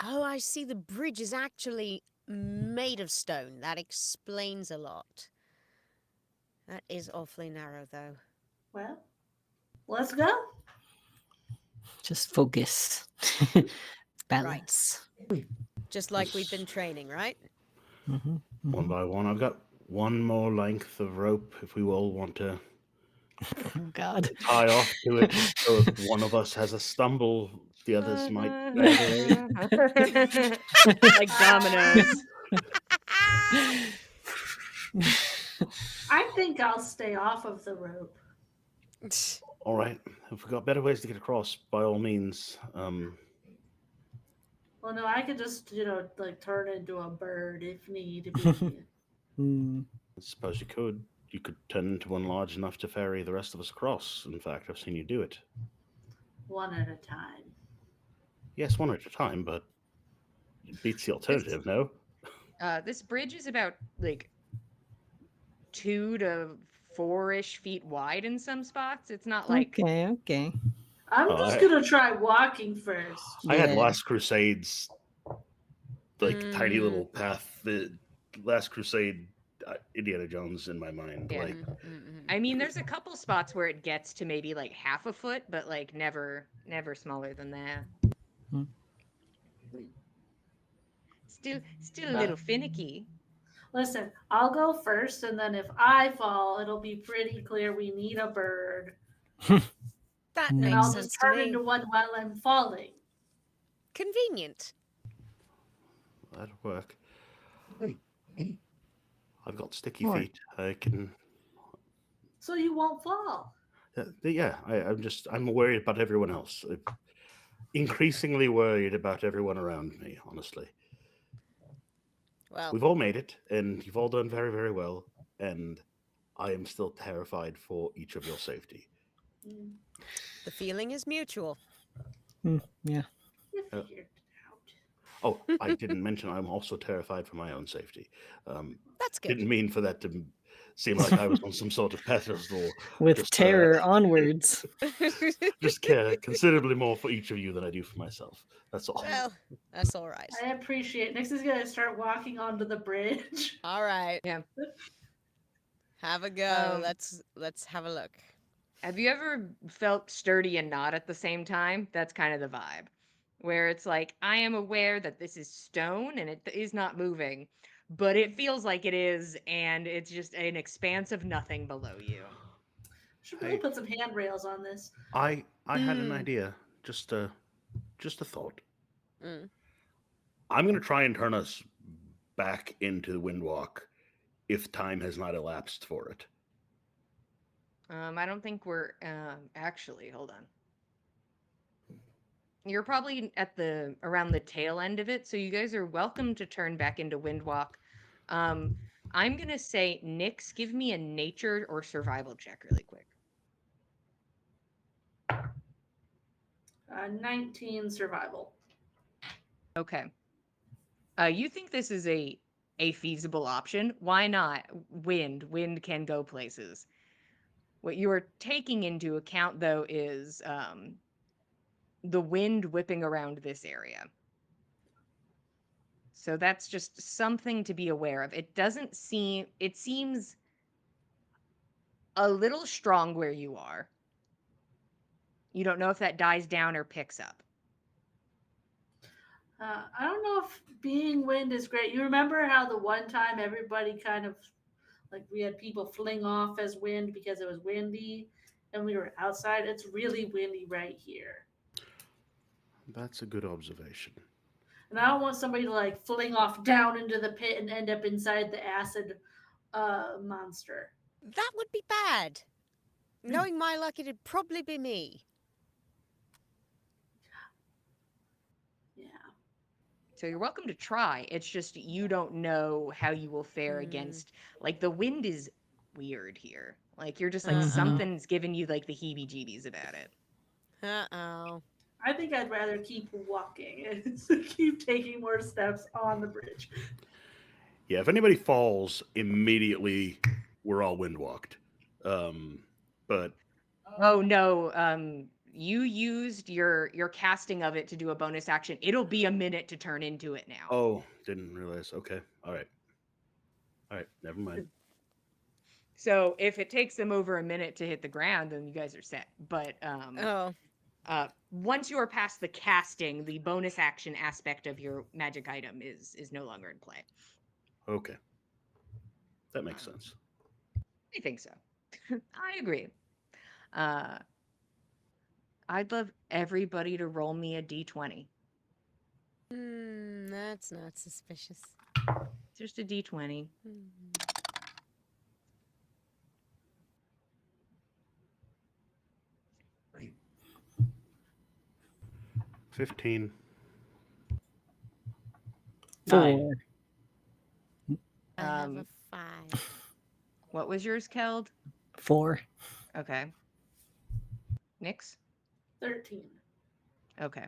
Oh, I see. The bridge is actually made of stone. That explains a lot. That is awfully narrow, though. Well, let's go. Just focus. Balance. Just like we've been training, right? Mm-hmm. One by one. I've got one more length of rope if we all want to Oh, God. tie off to it. So if one of us has a stumble, the others might bear the weight. Like dominoes. I think I'll stay off of the rope. All right. If we've got better ways to get across, by all means. Well, no, I could just, like turn into a bird if need be. I suppose you could. You could turn into one large enough to ferry the rest of us across. In fact, I've seen you do it. One at a time. Yes, one at a time, but It beats the alternative, no? This bridge is about like 2 to 4-ish feet wide in some spots. It's not like Okay. I'm Oh, just I- gonna try walking first. I had Yeah. Last Crusade's like tiny Mm. little path. The Last Crusade, Indiana Jones in my mind. Yeah. Like, I mean, there's a couple spots where it gets to maybe like half a foot, but like never smaller than that. Hmm. Still a little finicky. Listen, I'll go first, and then if I fall, it'll be pretty clear we need a bird, That and makes I'll Mm. just sense to turn me. into one while I'm falling. Convenient. that'll work. I've got sticky Alright. feet. I can. So you won't fall. Yeah, I'm worried about everyone else. I'm increasingly worried about everyone around me, honestly. Well, We've all made it, and you've all done very, very well. And I am still terrified for each of your safety. Mm, the feeling is mutual. Yeah. You Uh, figured it out. Oh, I didn't mention I'm also terrified for my own safety. That's good. Didn't mean for that to seem like I was on some sort of pedestal. With Just, terror onwards. just care considerably more for each of you than I do for myself. That's all. Well, that's all right. I appreciate it. Next is gonna start walking onto the bridge. All right. Yeah. Have a go. Um, Let's have a look. Have you ever felt sturdy and not at the same time? That's kind of the vibe. Where it's like, I am aware that this is stone and it is not moving, but it feels like it is, and it's just an expanse of nothing below you. Should really Hey, put some handrails on this. I had an Mm. idea. Just a thought. Mm. I'm gonna try and turn us back into the Windwalk if time has not elapsed for it. I don't think we're actually, hold on. You're probably at the around the tail end of it, so you guys are welcome to turn back into Windwalk. Um, I'm gonna say, Nyx, give me a nature or survival check really quick. 19 survival. Okay. You think this is a feasible option? Why not? Wind can go places. What you are taking into account, though, is the wind whipping around this area. So that's just something to be aware of. It seems a little strong where you are. You don't know if that dies down or picks up. I don't know if being wind is great. You remember how the one time everybody kind of like we had people fling off as wind because it was windy and we were outside? It's really windy right here. That's a good observation. And I don't want somebody to like fling off down into the pit and end up inside the acid monster. That would be bad. Knowing my luck, it'd probably be me. Yeah. So you're welcome to try. It's just you don't know how you will fare against, like, the wind is weird here. Like, you're just like, Mhm. something's giving you like the heebie-jeebies about it. Uh-oh. I think I'd rather keep walking and keep taking more steps on the bridge. Yeah, if anybody falls, immediately we're all windwalked. But Oh no, you used your casting of it to do a bonus action. It'll be a minute to turn into it now. oh, didn't realize. Okay, all right, never mind. So if it takes them over a minute to hit the ground, then you guys are set. But Oh. once you are past the casting, the bonus action aspect of your magic item is no longer in play. Okay, that makes sense. I think so. I agree. Uh, I'd love everybody to roll me a d20. That's not suspicious. Just a d20. Hmm. 15. 4. I have a Um, 5. what was yours, Keld? 4. Okay. Nyx? 13. Okay.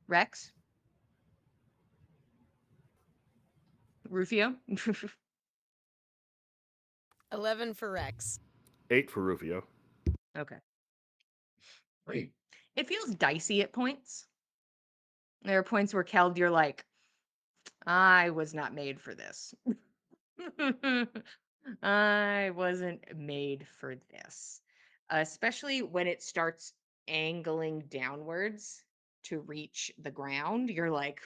Rex? Rufio? 11 for Rex. 8 for Rufio. Okay. It feels dicey at points. There are points where Keld, you're like, I was not made for this. I wasn't made for this. Especially when it starts angling downwards to reach the ground. You're like,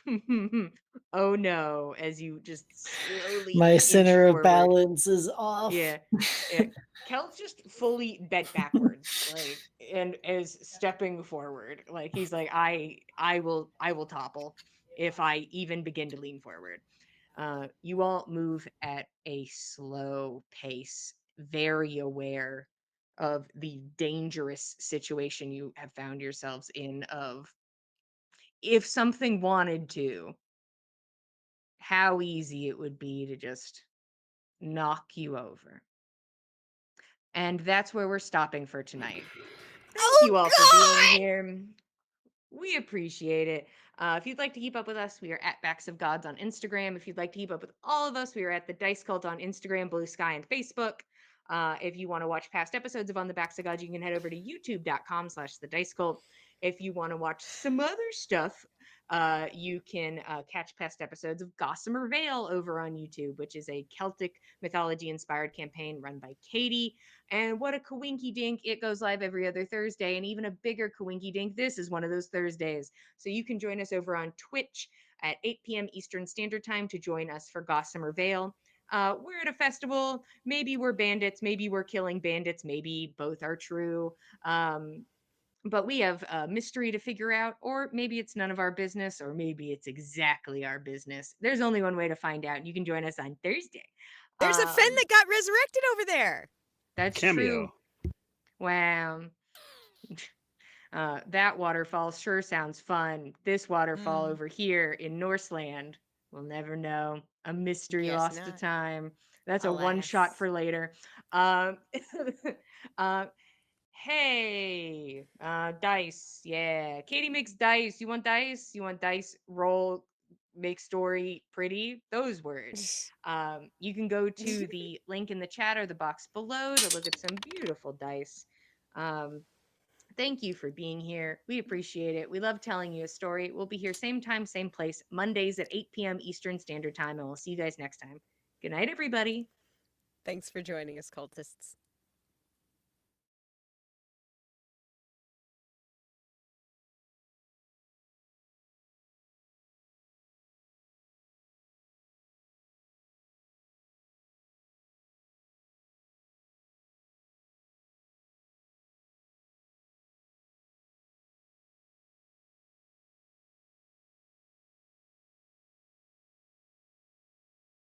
oh no, as you just slowly My inch center of forward. balance is off. Yeah. Yeah. Kel's just fully bent backwards, like, and is stepping forward. Like he's like, I will topple if I even begin to lean forward. You all move at a slow pace, very aware of the dangerous situation you have found yourselves in, of if something wanted to, how easy it would be to just knock you over. And that's where we're stopping for tonight. Thank Oh you all for being God! here. We appreciate it. If you'd like to keep up with us, we are at Backs of Gods on Instagram. If you'd like to keep up with all of us, we are at the Dice Cult on Instagram, Blue Sky, and Facebook. If you want to watch past episodes of On the Backs of Gods, you can head over to youtube.com/the Dice Cult. If you want to watch some other stuff, you can catch past episodes of Gossamer Vale over on YouTube, which is a Celtic mythology inspired campaign run by Katie. And what a coinky dink. It goes live every other Thursday. And even a bigger coinky dink, this is one of those Thursdays. So you can join us over on Twitch at 8 p.m. Eastern Standard Time to join us for Gossamer Vale. We're at a festival. Maybe we're bandits. Maybe we're killing bandits. Maybe both are true. But we have a mystery to figure out, or maybe it's none of our business, or maybe it's exactly our business. There's only one way to find out. You can join us on Thursday. There's a Fen Um, that got resurrected over there. that's true. Cameo. Wow. That waterfall sure sounds fun. This waterfall Mm, over here in Norseland, we'll never know. A mystery guess lost to not. time. That's a one shot Alas. for later. Um, uh, hey, dice. Yeah, Katie makes dice. You want dice? You want dice? Roll, make story pretty. Those words. You can go to the link in the chat or the box below to look at some beautiful dice. Um, Thank you for being here. We appreciate it. We love telling you a story. We'll be here same time, same place, Mondays at 8 p.m. Eastern Standard Time, and we'll see you guys next time. Good night, everybody. Thanks for joining us, cultists.